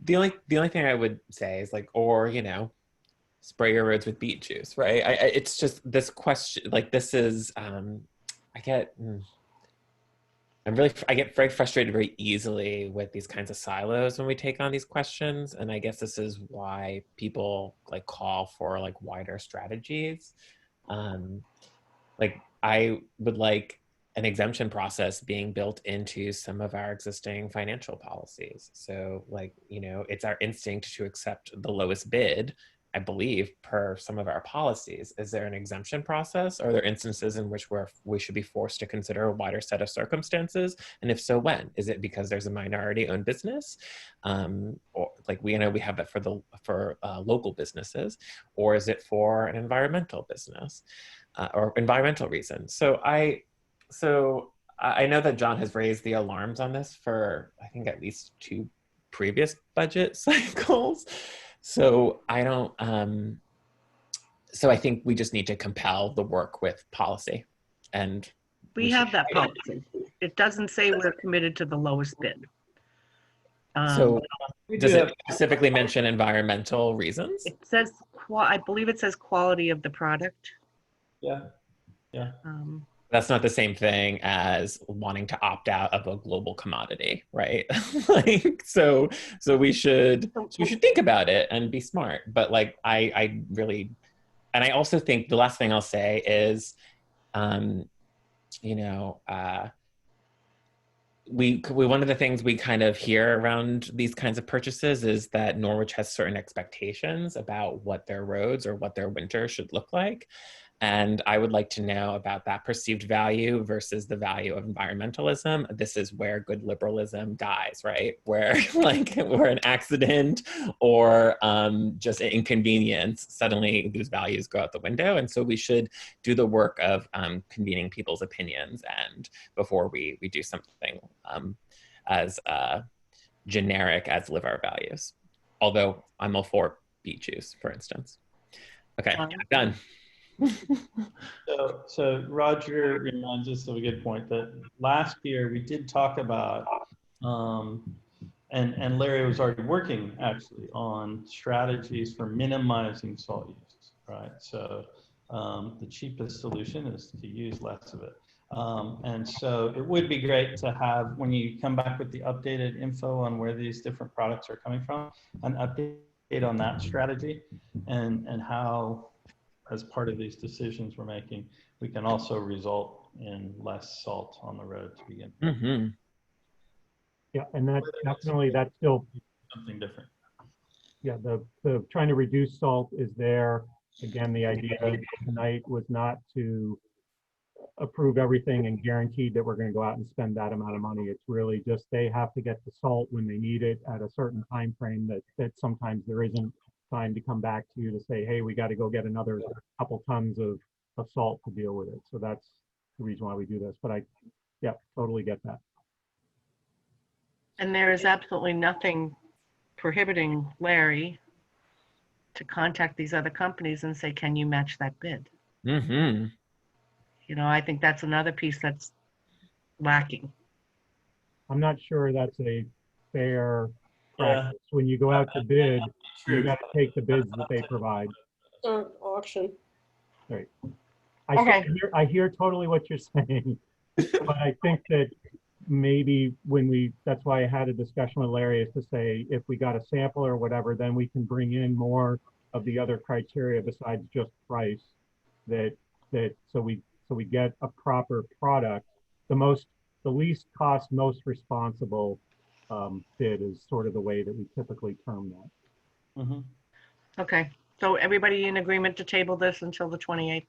The only thing I would say is spray your roads with beet juice, right? It's just this question, this is, I get very frustrated very easily with these kinds of silos when we take on these questions. And I guess this is why people like call for like wider strategies. Like I would like an exemption process being built into some of our existing financial policies. So like, you know, it's our instinct to accept the lowest bid, I believe, per some of our policies. Is there an exemption process? Are there instances in which we should be forced to consider a wider set of circumstances? And if so, when? Is it because there's a minority-owned business? Or like we know we have that for local businesses, or is it for an environmental business or environmental reasons? So I know that John has raised the alarms on this for, I think, at least 2 previous budget cycles. So I don't, so I think we just need to compel the work with policy. And We have that policy. It doesn't say we're committed to the lowest bid. So does it specifically mention environmental reasons? It says, I believe it says quality of the product. Yeah, yeah. That's not the same thing as wanting to opt out of a global commodity, right? Like, so we should think about it and be smart. But like, I really, and I also think the last thing I'll say is, you know, one of the things we kind of hear around these kinds of purchases is that Norwich has certain expectations about what their roads or what their winter should look like. And I would like to know about that perceived value versus the value of environmentalism. This is where good liberalism dies, right? Where like where an accident or just an inconvenience, suddenly these values go out the window. And so we should do the work of convening people's opinions and before we do something as generic as live our values. Although I'm all for beet juice, for instance. Okay, done. So Roger reminds us of a good point that last year we did talk about, and Larry was already working actually on strategies for minimizing salt use, right? So the cheapest solution is to use less of it. And so it would be great to have, when you come back with the updated info on where these different products are coming from, an update on that strategy and how, as part of these decisions we're making, we can also result in less salt on the road to begin. Mm-hmm. Yeah, and that definitely, that's still something different. Yeah, the trying to reduce salt is there. Again, the idea tonight was not to approve everything and guaranteed that we're going to go out and spend that amount of money. It's really just they have to get the salt when they need it at a certain time frame that sometimes there isn't time to come back to you to say, hey, we got to go get another couple tons of salt to deal with it. So that's the reason why we do this. But yeah, totally get that. And there is absolutely nothing prohibiting Larry to contact these other companies and say, can you match that bid? Mm-hmm. You know, I think that's another piece that's lacking. I'm not sure that's a fair practice. When you go out to bid, you got to take the bids that they provide. Auction. Right. I hear totally what you're saying, but I think that maybe that's why I had a discussion with Larry, is to say, if we got a sample or whatever, then we can bring in more of the other criteria besides just price, so we get a proper product. The least cost, most responsible bid is sort of the way that we typically term that. Mm-hmm. Okay, so everybody in agreement to table this until the 28th?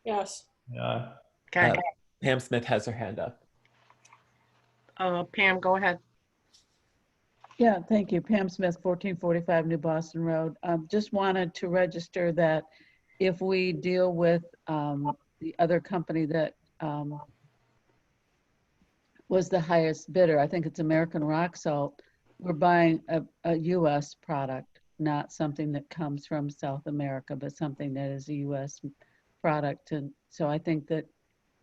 Yes. Yeah. Okay. Pam Smith has her hand up. Pam, go ahead. Yeah, thank you. Pam Smith, 1445 New Boston Road. Just wanted to register that if we deal with the other company that was the highest bidder, I think it's American Rock Salt, we're buying a U.S. product, not something that comes from South America, but something that is a U.S. product. And so I think that,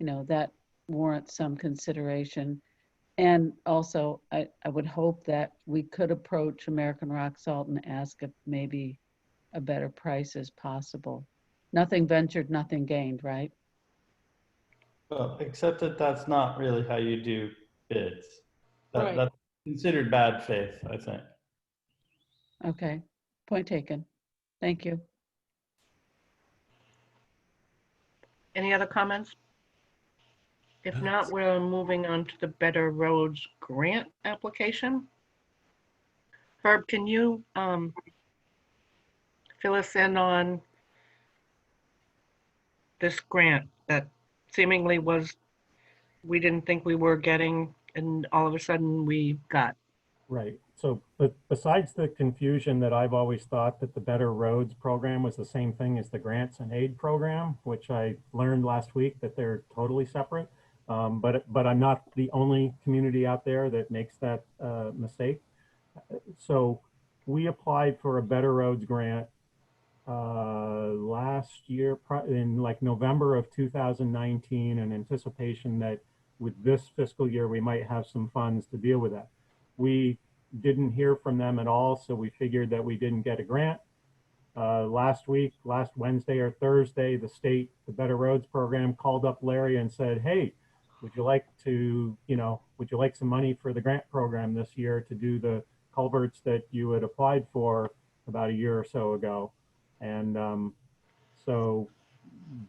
that warrants some consideration. And also, I would hope that we could approach American Rock Salt and ask if maybe a better price is possible. Nothing ventured, nothing gained, right? Well, except that that's not really how you do bids. Right. That's considered bad faith, I think. Okay, point taken. Thank you. Any other comments? If not, we're moving on to the Better Roads grant application. Herb, can you fill us in on this grant that seemingly was, we didn't think we were getting, and all of a sudden we got? Right. So, but besides the confusion that I've always thought that the Better Roads program was the same thing as the Grants and Aid program, which I learned last week that they're totally separate. But I'm not the only community out there that makes that mistake. So we applied for a Better Roads grant last year in like November of 2019 in anticipation that with this fiscal year we might have some funds to deal with that. We didn't hear from them at all, so we figured that we didn't get a grant. Last Wednesday or Thursday, the Better Roads program called up Larry and said, hey, would you like some money for the grant program this year to do the culverts that you had applied for about a year or so ago? And so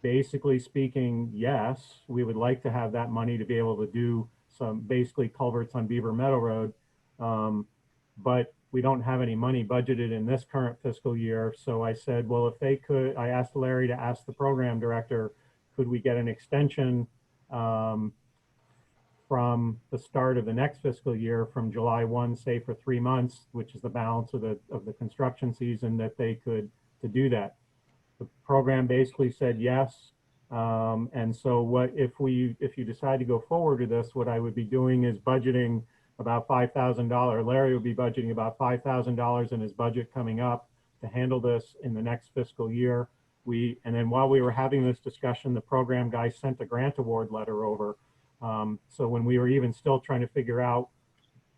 basically speaking, yes, we would like to have that money to be able to do some basically culverts on Beaver Meadow Road. But we don't have any money budgeted in this current fiscal year. So I said, well, if they could, I asked Larry to ask the program director, could we get an extension from the start of the next fiscal year from July 1, say for 3 months, which is the balance of the construction season, that they could to do that. The program basically said yes. And so if you decide to go forward with this, what I would be doing is budgeting about $5,000. Larry would be budgeting about $5,000 in his budget coming up to handle this in the next fiscal year. And then while we were having this discussion, the program guy sent a grant award letter over. So when we were even still trying to figure out,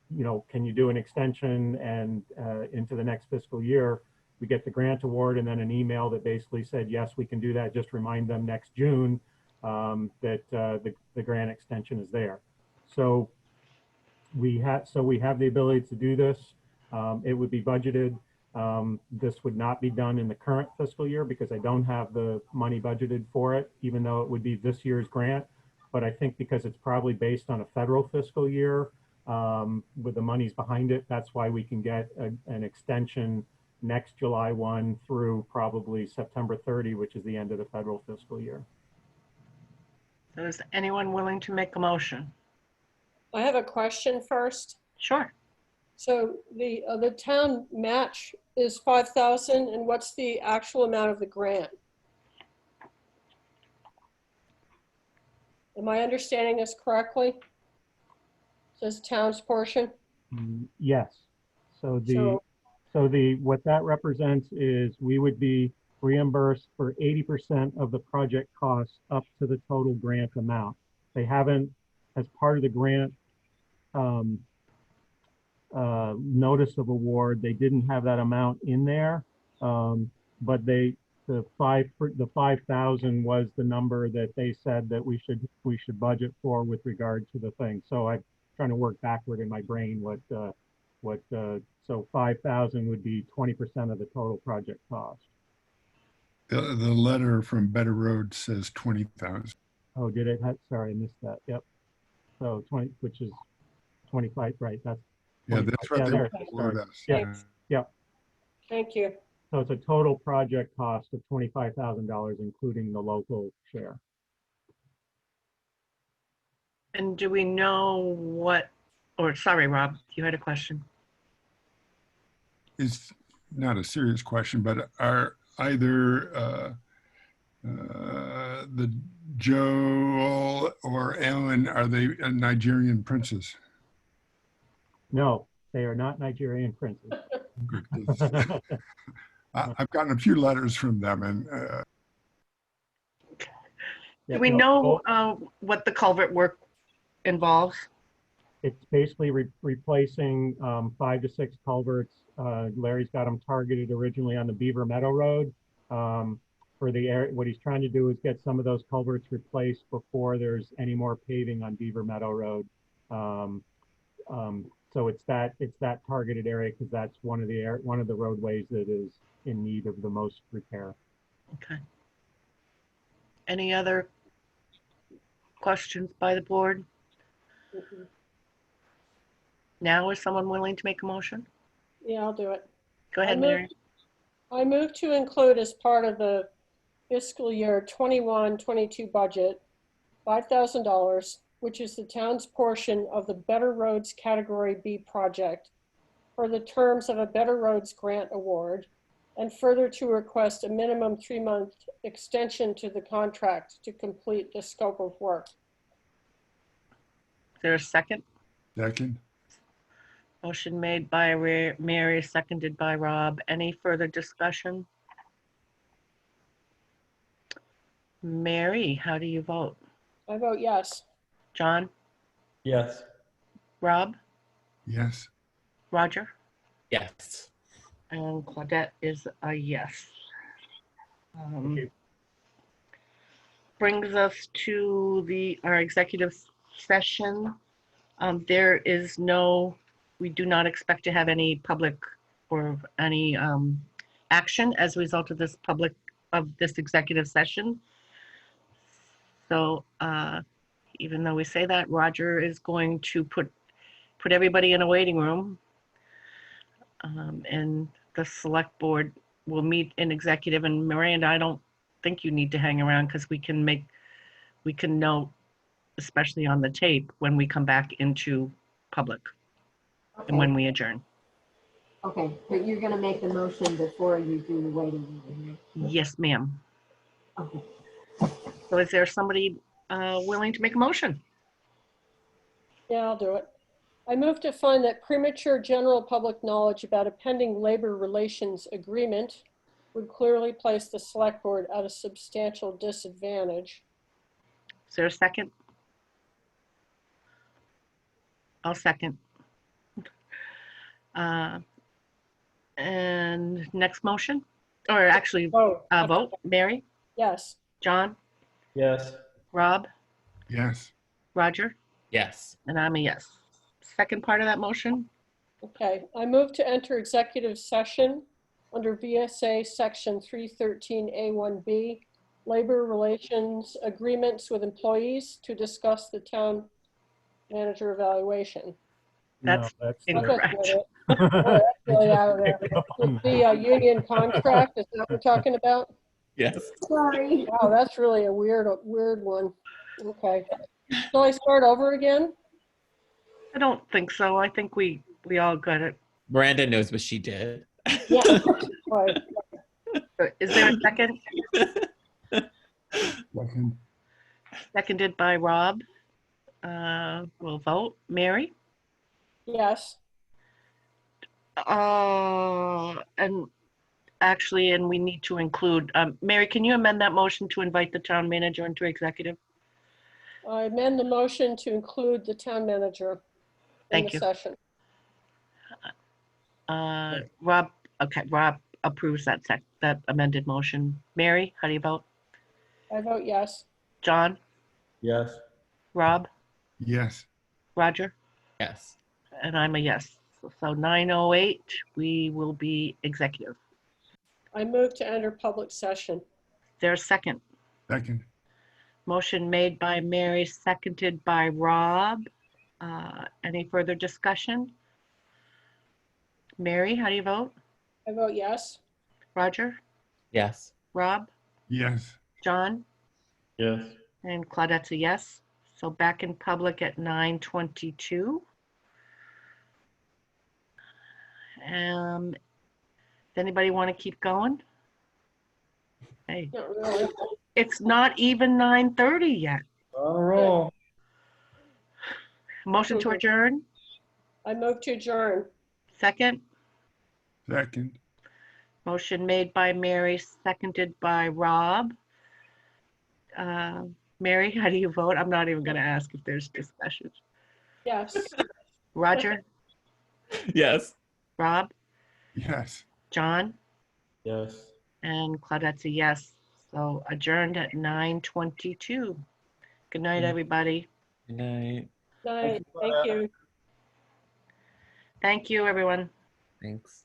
can you do an extension and into the next fiscal year, we get the grant award and then an email that basically said, yes, we can do that. Just remind them next June that the grant extension is there. So we have the ability to do this. It would be budgeted. This would not be done in the current fiscal year because I don't have the money budgeted for it, even though it would be this year's grant. But I think because it's probably based on a federal fiscal year with the monies behind it, that's why we can get an extension next July 1 through probably September 30, which is the end of the federal fiscal year. So is anyone willing to make a motion? I have a question first. Sure. So the town match is 5,000, and what's the actual amount of the grant? Am I understanding this correctly? Says town's portion? Yes. So what that represents is we would be reimbursed for 80% of the project costs up to the total grant amount. They haven't, as part of the grant notice of award, they didn't have that amount in there, but the 5,000 was the number that they said that we should budget for with regard to the thing. So I'm trying to work backward in my brain so 5,000 would be 20% of the total project cost. The letter from Better Roads says 20,000. Oh, did it? Sorry, I missed that. Yep. So 20, which is 25, right? That's 25. That's what they wrote us. Yeah. Thank you. So it's a total project cost of $25,000, including the local share. And do we know sorry, Rob, you had a question. It's not a serious question, but are either the Joel or Ellen, are they Nigerian princes? No, they are not Nigerian princes. I've gotten a few letters from them, and do we know what the culvert work involves? It's basically replacing 5 to 6 culverts. Larry's got them targeted originally on the Beaver Meadow Road. For the area, what he's trying to do is get some of those culverts replaced before there's any more paving on Beaver Meadow Road. So it's that targeted area because that's one of the roadways that is in need of the most repair. Okay. Any other questions by the board? Mhm. Now, is someone willing to make a motion? Yeah, I'll do it. Go ahead, I Mary. move to include as part of the fiscal year 21-22 budget, $5,000, which is the town's portion of the Better Roads Category B project for the terms of a Better Roads Grant Award, and further to request a minimum 3-month extension to the contract to complete the scope of work. Is there a second? Second. Motion made by Mary, seconded by Rob. Any further discussion? Mary, how do you vote? I vote yes. John? Yes. Rob? Yes. Roger? Yes. And Claudette is a yes. Brings us to our executive session. We do not expect to have any public or any action as a result of this executive session. So even though we say that, Roger is going to put everybody in a waiting room, and the select board will meet in executive. And Miranda, I don't think you need to hang around because we can note, especially on the tape, when we come back into public and when we adjourn. Okay, but you're gonna make the motion before you do the waiting room. Yes, ma'am. Okay. So is there somebody willing to make a motion? Yeah, I'll do it. I move to find that premature general public knowledge about a pending labor relations agreement would clearly place the select board at a substantial disadvantage. Is there a second? I'll second. And next motion, or actually vote. Mary? Yes. John? Yes. Rob? Yes. Roger? Yes. And I'm a yes. Second part of that motion? Okay, I move to enter executive session under VSA section 313A1B, labor relations agreements with employees to discuss the town manager evaluation. That's incorrect. That's really out of there. With the union contract, is that what we're talking about? Yes. Sorry. Wow, that's really a weird one. Okay. Shall I start over again? I don't think so. I think we all got it. Miranda knows what she did. Yeah. Right. Is there a second? Second. Seconded by Rob. We'll vote. Mary? Yes. And we need to include, Mary, can you amend that motion to invite the town manager into executive? I amend the motion to include the town manager in the session. Rob approves that amended motion. Mary, how do you vote? I vote yes. John? Yes. Rob? Yes. Roger? Yes. And I'm a yes. So 9:08, we will be executive. I move to enter public session. There's a second. Second. Motion made by Mary, seconded by Rob. Any further discussion? Mary, how do you vote? I vote yes. Roger? Yes. Rob? Yes. John? Yes. And Claudette's a yes. So back in public at 9:22. Does anybody want to keep going? Hey, Not really. it's not even 9:30 yet. All right. Motion to adjourn? I move to adjourn. Second? Second. Motion made by Mary, seconded by Rob. Mary, how do you vote? I'm not even going to ask if there's discussion. Yes. Roger? Yes. Rob? Yes. John? Yes. And Claudette's a yes. So adjourned at 9:22. Good night, everybody. Good night. Night. Thank you. Thank you, everyone. Thanks.